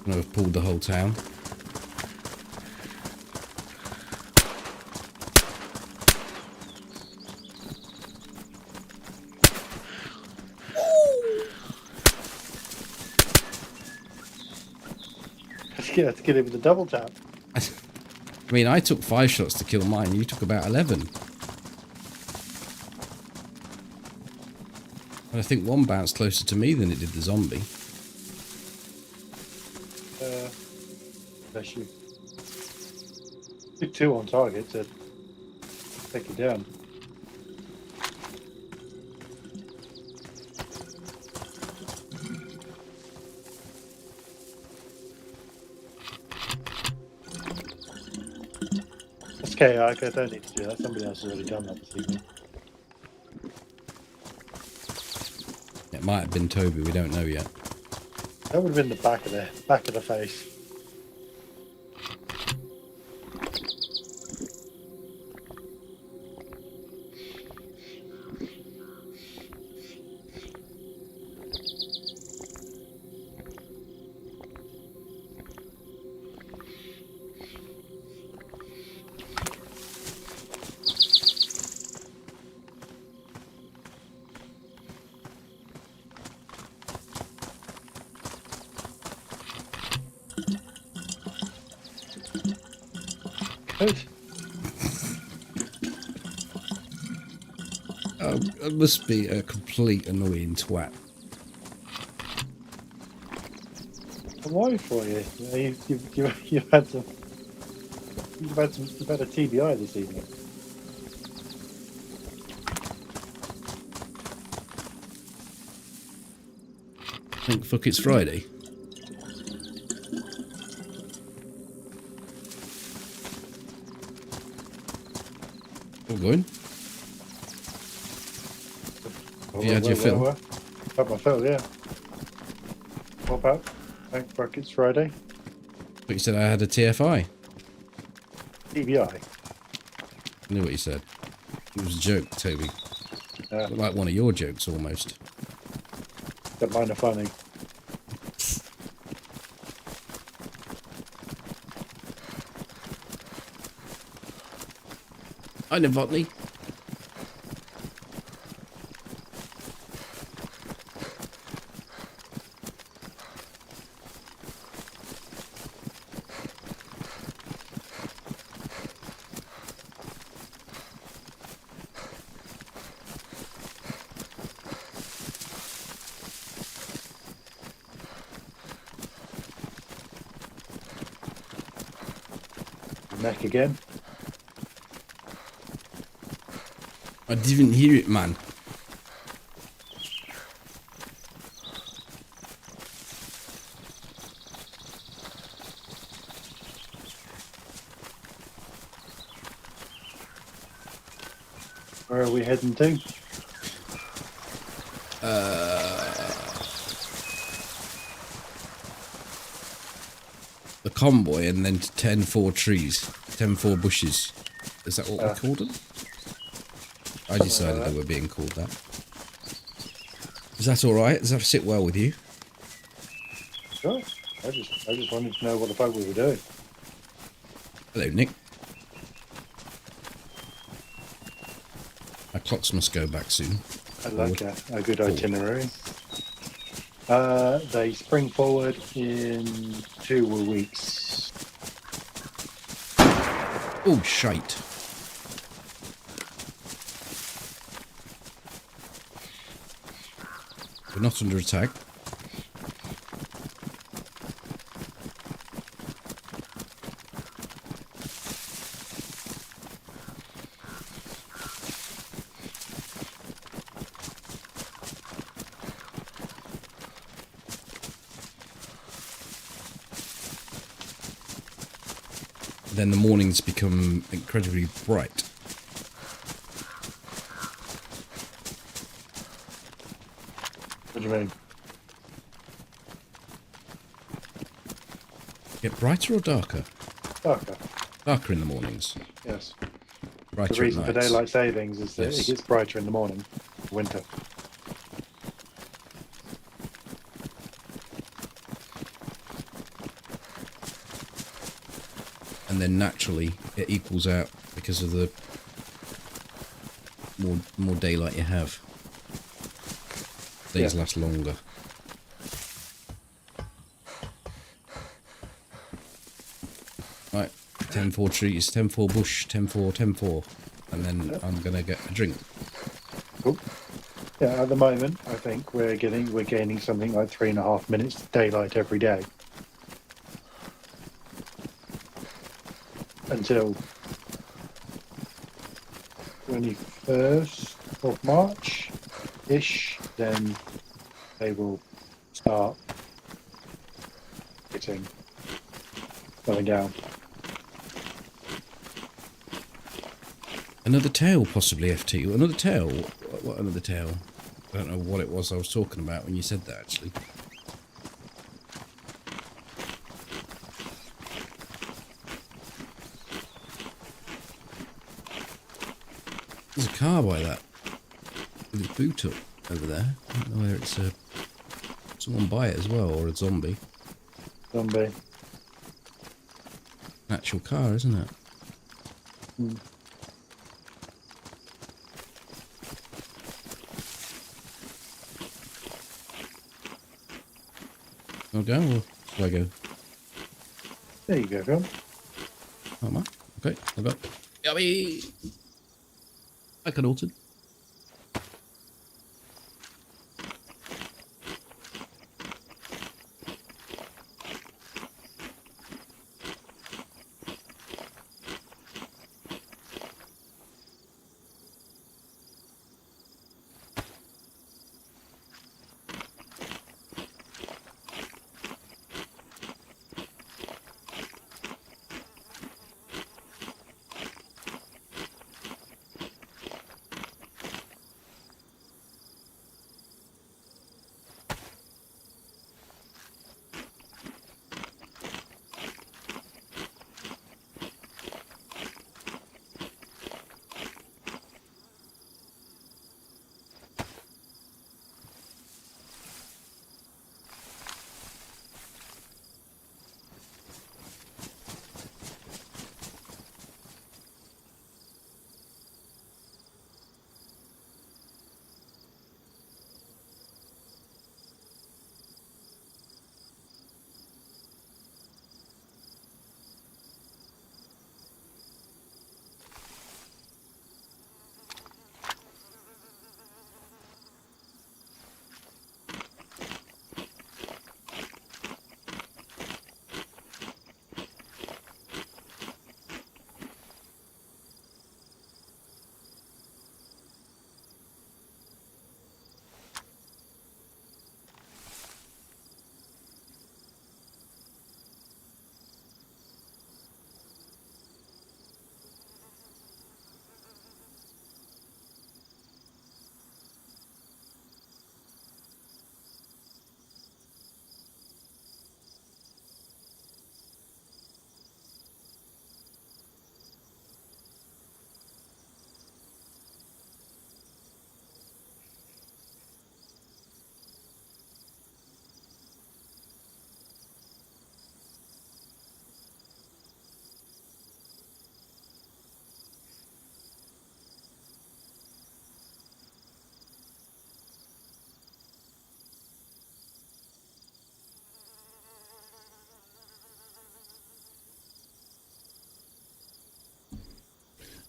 And I've pulled the whole town. Let's get it with a double tap. I mean, I took 5 shots to kill mine. You took about 11. And I think one bounced closer to me than it did the zombie. Bless you. Took 2 on target to take you down. That's okay, I don't need to do that. Somebody else has already done that this evening. It might have been Toby, we don't know yet. That would have been the back of the face. Good. I must be a complete annoying twat. I'm worried for you. You know, you've had some. You've had a TBI this evening. Think fuck it's Friday. All going. Have you had your fill? Had my fill, yeah. What about? Thank fuck it's Friday. But you said I had a TFI. TBI. I knew what you said. It was a joke, Toby. Like one of your jokes, almost. Don't mind are funny. I know Votley. Neck again. I didn't hear it, man. Where are we heading to? The convoy and then to 10-4 trees. 10-4 bushes. Is that what we called them? I decided they were being called that. Is that alright? Does that sit well with you? Sure. I just wanted to know what the fuck we were doing. Hello, Nick. Our clocks must go back soon. I like a good itinerary. They spring forward in 2 weeks. Oh, shite. We're not under attack. Then the mornings become incredibly bright. What do you mean? Get brighter or darker? Darker. Darker in the mornings. Yes. Brighter The reason at for nights. daylight savings is that Yes. it gets brighter in the morning. Winter. And then naturally it equals out because of the more daylight you have. Days last longer. Right, 10-4 trees, 10-4 bush, 10-4, 10-4. And then I'm gonna get a drink. Cool. Yeah, at the moment I think we're gaining something like 3.5 minutes daylight every day. Until 21st of March-ish, then they will start going down. Another tail, possibly, FT. Another tail? What another tail? I don't know what it was I was talking about when you said that, actually. There's a car by that. With its boot up over there. I don't know whether it's someone by it as well, or a zombie. Zombie. An actual car, isn't it? Mm. I'll go, or shall I go? There you go, Phil. Oh, am I? Okay, I got. Yummy! I can alter.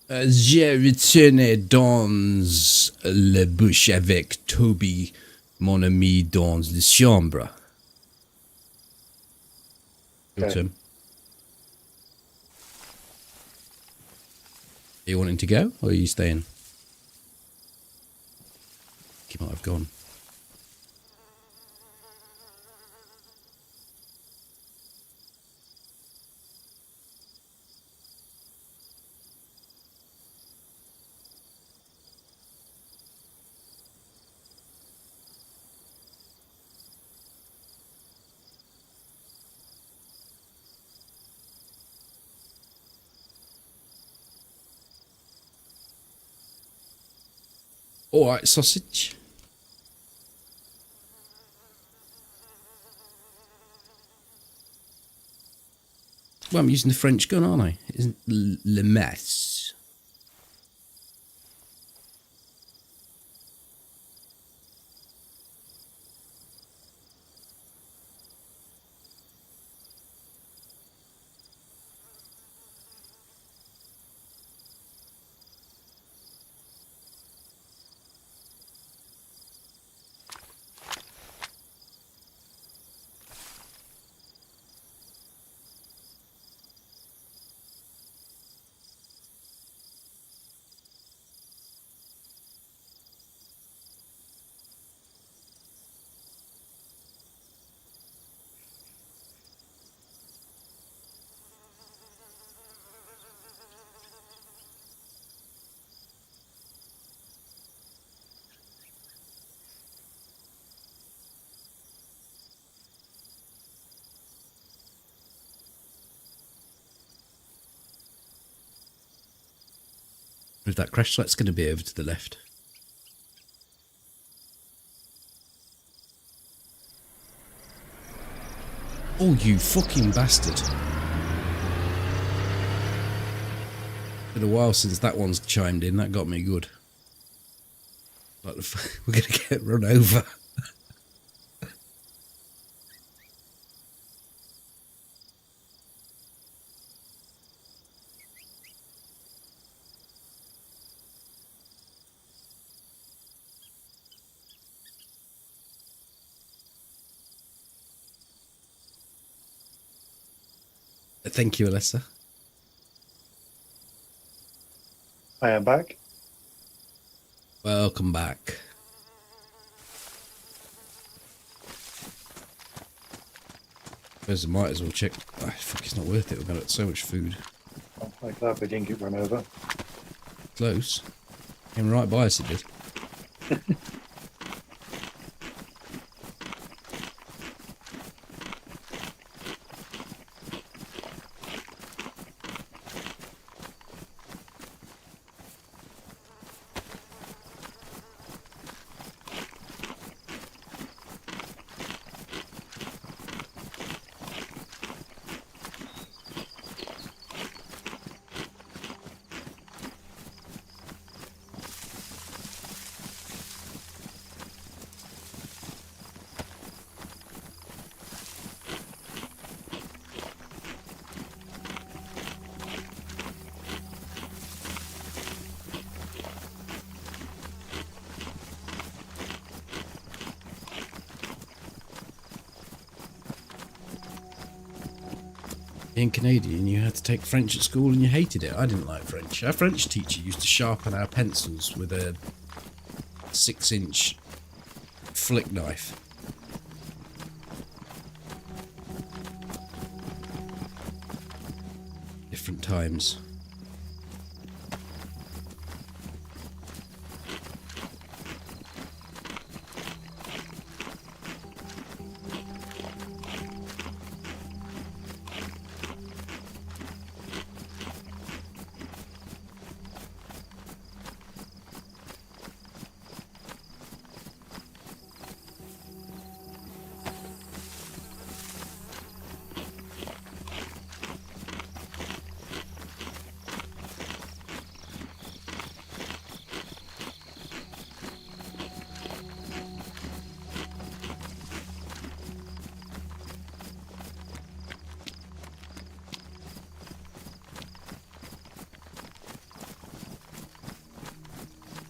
J'ai retourné dans la bouche avec Toby, mon ami, dans la chambre. Your Okay. turn. Are you wanting to go, or are you staying? He might have gone. All right, sausage. Well, I'm using the French gun, aren't I? Isn't Le Mess? With that crash site's going to be over to the left. Oh, you fucking bastard. Been a while since that one's chimed in. That got me good. Like we're going to get run over. Thank you, Alessa. I am back. Welcome back. Suppose I might as well check. Oh, fuck, it's not worth it. We've got so much food. Oh, I'm glad we didn't get run over. Close. Came right by us, it did. In Canadian, you had to take French at school and you hated it. I didn't like French. Our French teacher used to sharpen our pencils with a 6-inch flick knife. Different times.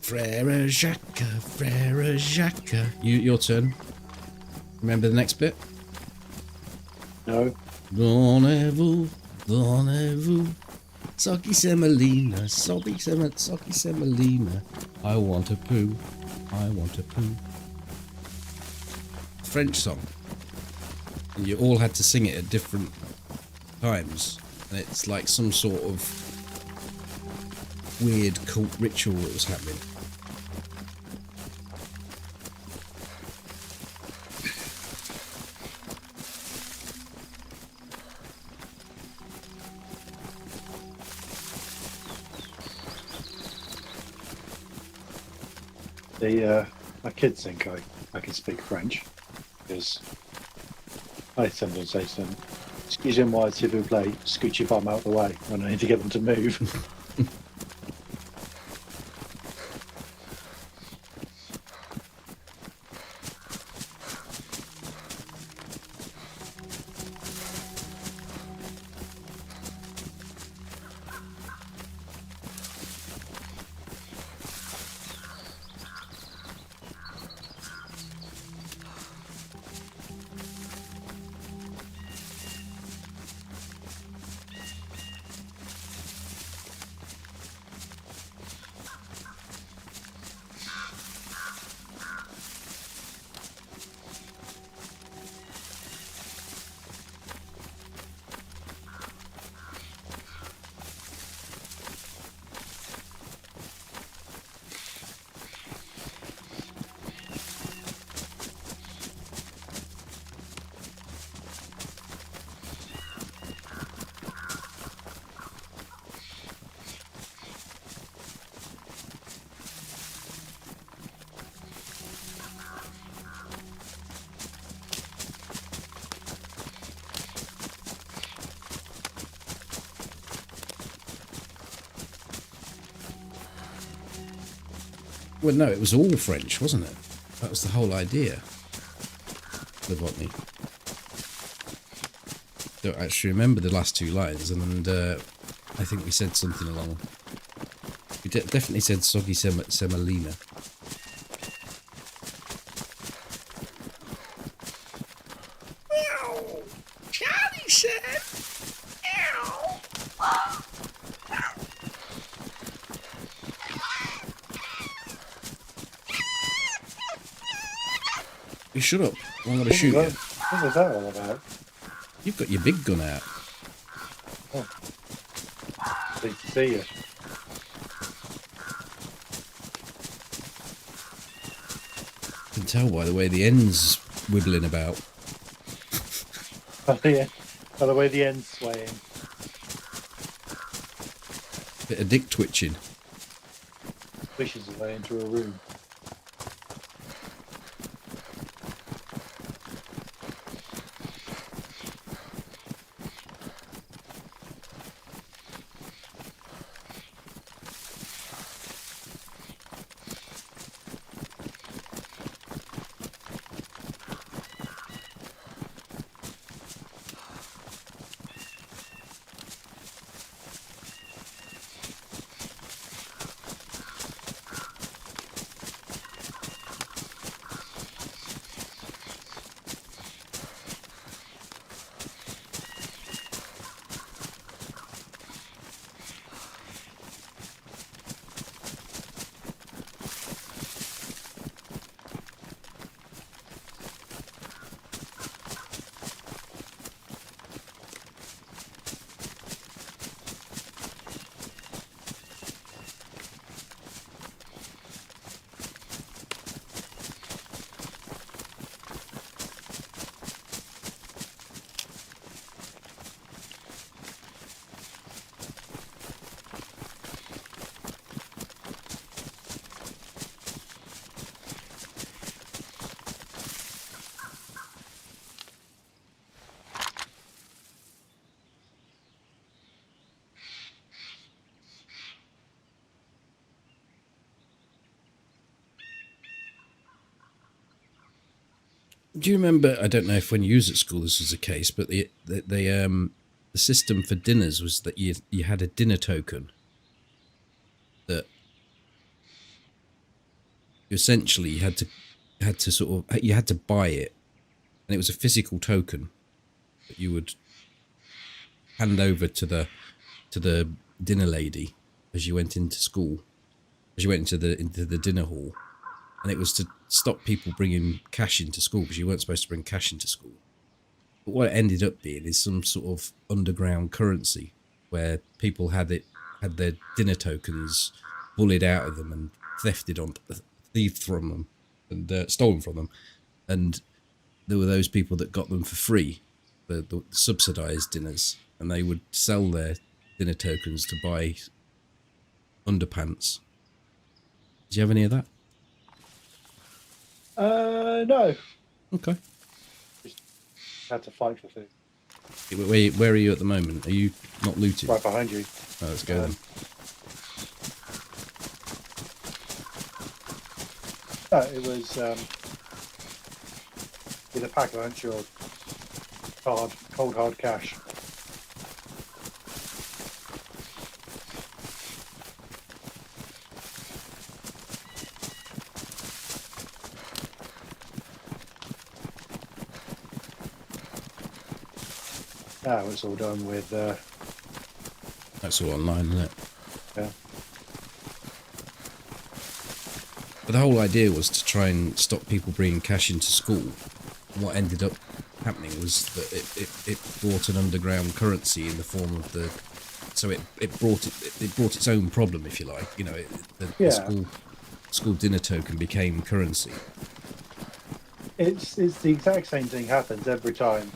Frère Jacques, Frère Jacques. Your turn. Remember the next bit? No. Donnez-vous, donnez-vous. Socky semolina, socky semolina. I want a poo, I want a poo. French song. And you all had to sing it at different times. And it's like some sort of weird cult ritual that was happening. My kids think I can speak French because I sometimes say to them, "Excusez-moi, s'il vous plaît, scoot your bum out of the way," when I need to get them to move. Well, no, it was all French, wasn't it? That was the whole idea. Levotny. Don't actually remember the last two lines, and I think we said something along. We definitely said "Soggy semolina." Charlie said, You shut up. I'm going to shoot you. What was that all about? You've got your big gun out. Oh. Pleased to see you. You can tell by the way the end's wibbling about. Oh, yeah. By the way the end's swaying. Bit of dick twitching. Wishes his way into a room. Do you remember? I don't know if when you was at school this was the case, but the system for dinners was that you had a dinner token that you essentially had to sort of you had to buy it, and it was a physical token that you would hand over to the dinner lady as you went into school, as you went into the dinner hall, and it was to stop people bringing cash into school because you weren't supposed to bring cash into school. But what it ended up being is some sort of underground currency where people had their dinner tokens bullied out of them and thieved from them and stolen from them, and there were those people that got them for free, the subsidised dinners, and they would sell their dinner tokens to buy underpants. Did you have any of that? No. Okay. Just had to fight for food. Where are you at the moment? Are you not looted? Right behind you. Oh, let's go then. No, it was with a pack of unsure cold hard cash. Now it's all done with. That's all online, isn't it? Yeah. But the whole idea was to try and stop people bringing cash into school. And what ended up happening was that it brought an underground currency in the form of the. So it brought its own problem, if you like. You know, the school dinner token became currency. It's the exact same thing happens every time.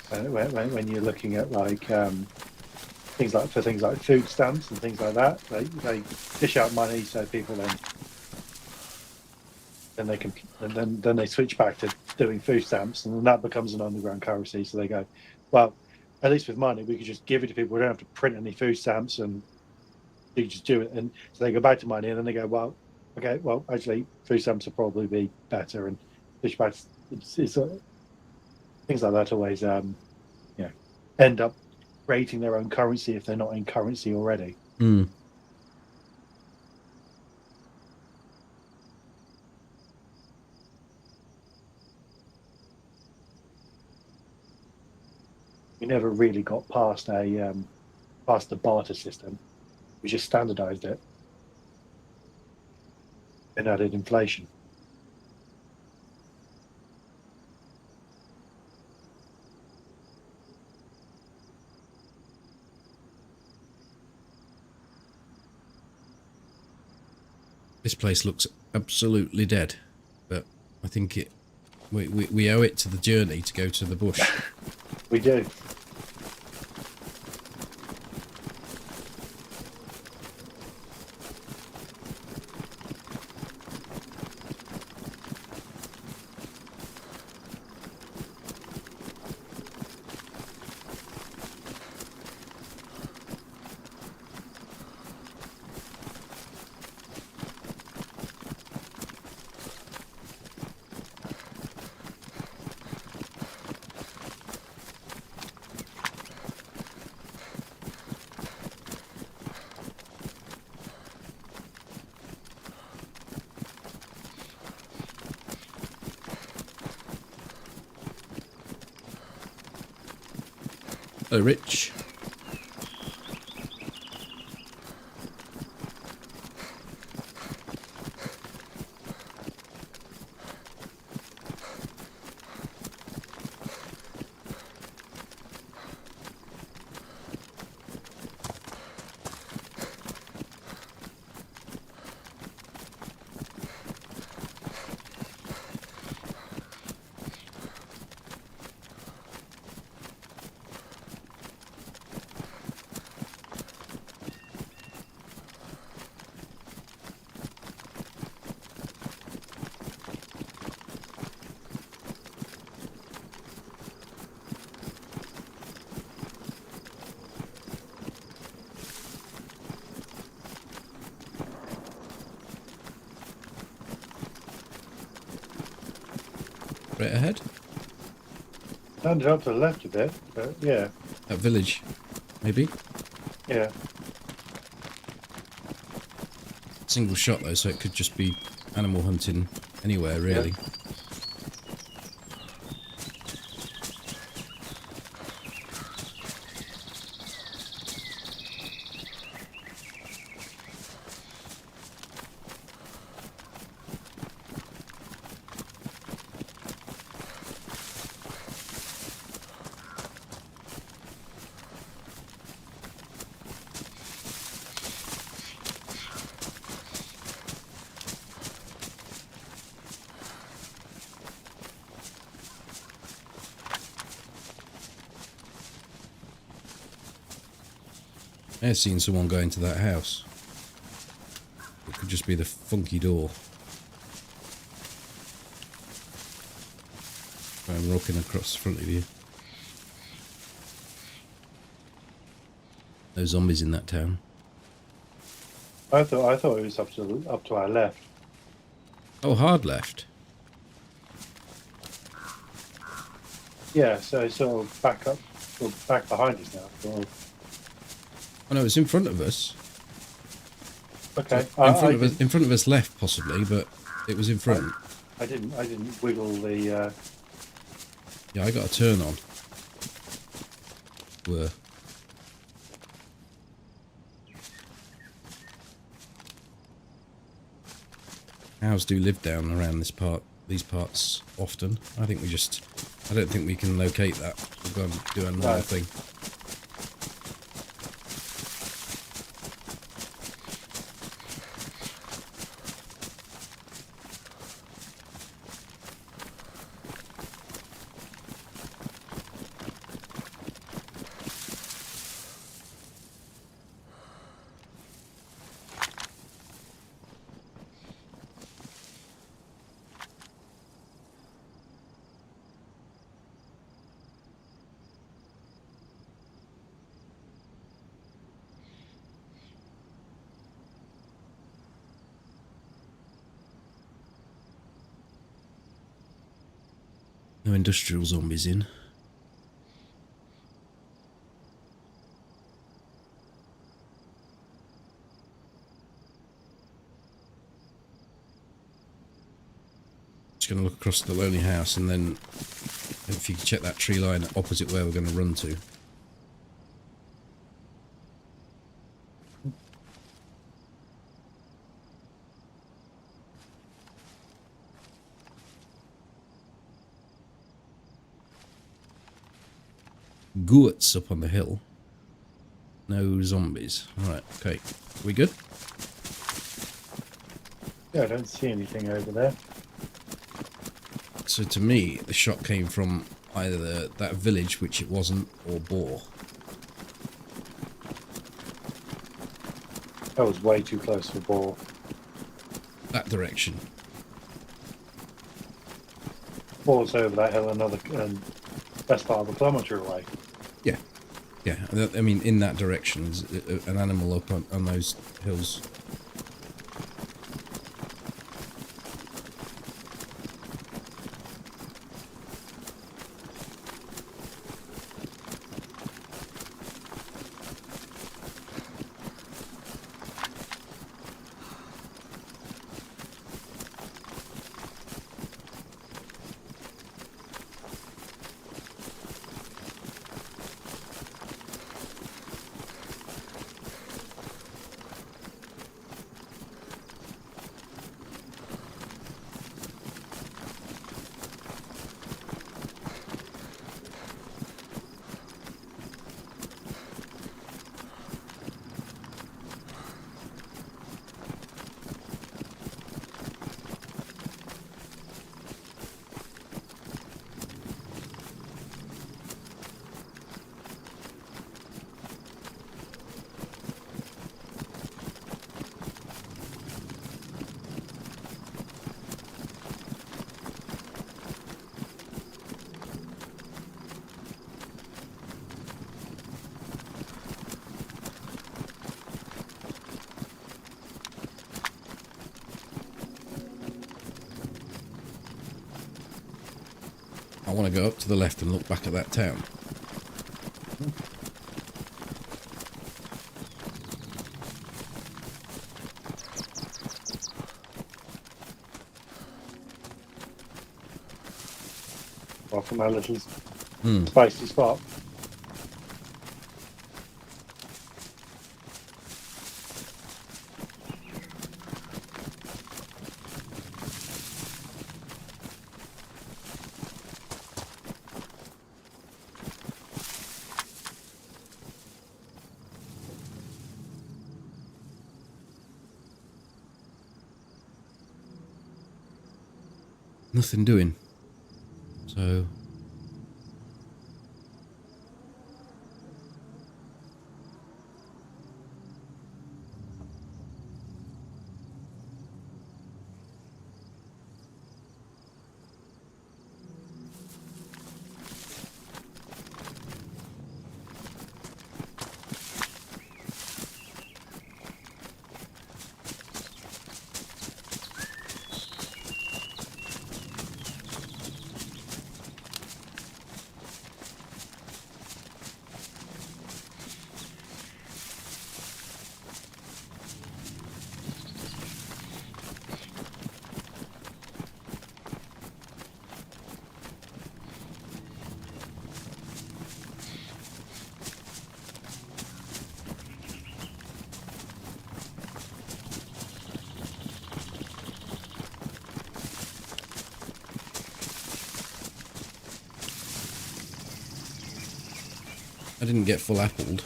When you're looking at like things like food stamps and things like that, they dish out money so people then they can then they switch back to doing food stamps, and then that becomes an underground currency. So they go, well, at least with money we could just give it to people. We don't have to print any food stamps, and you just do it. And so they go back to money, and then they go, well, okay, well actually food stamps will probably be better, and switch back. It's things like that always end up creating their own currency if they're not in currency already. Mm. We never really got past past the barter system. We just standardized it and added inflation. This place looks absolutely dead, but I think we owe it to the journey to go to the bush. We do. Oh, Rich. Right ahead? Turned up to the left a bit, but yeah. That village, maybe? Yeah. Single shot though, so it could just be animal hunting anywhere, really. Yeah. I've seen someone go into that house. It could just be the funky door. I'm rocking across the front of you. No zombies in that town. I thought it was up to our left. Oh, hard left. Yeah, so sort of back up, or back behind us now. Sort of. Oh no, it's in front of us. Okay. In front of us left possibly, but it was in front. I didn't wiggle the. Yeah, I got a turn on. Were. Cows do live down around these parts often. I don't think we can locate that. We'll go and do another thing. No industrial zombies in. Just going to look across the lonely house and then if you can check that tree line opposite where we're going to run to. Goats up on the hill. No zombies. Alright, okay. We good? Yeah, I don't see anything over there. So to me, the shot came from either that village, which it wasn't, or Boar. That was way too close for ball. That direction. Ball's over that hill another best part of a kilometre away. Yeah. Yeah. I mean, in that direction, there's an animal up on those hills. I want to go up to the left and look back at that town. Well, from our little spicy spot. Nothing doing. So... I didn't get full appled.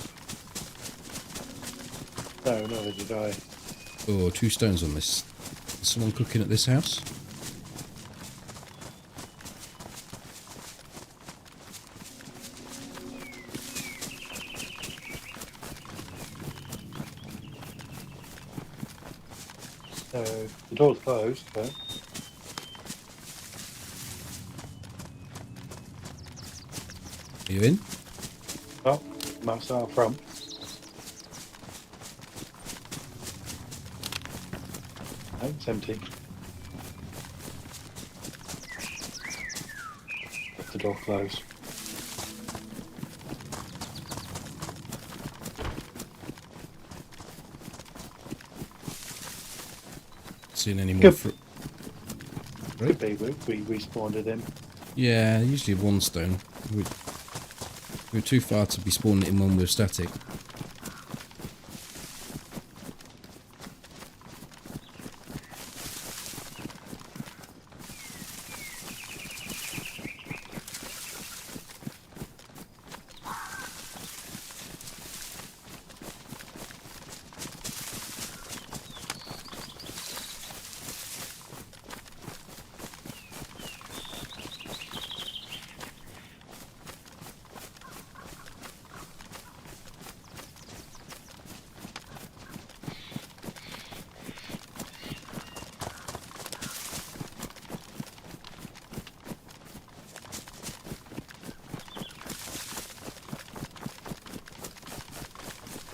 No, neither did I. Oh, 2 stones on this. Is someone cooking at this house? So the door's closed, but Are you in? oh, I'm outside front. No, it's empty. Left the door closed. Seeing any more Good. fruit? Could be we spawned it in. Yeah, usually 1 stone. We were too far to be spawning it in when we were static.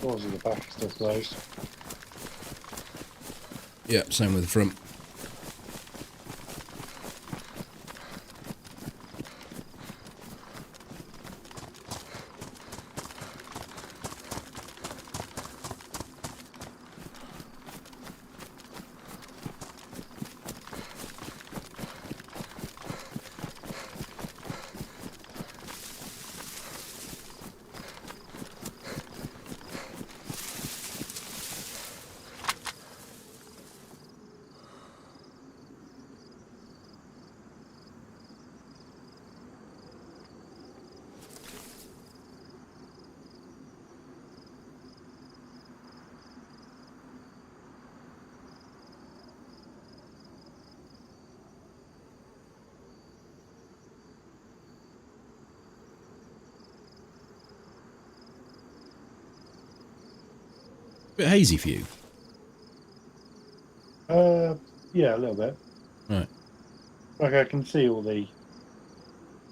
Doors at the back are still closed. Yeah, same with the front. Bit hazy for you. Yeah, a little bit. Right. Like I can see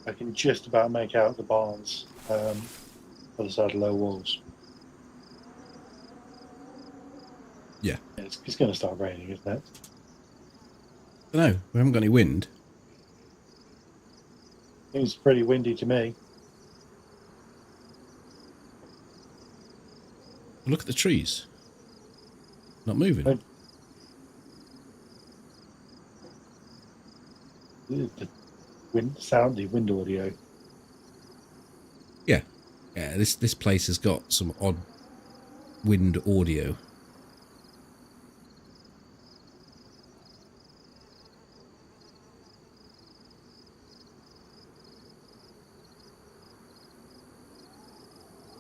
I can just about make out the barns, other side of low walls. Yeah. Yeah, it's going to start raining, isn't it? I don't know. We haven't got any wind. Seems pretty windy to me. Look at the trees. Not moving. But the wind audio. Yeah. Yeah, this place has got some odd wind audio.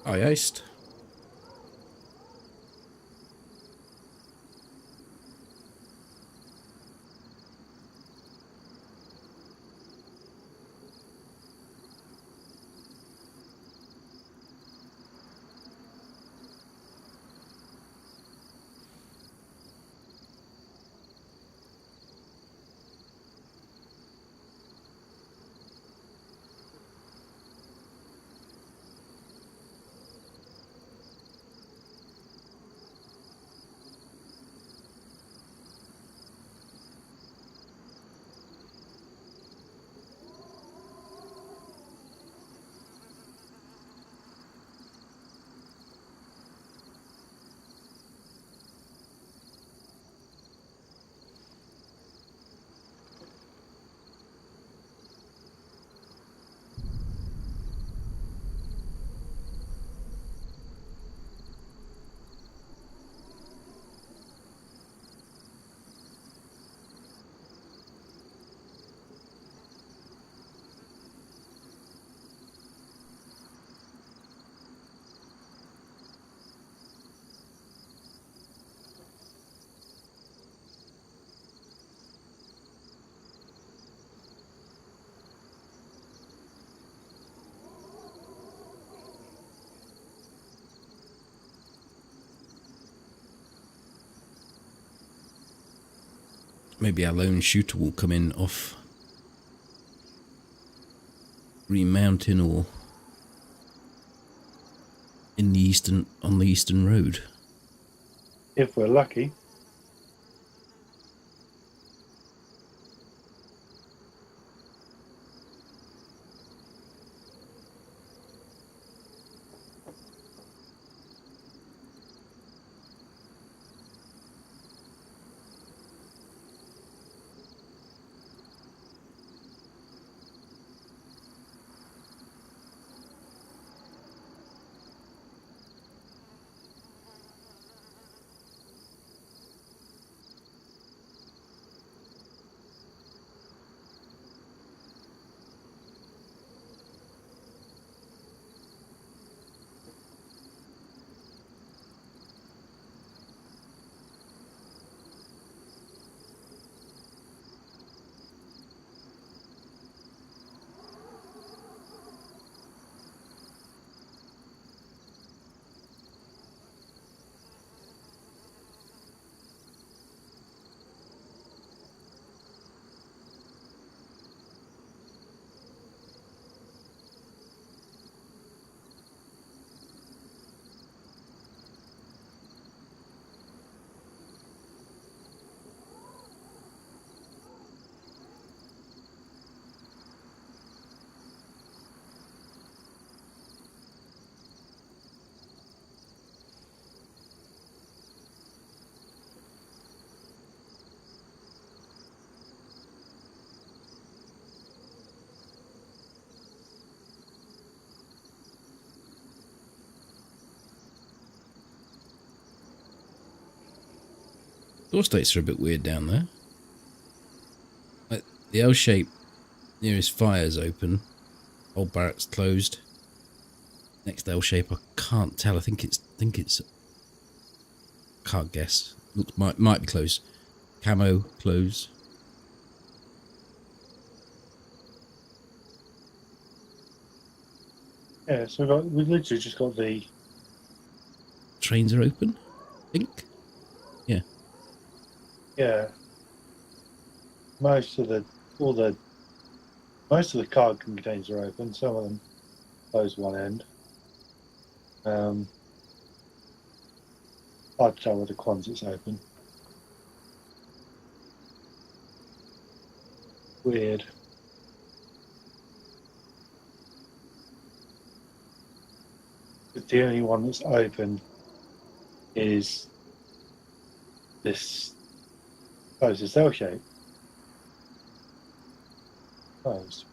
I aced. Maybe our lone shooter will come in off Green Mountain or in the on the eastern road. If we're lucky. Door states are a bit weird down there. Like the L shape nearest fire's open. Old barracks closed. Next L shape, I can't tell. I think it's. Can't guess. Looks might be closed. Camo closed. Yeah, so we've literally just got the Trains are open. I think. Yeah. yeah. Most of the most of the card containers are open. Some of them close one end. Hard to tell whether Quonsit's open. Weird. But the only one that's open is this closest L shape. Closed.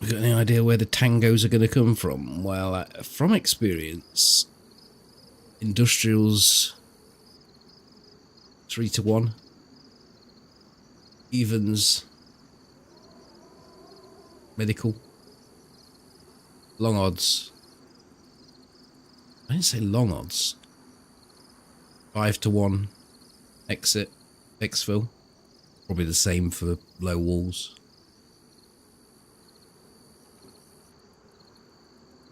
You got any idea where the tangos are going to come from? Well, from experience, industrials 3-1, evens medical, long odds. I didn't say long odds. 5-1 exit, exfil. Probably the same for low walls.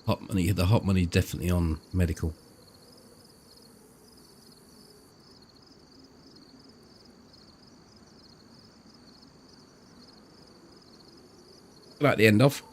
Hot money, the hot money definitely on medical. At the end of.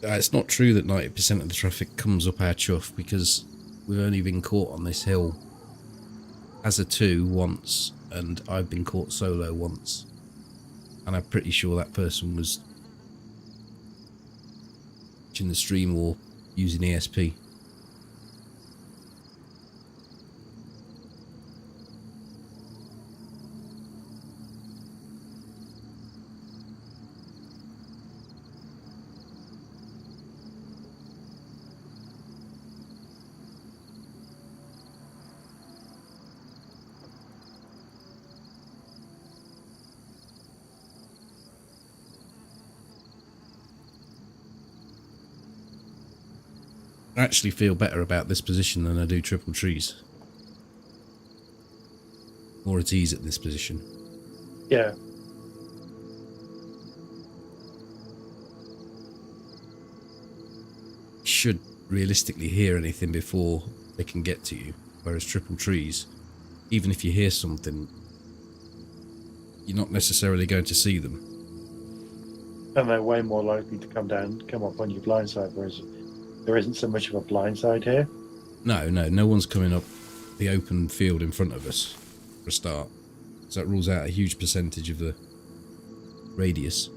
It's not true that 90% of the traffic comes up our chuff, because we've only been caught on this hill as a 2 once, and I've been caught solo once, and I'm pretty sure that person was watching the stream or using ESP. actually feel better about this position than I do triple trees. More at ease at this position. Yeah. Should realistically hear anything before they can get to you. Whereas triple trees, even if you hear something, you're not necessarily going to see them. And they're way more likely to come up on your blind side, whereas there isn't so much of a blind side here. No one's coming up the open field in front of us for a start. So that rules out a huge percentage of the radius.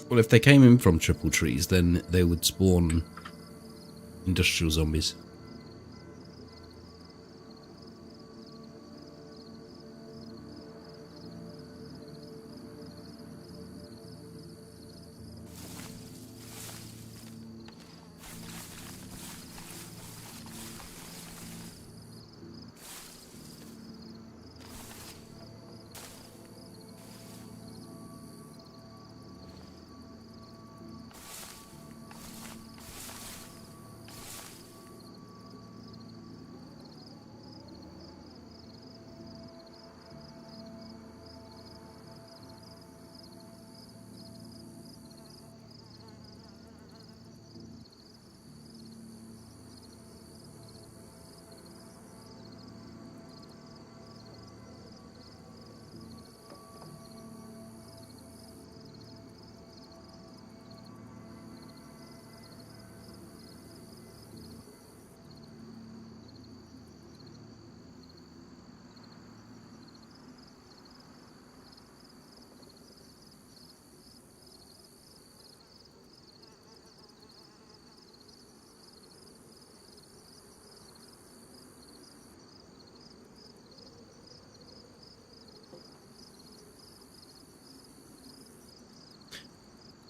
Well, if they came in from triple trees, then they would spawn industrial zombies.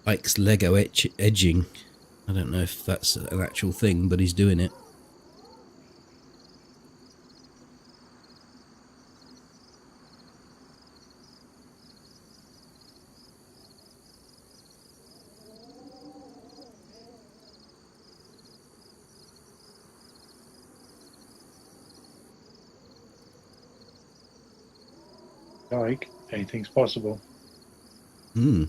Ike's Lego edging. I don't know if that's an actual thing, but he's doing it. Like, anything's possible. Hmm.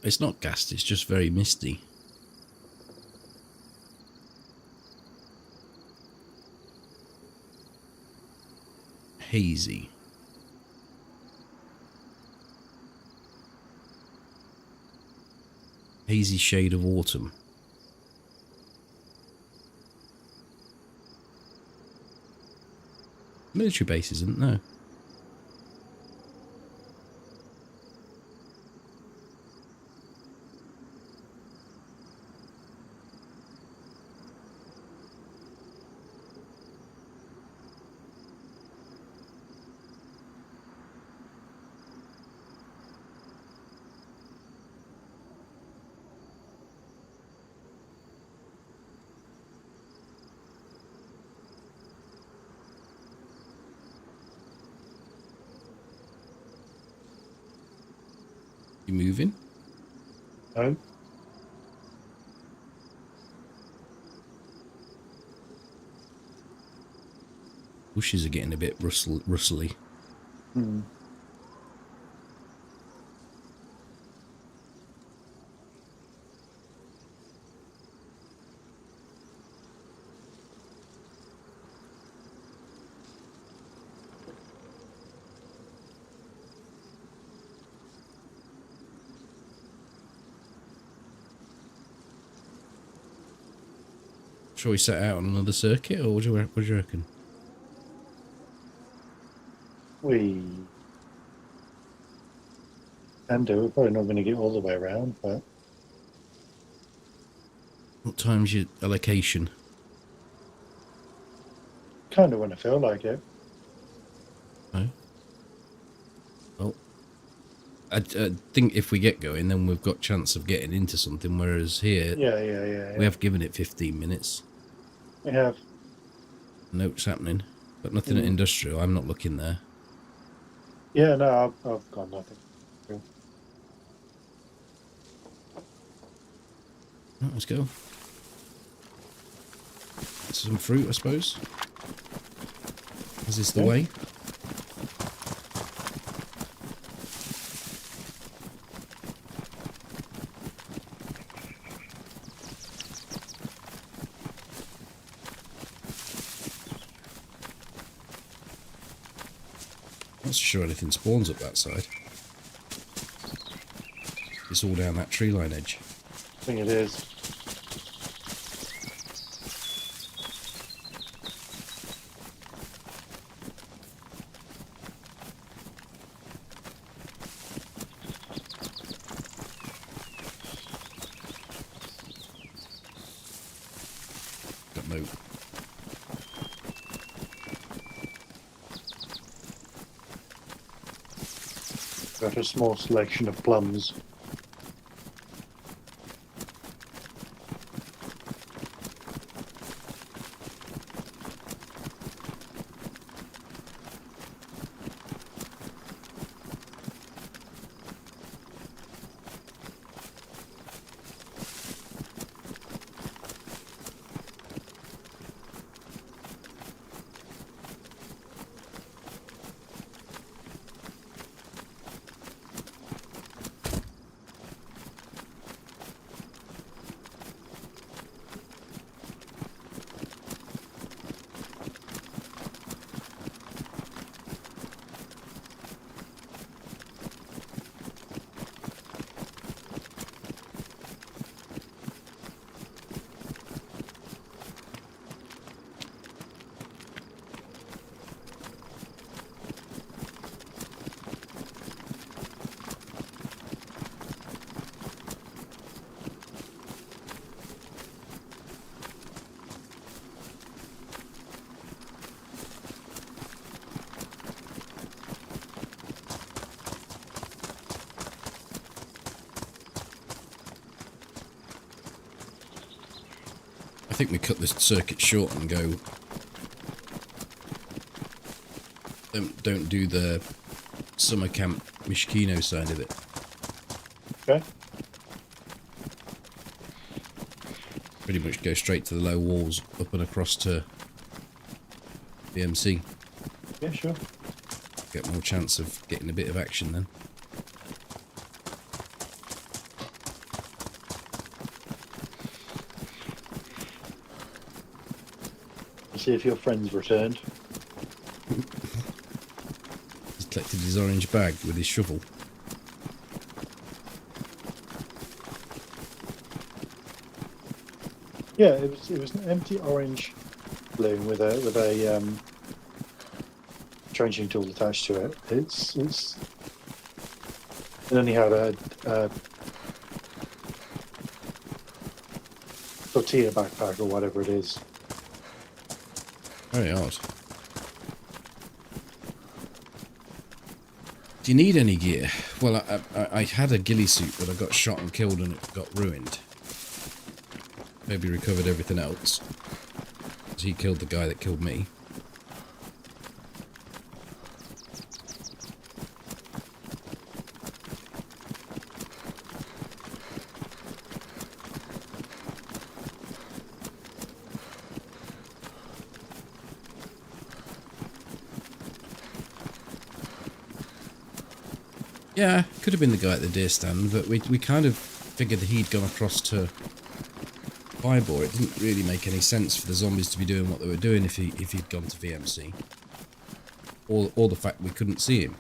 It's not gassed, it's just very misty. Hazy. Hazy shade of autumn. Military base isn't, no. You moving? No? Bushes are getting a bit rustly. Hmm. Shall we set out on another circuit, or what do you reckon? We can do. We're probably not going to get all the way around, but What time's your allocation? kind of when I feel like it. No. Well, I think if we get going, then we've got chance of getting into something. Whereas here, Yeah. we have given it 15 minutes. We have. No, it's happening, but nothing at industrial. I'm not looking there. Yeah, no, I've got nothing. Right, let's go. Some fruit, I suppose. As is the way. Not so sure anything spawns up that side. It's all down that tree line edge. I think it is. Got no. Got a small selection of plums. I think we cut this circuit short and go. Don't do the summer camp Mishkino side of it. Okay. Pretty much go straight to the low walls, up and across to the MC. Yeah, sure. Get more chance of getting a bit of action then. See if your friend's returned. He's collected his orange bag with his shovel. Yeah, it was an empty orange balloon with a trenching tool attached to it. It only had a tortilla backpack or whatever it is. Very odd. Do you need any gear? Well, I had a ghillie suit, but I got shot and killed and it got ruined. Maybe recovered everything else. Because he killed the guy that killed me. Yeah, could have been the guy at the deer stand, but we kind of figured that he'd gone across to Fireball. It didn't really make any sense for the zombies to be doing what they were doing if he'd gone to VMC. Or the fact we couldn't see him.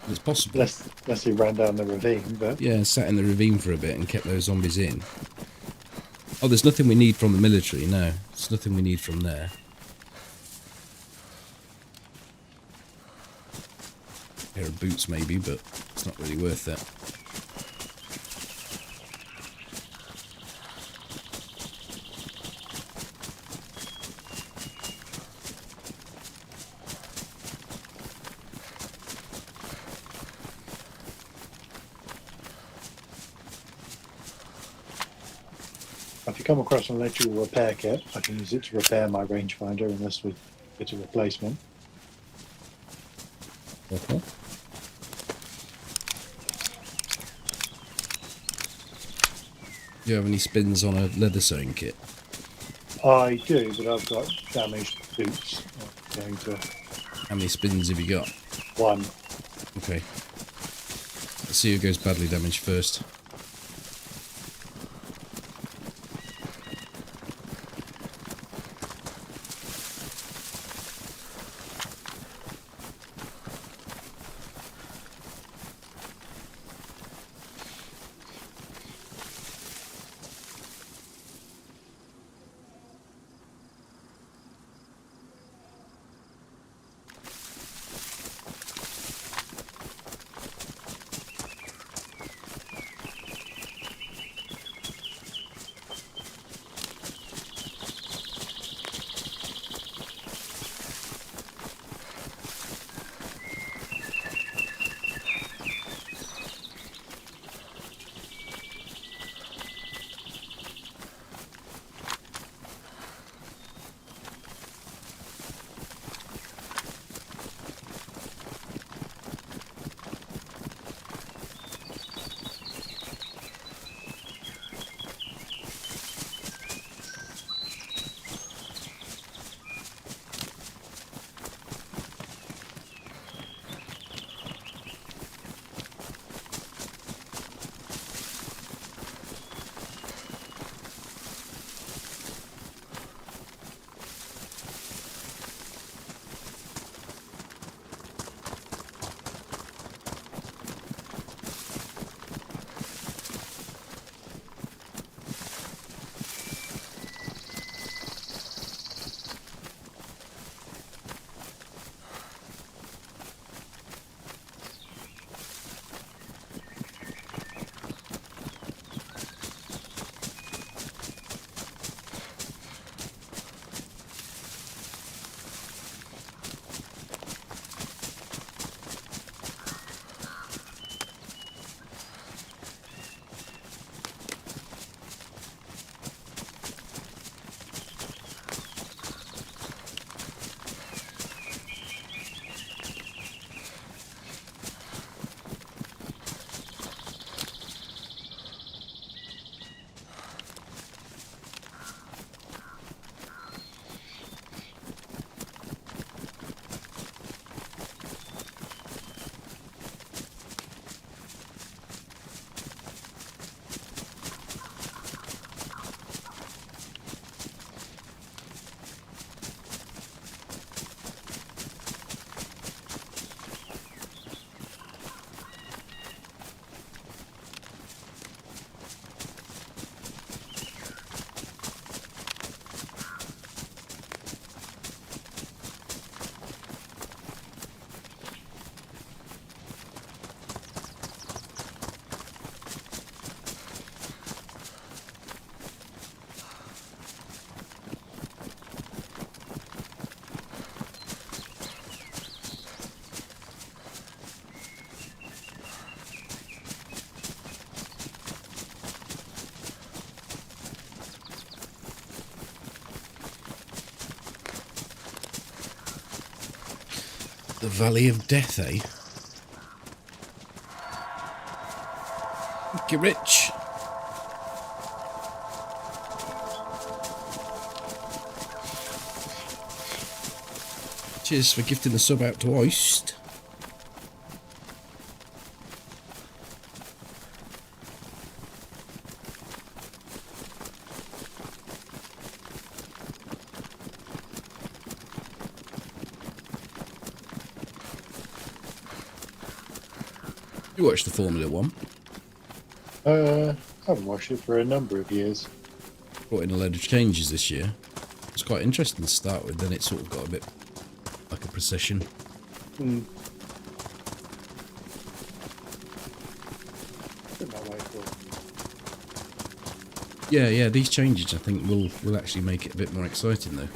It's possible. Unless he ran down the ravine, but... Yeah, sat in the ravine for a bit and kept those zombies in. Oh, there's nothing we need from the military, no. There's nothing we need from there. A pair of boots maybe, but it's not really worth that. If you come across an electrical repair kit, I can use it to repair my rangefinder unless we get a replacement. Okay. Do you have any spins on a leather sewing kit? I do, but I've got damaged boots. I'm going to... How many spins have you got? One. Okay. Let's see who goes badly damaged first. The Valley of Death, eh? Get rich. Cheers for gifting the sub out to Oist. You watched the Formula One. I haven't watched it for a number of years. Brought in a load of changes this year. It's quite interesting to start with, then it sort of got a bit like a procession. Mm. Been that way for. Yeah, these changes I think will actually make it a bit more exciting though.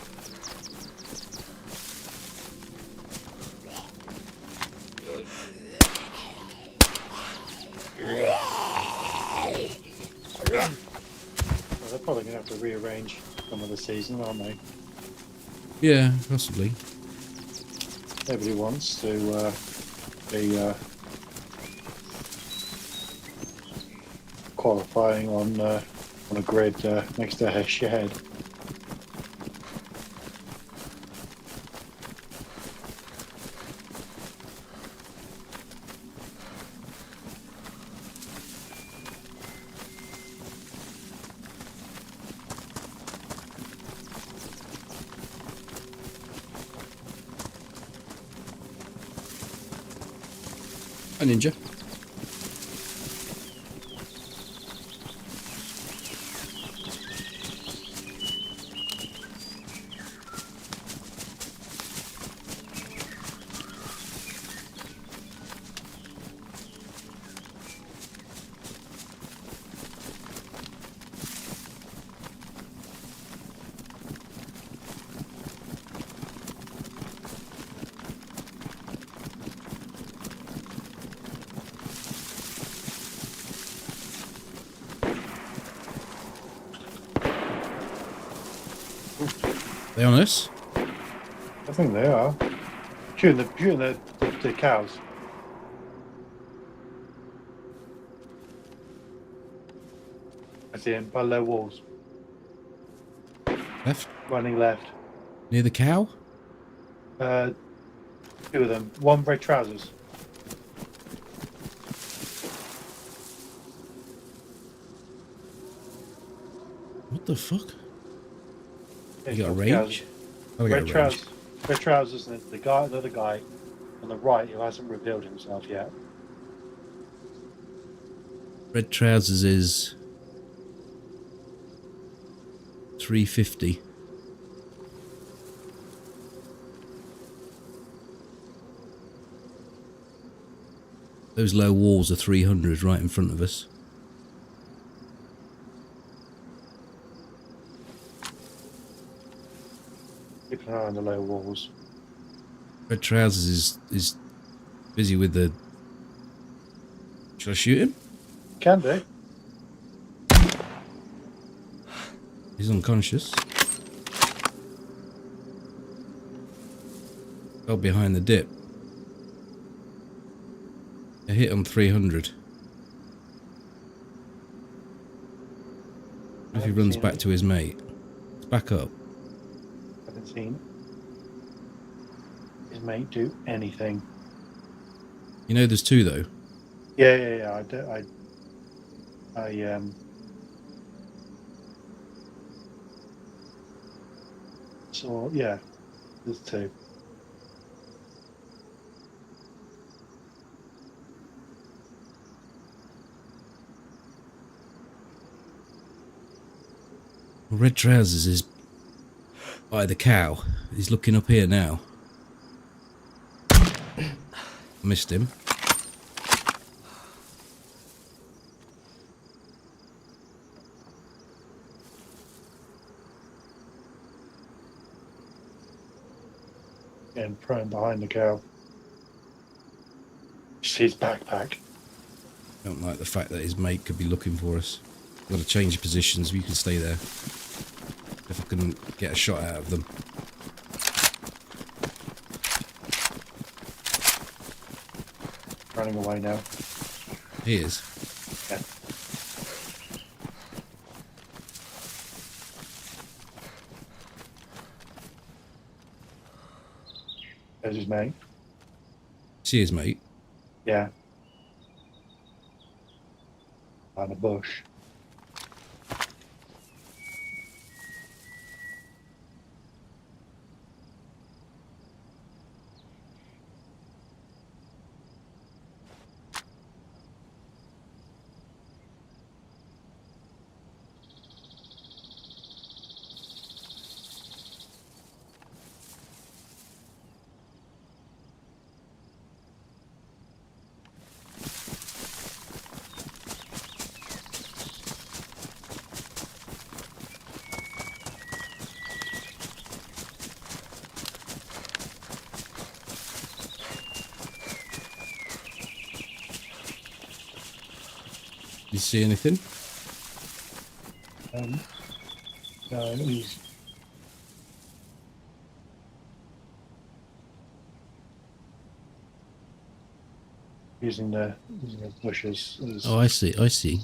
Well, they're probably going to have to rearrange some of the season, aren't they? Yeah, possibly. Nobody wants to be qualifying on a grid next to a shed. A ninja. They on us? I think they are shooting the cows. I see him by low walls, Left? running left. Near the cow? Two of them. One red trousers. What the fuck? Yeah, You got a both cows. rage? Oh, I got a rage. Red trousers, and another guy on the right who hasn't revealed himself yet. Red trousers is 350. Those low walls are 300 right in front of us. Keep an eye on the low walls. Red trousers is busy with the... Should I shoot him? Can do. He's unconscious. Fell behind the dip. I hit him 300. If he runs back to his mate. It's back up. Haven't seen his mate do anything. You know there's two though. Yeah. So yeah, there's two. Well, red trousers is by the cow. He's looking up here now. Missed him. And prone behind the cow. His backpack. Don't like the fact that his mate could be looking for us. Got to change positions. You can stay there. If I can get a shot out of them. Running away now. He is. Yeah. There's his mate. See his mate. Yeah. On a bush. You see anything? No, he's using the bushes. Oh, I see. I see.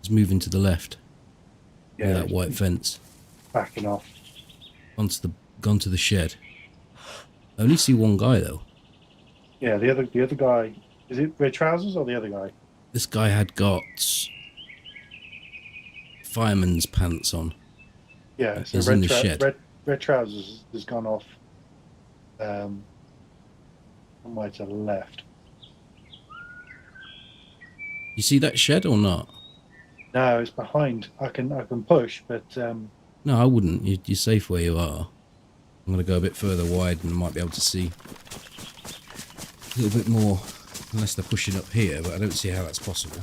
He's moving to the left. Yeah, Near that white fence. backing off. Gone to the shed. I only see one guy though. Yeah, the other guy. Is it red trousers or the other guy? This guy had got fireman's pants on. Yeah, so He's in the shed. red trousers has gone off. One way to the left. You see that shed or not? No, it's behind. I can push, but No, I wouldn't. You're safe where you are. I'm going to go a bit further wide and I might be able to see a little bit more, unless they're pushing up here, but I don't see how that's possible.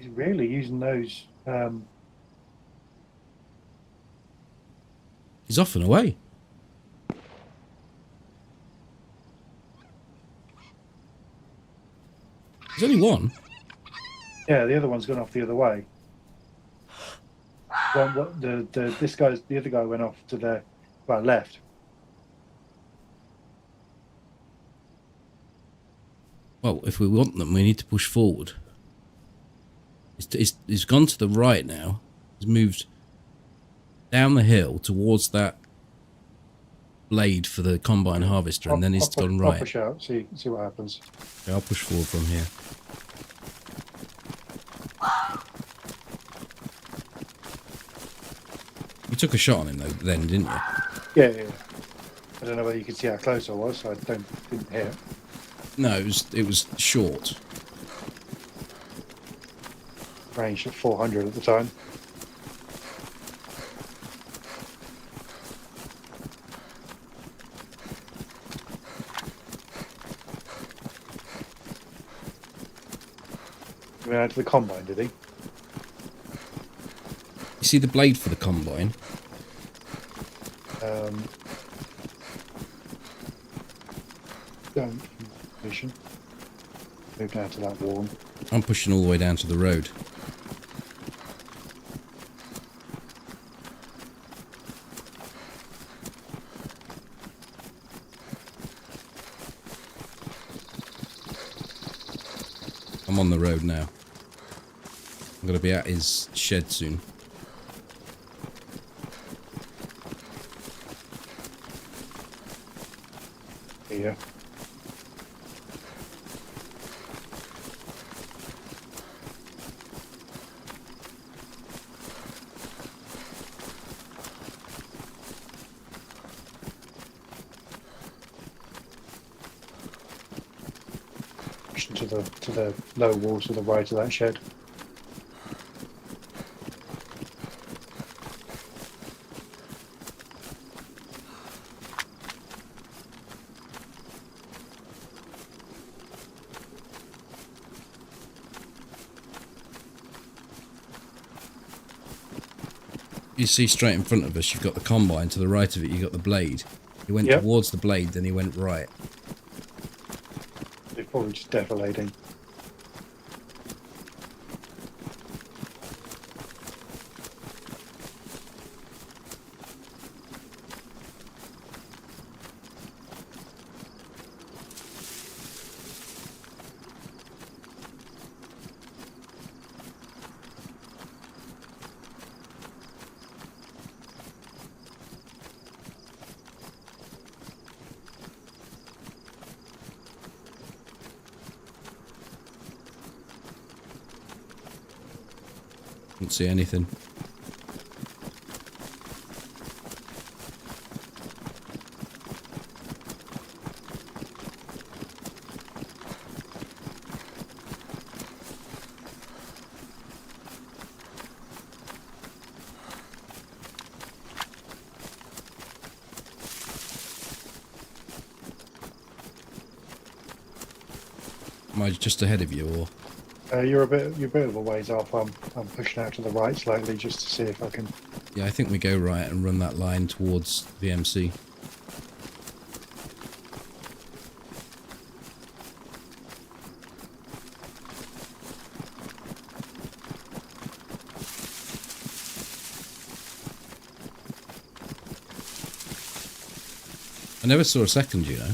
he's really using those. He's off and away. There's only one. Yeah, the other one's gone off the other way. The other guy went off to the left. Well, if we want them, we need to push forward. He's gone to the right now. He's moved down the hill towards that blade for the combine harvester, and then he's gone right. I'll push out, see what happens. Okay, I'll push forward from here. You took a shot on him though, then, didn't you? Yeah. I don't know whether you could see how close I was, so I didn't hear it. No, it was short. Ranged at 400 at the time. He went out to the combine, did he? You see the blade for the combine? Don't position. Move down to that wall. I'm pushing all the way down to the road. I'm on the road now. I'm going to be at his shed soon. Yeah. To the low wall to the right of that shed. You see straight in front of us, you've got the combine. To the right of it, you've got the blade. He went towards the blade, then he went right. They're probably just defilating. Don't see anything. Am I just ahead of you, or? You're a bit of a ways off. I'm pushing out to the right slightly just to see if I can. Yeah, I think we go right and run that line towards VMC. I never saw a second, you know.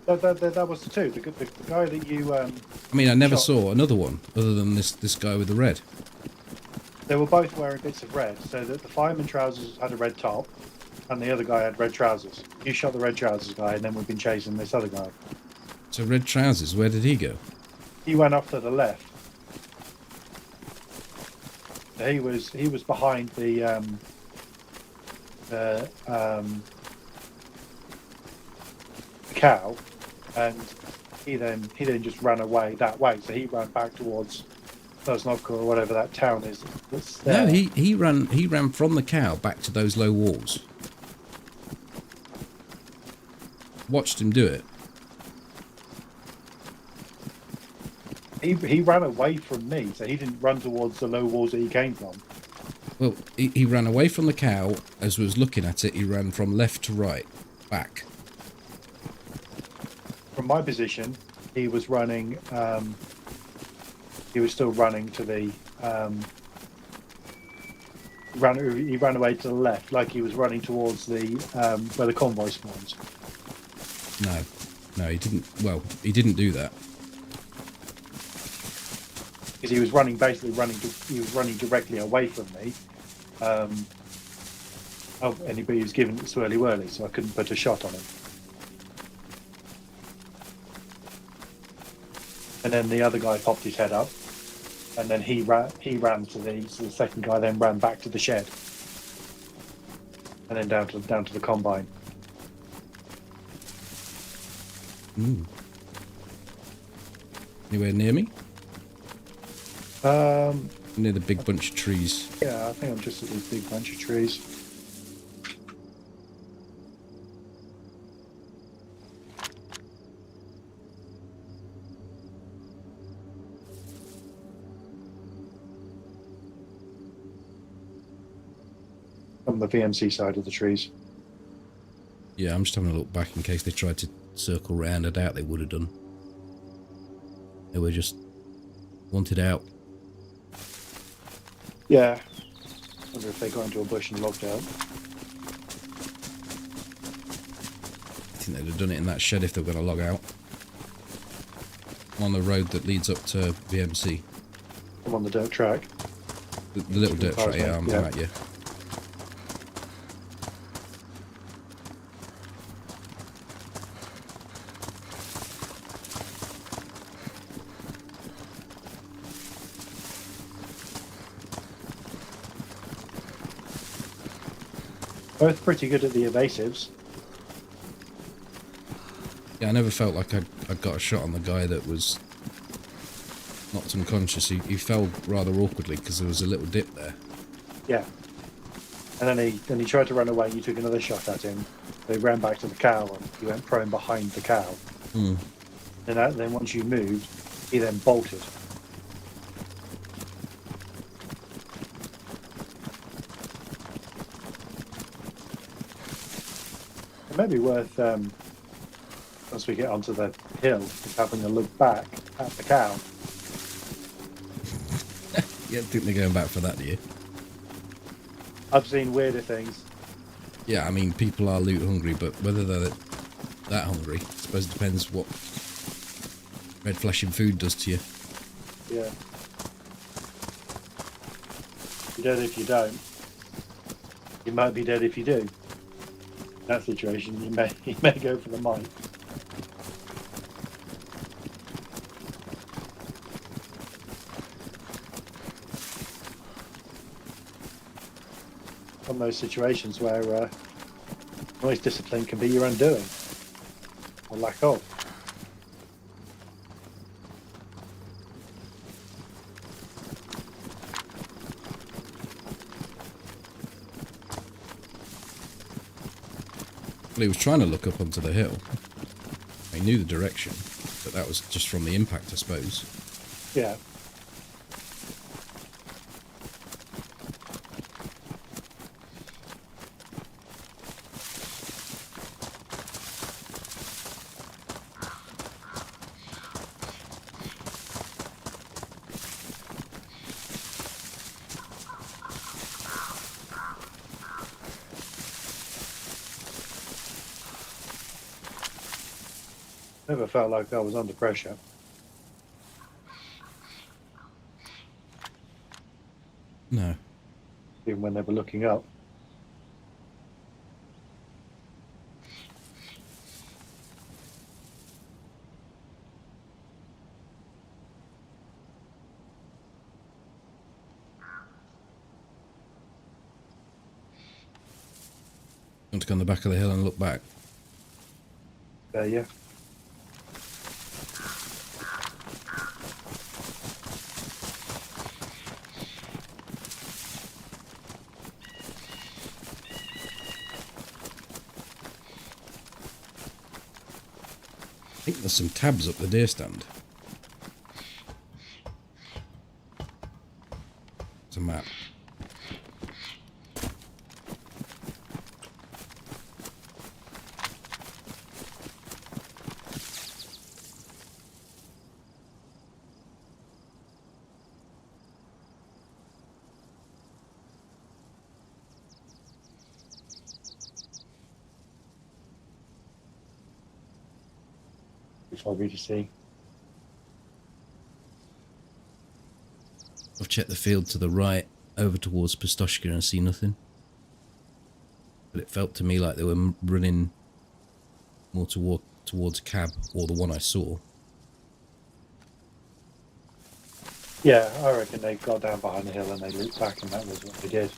That was the two. The guy that you. I mean, I never shot. saw another one other than this guy with the red. They were both wearing bits of red, so that the fireman trousers had a red top, and the other guy had red trousers. You shot the red trousers guy, and then we've been chasing this other guy. So red trousers, where did he go? He went off to the left. He was behind the cow, and he then just ran away that way. So he ran back towards Sosnovka or whatever that town is. That's there. No, he ran from the cow back to those low walls. Watched him do it. He ran away from me, so he didn't run towards the low walls that he came from. Well, he ran away from the cow. As we was looking at it, he ran from left to right, back. From my position, he was running. He was still running to the. He ran away to the left, like he was running towards the where the convoy spawns. No, he didn't. Well, he didn't do that. Because he was running, he was running directly away from me. And he was giving it swirly-whirly, so I couldn't put a shot on him. And then the other guy popped his head up, and then he ran to the second guy, then ran back to the shed, and then down to the combine. Anywhere near me? Um, Near the big bunch of trees. yeah, I think I'm just at this big bunch of trees. On the VMC side of the trees. Yeah, I'm just having a look back in case they tried to circle round. I doubt they would have done. They were just wanted out. Yeah. Wonder if they got into a bush and logged out. I think they'd have done it in that shed if they were going to log out. On the road that leads up to VMC. I'm on the dirt track. The little dirt track, yeah, I'm Yeah. at you. Both pretty good at the evasives. Yeah, I never felt like I got a shot on the guy that was knocked unconscious. He fell rather awkwardly because there was a little dip there. Yeah. And then he tried to run away and you took another shot at him. They ran back to the cow and he went prone behind the cow. Hmm. And then once you moved, he then bolted. It may be worth, once we get onto the hill, just having a look back at the cow. You don't think they're going back for that, do you? I've seen weirder things. Yeah, I mean, people are loot hungry, but whether they're that hungry, I suppose it depends what red flashing food does to you. Yeah. You're dead if you don't. You might be dead if you do. In that situation, you may go for the might. On those situations where noise discipline can be your undoing, or lack of. Well, he was trying to look up onto the hill. we knew the direction, but that was just from the impact, I suppose. Yeah. Never felt like I was under pressure. No. Even when they were looking up. Want to go on the back of the hill and look back? Yeah. I think there's some tabs up the deer stand. It's a map. For me to see. I've checked the field to the right, over towards Pistoshka, and I see nothing. But it felt to me like they were running more towards Cab, or the one I saw. Yeah, I reckon they got down behind the hill and they looped back, and that was what they did.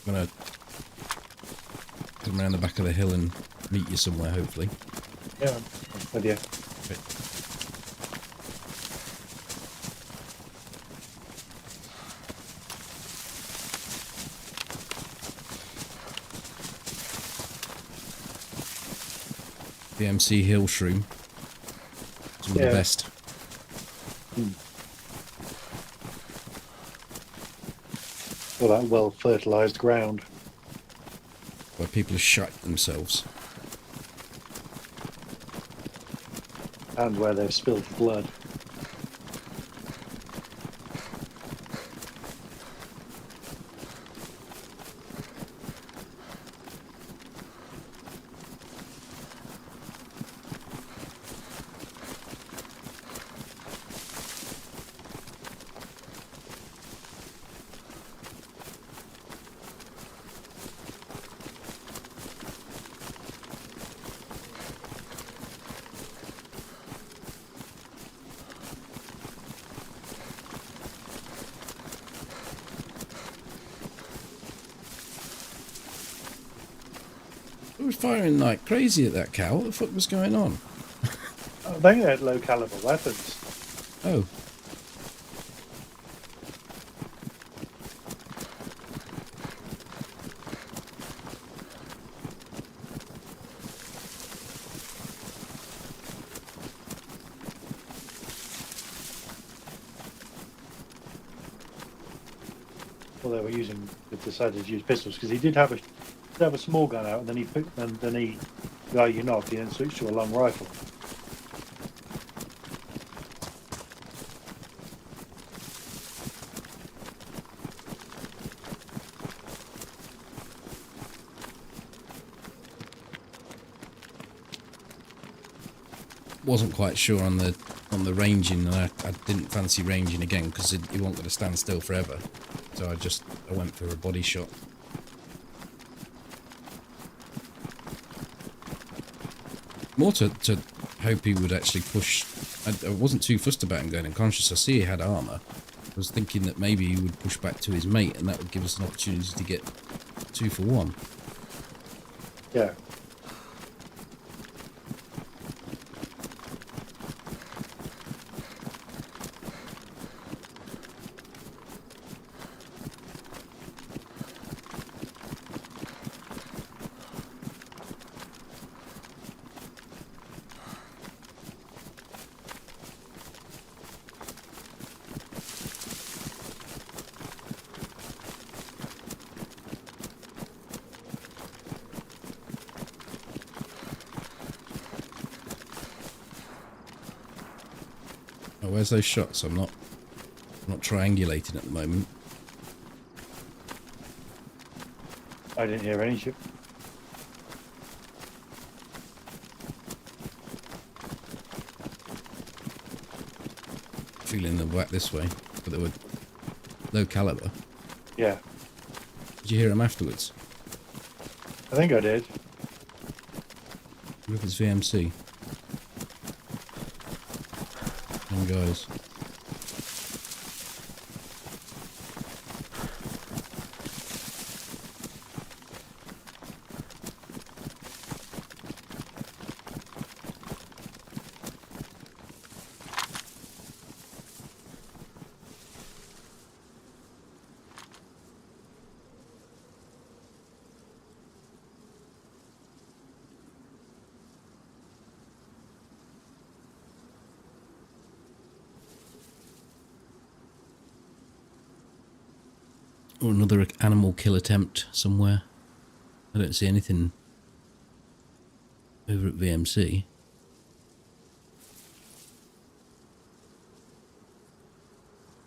I'm going to come around the back of the hill and meet you somewhere, hopefully. Yeah, I'm with you. Okay. The MC Hill Shroom. Some of the best. All that well-fertilised ground. Where people have shot themselves. And where they've spilled blood. They were firing like crazy at that cow. What the fuck was going on? I think they had low-caliber weapons. Oh. Well, they were using. They decided to use pistols because he did have a small gun out, and then the guy you knocked, he then switched to a long rifle. Wasn't quite sure on the ranging, and I didn't fancy ranging again because he wasn't going to stand still forever. So I went for a body shot. More to hope he would actually push. I wasn't too fussed about him going unconscious. I see he had armour. I was thinking that maybe he would push back to his mate, and that would give us an opportunity to get 2 for 1. Yeah. Oh, where's those shots? I'm not triangulating at the moment. I didn't hear any shit. Feeling them back this way, but they were low caliber. Yeah, Did you hear them afterwards? I think I did. What if it's VMC? And guys. Or another animal kill attempt somewhere. I don't see anything over at VMC.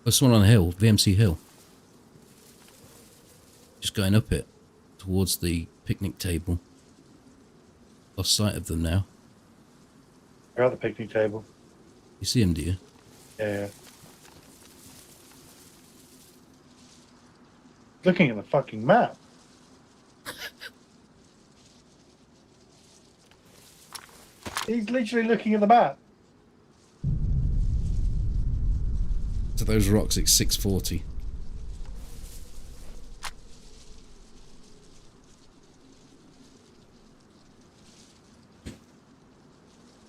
There's someone on a hill, VMC Hill. Just going up it towards the picnic table. Lost sight of them now. They're at the picnic table. You see them, do you? Yeah. Looking at the fucking map. He's literally looking at the map. To those rocks, it's 640.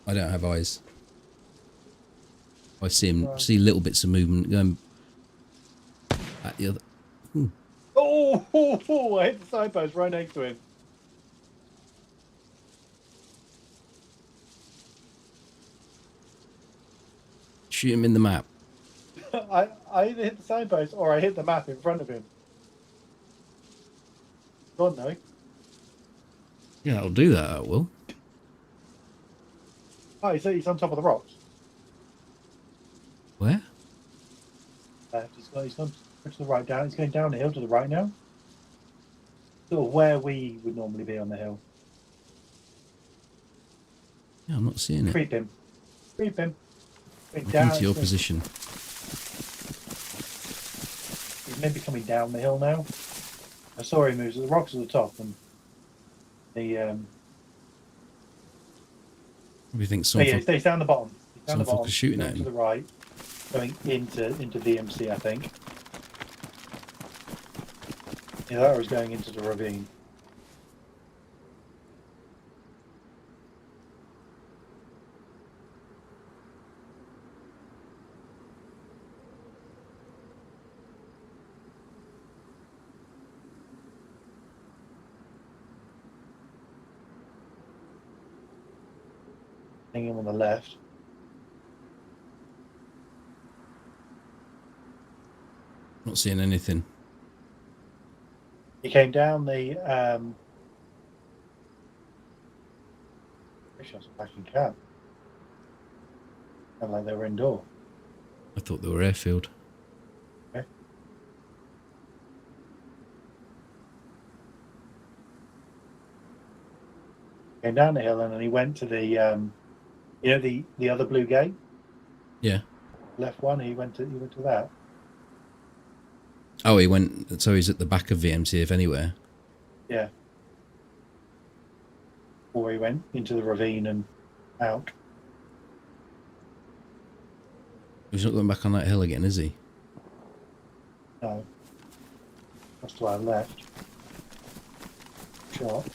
I don't have eyes. I see him, see little bits of movement going at the other. Oh, I hit the signpost right next to him. Shoot him in the map. I either hit the signpost or I hit the map in front of him. God, no. Yeah, I'll do that, I will. Oh, he's on top of the rocks. Where? He's gone to the right down. He's going down the hill to the right now. Sort of where we would normally be on the hill. Yeah, I'm not seeing it. Creep him. Creep him. Down to your position. He's maybe coming down the hill now. I saw him move. The rocks at the top and the We think someone he's down the bottom. He's down the someone bottom. shooting at To him. the right. Going into VMC, I think. Yeah, that was going into the ravine. Him on the left. Not seeing anything. He came down the pretty sure it's a packing cab. And like they were indoor. I thought they were airfield. Okay. Came down the hill and then he went to the you know the other blue gate? Yeah. Left one, he went to that. Oh, he went. So he's at the back of VMC, if anywhere. Yeah. Or he went into the ravine and out. He's not going back on that hill again, is he? No. That's why I left. Shot.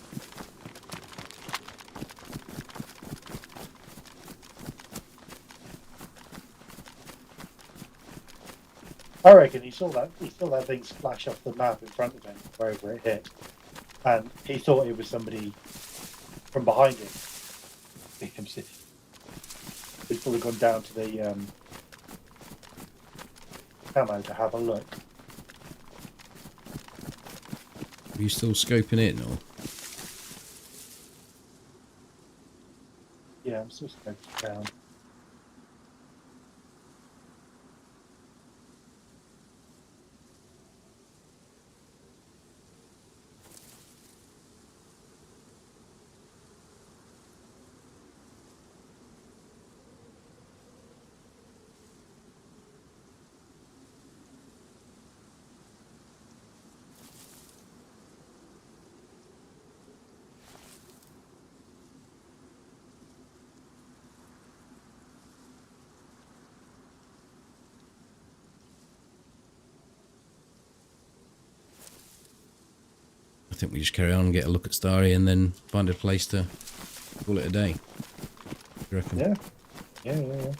I reckon he saw that thing splash off the map in front of him, wherever it hit, and he thought it was somebody from behind him. He's probably gone down to the camo to have a look. Are you still scoping it, or? Yeah, I'm still scoping down. think we just carry on and get a look at Starry and then find a place to call it a day. You reckon? Yeah. Yeah.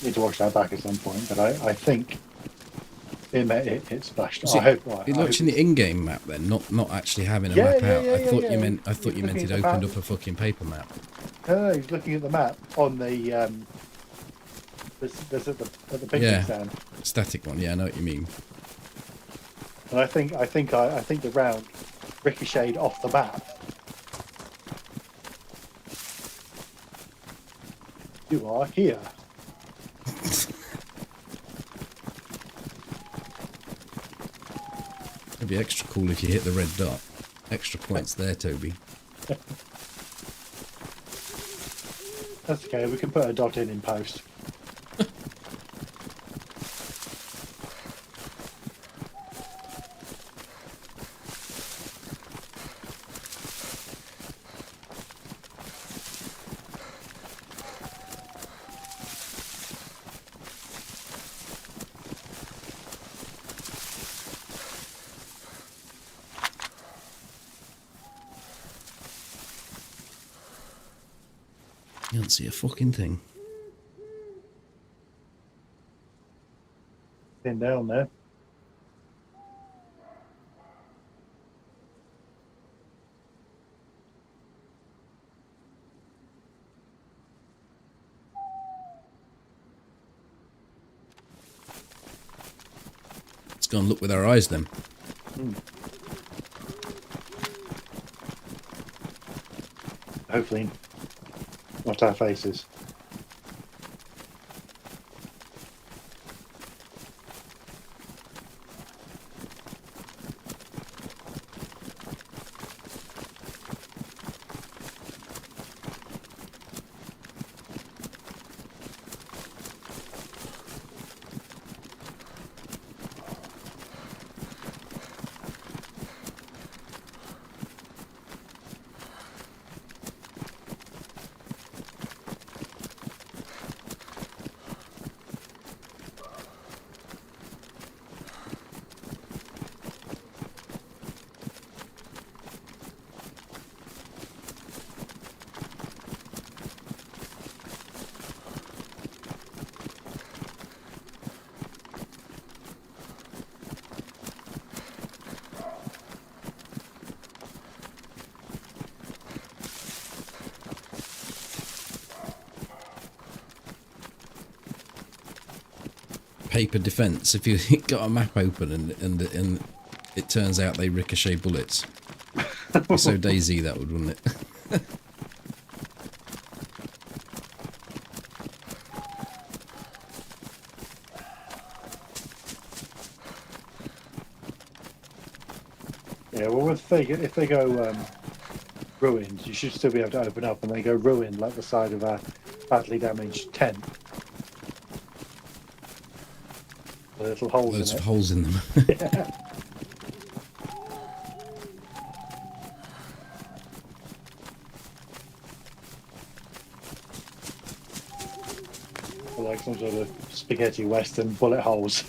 Need to watch that back at some point, but I think it splashed. So I hope. you're watching the in-game map then, not actually having a Yeah, map yeah, out. yeah, I thought yeah. you meant it Looking at the opened map. up a fucking paper map. No, he's looking at the map on the there's at the picnic Yeah. stand, Static one, yeah, I know what you mean. and I think the round ricocheted off the map. You are here. It'd be extra cool if you hit the red dot. Extra points there, Toby. That's okay. We can put a dot in post. You don't see a fucking thing. In down there. Let's go and look with our eyes then. Hopefully, not our faces. Paper defense. If you got a map open and it turns out they ricochet bullets. Be so DayZ that would, wouldn't it? Yeah, well, if they go ruined, you should still be able to open up, and they go ruined like the side of a badly damaged tent. The little holes Loads in of it. holes in them. Like some sort of spaghetti western bullet holes.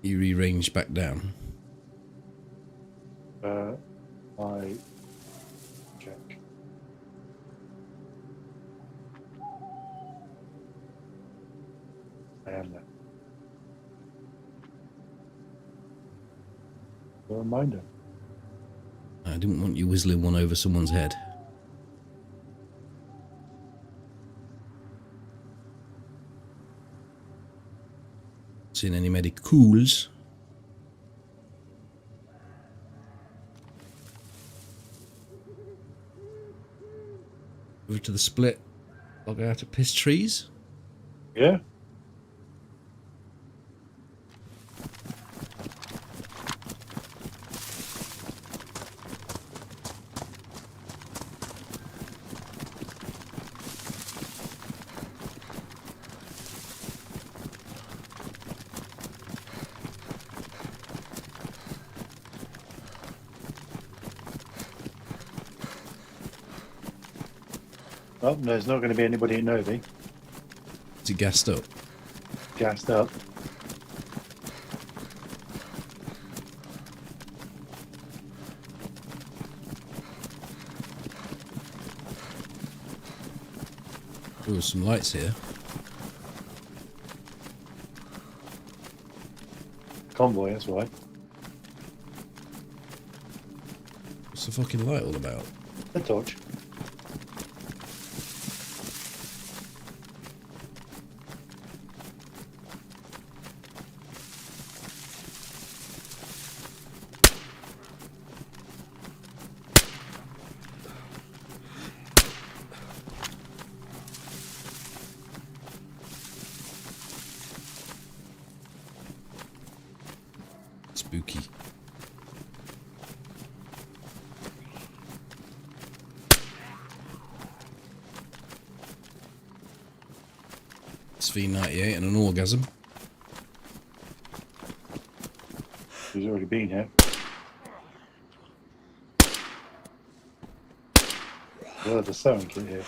You rearrange back down. I check. I am there. A reminder. I didn't want you whistling one over someone's head. Seen any medicals? Over to the split. Log out at piss trees. Yeah. Oh, there's not going to be anybody at Novi. Is it gassed up? Gassed up. Oh, there's some lights here. Convoy, that's why. What's the fucking light all about? A torch. Spooky. It's V98 and an orgasm. He's already been here. Well, there's a sewing kit here.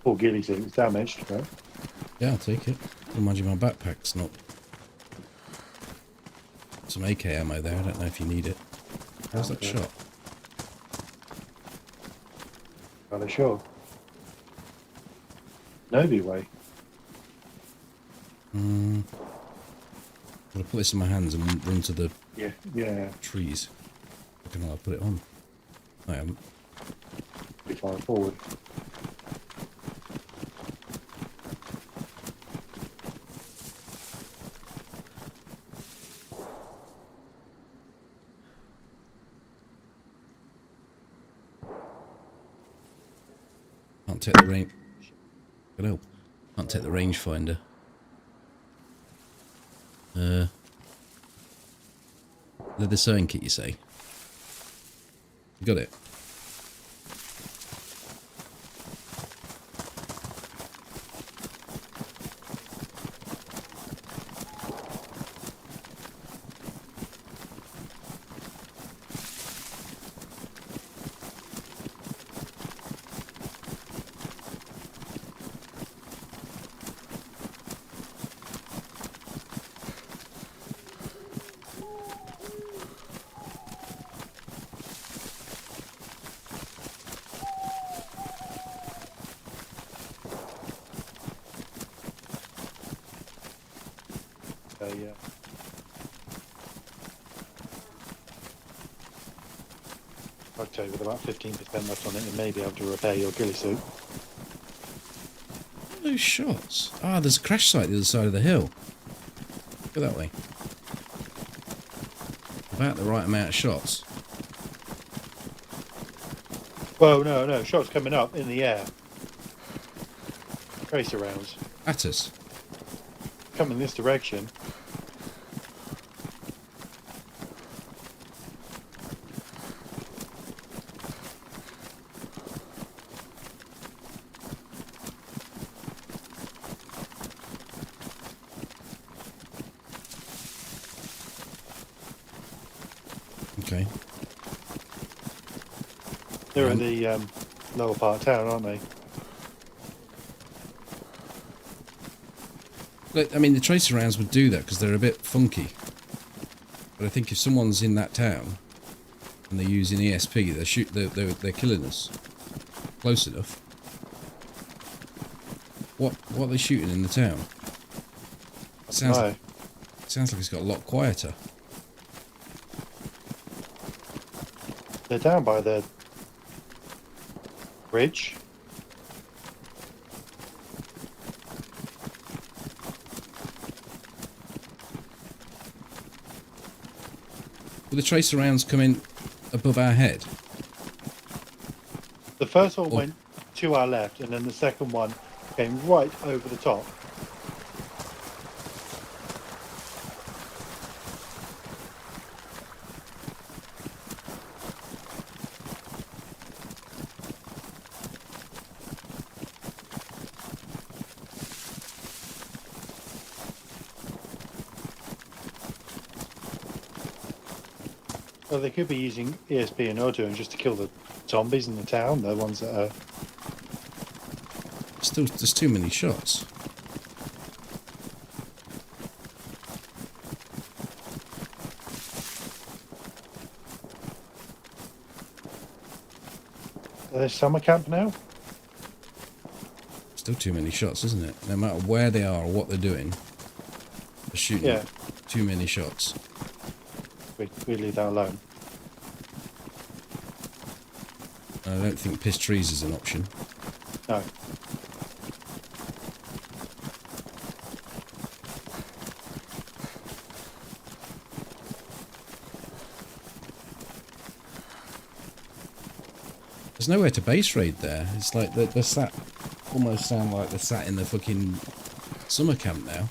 Poor ghillie suit was damaged, right? Yeah, I'll take it. Imagine my backpack's not. Some AK ammo there, I don't know if you need it. How's that shot? Rather sure. Novi way. I'm gonna put this in my hands and run to the Yeah. trees. Fucking hell, I'll put it on. I haven't. Be far forward. Can't take the range. No, can't take the rangefinder. Leather sewing kit, you say? You got it. Yeah. Okay, with about 15% left on it, you may be able to repair your ghillie suit. Those shots. Ah, there's a crash site the other side of the hill. Go that way. About the right amount of shots. Whoa, no, shots coming up in the air. Tracer rounds. At us. Coming this direction. Okay. They're at the lower part of town, aren't they? Look, I mean, the tracer rounds would do that because they're a bit funky. But I think if someone's in that town and they're using ESP, they're killing us. Close enough. What are they shooting in the town? Sounds like it's got a lot quieter. They're down by the bridge. Will the tracer rounds come in above our head? The first one went to our left, and then the second one came right over the top. Well, they could be using ESP and auto just to kill the zombies in the town, the ones that are... Still, there's too many shots. Are they summer camp now? Still too many shots, isn't it? No matter where they are or what they're doing, they're shooting too many shots. We leave that alone. I don't think piss trees is an option. No. There's nowhere to base raid there. It's like they're sat, almost sound like they're sat in the fucking summer camp now.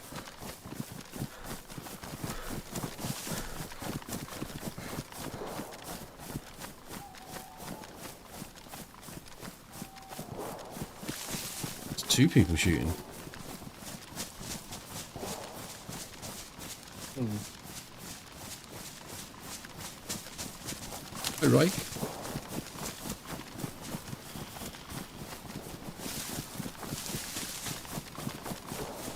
It's two people shooting. Hey, right.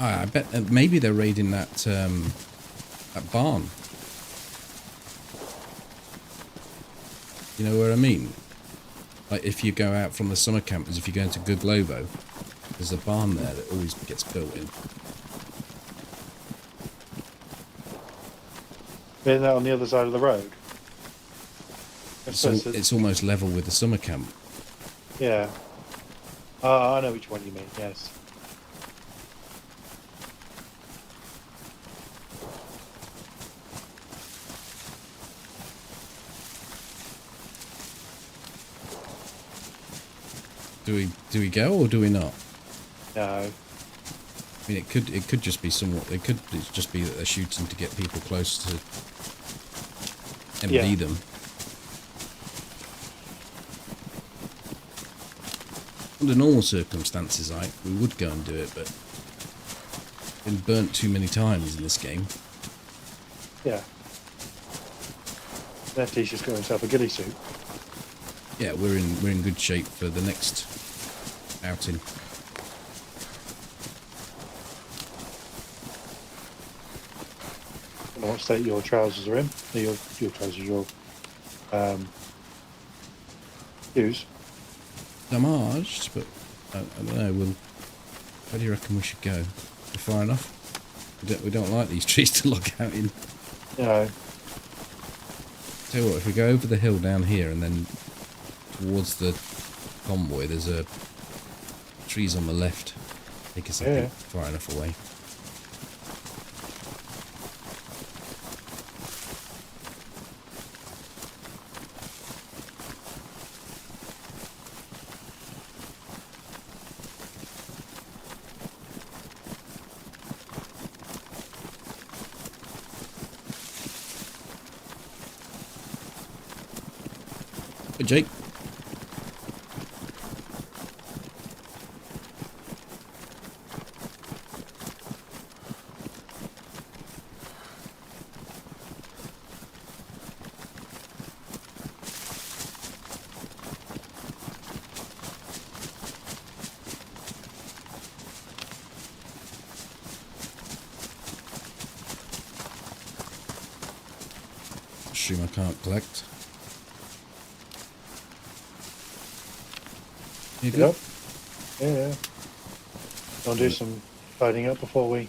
I bet maybe they're raiding that that barn. You know where I mean? Like if you go out from the summer camp, as if you go into Good Globo, there's a barn there that always gets built in. Isn't that on the other side of the road? It's almost level with the summer camp. Yeah. Oh, I know which one you mean, yes. Do we go or do we not? No. I mean, it could just be somewhat. It could just be that they're shooting to get people close to MD them. Under normal circumstances, we would go and do it, but been burnt too many times in this game. Yeah. Lefty's just got himself a ghillie suit. Yeah, we're in good shape for the next outing. I don't know what state your trousers are in. Your trousers, your shoes. Damaged, but I don't know. Where do you reckon we should go? Be far enough? We don't like these trees to log out in. No. Tell you what, if we go over the hill down here and then towards the convoy, there's trees on the left. Take us far enough away. Hey, Jake. mushroom I can't collect. You good? Yep. Yeah. I'll do some tidying up before we...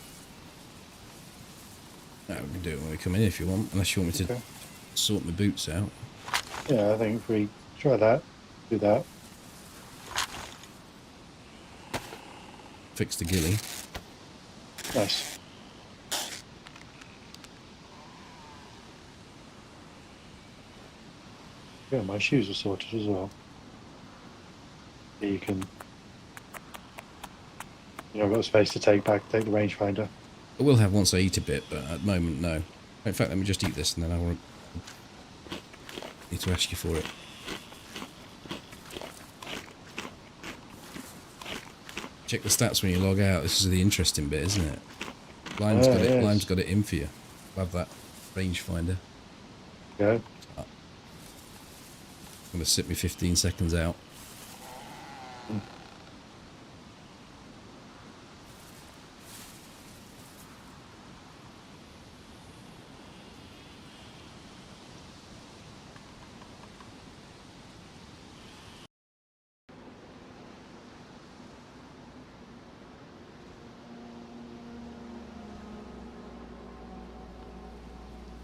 No, we can do it when we come in if you want, unless you want me to sort my boots out. Yeah, I think if we try that, do that. Fix the ghillie. Nice. Yeah, my shoes are sorted as well. Yeah, you can... I've got space to take the rangefinder. I will have once I eat a bit, but at the moment, no. In fact, let me just eat this and then I need to ask you for it. Check the stats when you log out. This is the interesting bit, isn't it? Lime's got it. Yes. Lime's got it in for you. Love that rangefinder. Yeah. I'm gonna sit me 15 seconds out.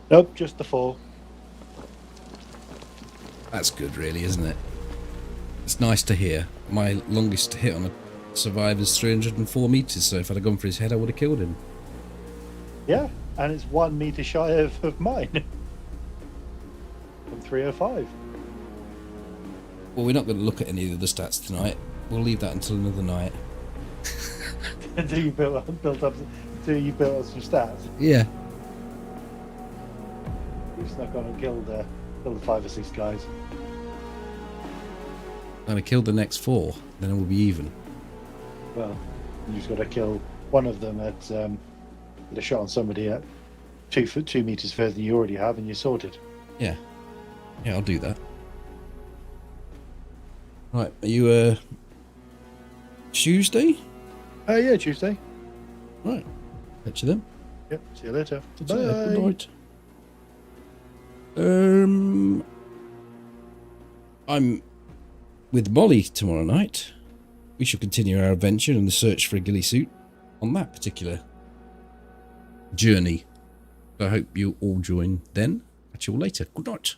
Nope, just the 4. That's good, really, isn't it? It's nice to hear. My longest hit on a survivor is 304 meters, so if I'd have gone for his head, I would have killed him. Yeah, and it's 1 meter shy of mine. From 305. Well, we're not going to look at any of the stats tonight. We'll leave that until another night. Until you built up some stats. Yeah. You snuck on and killed the 5 or 6 guys. And I killed the next 4, then it will be even. Well, you just got to kill one of them at a shot on somebody at 2 meters further than you already have, and you're sorted. Yeah. Yeah, I'll do that. Right, are you Tuesday? Yeah, Tuesday. Right. Catch you then. Yep. See you later. Bye. Good night. I'm with Molly tomorrow night. We shall continue our adventure and the search for a ghillie suit on that particular journey. I hope you all join then. Catch you all later. Good night.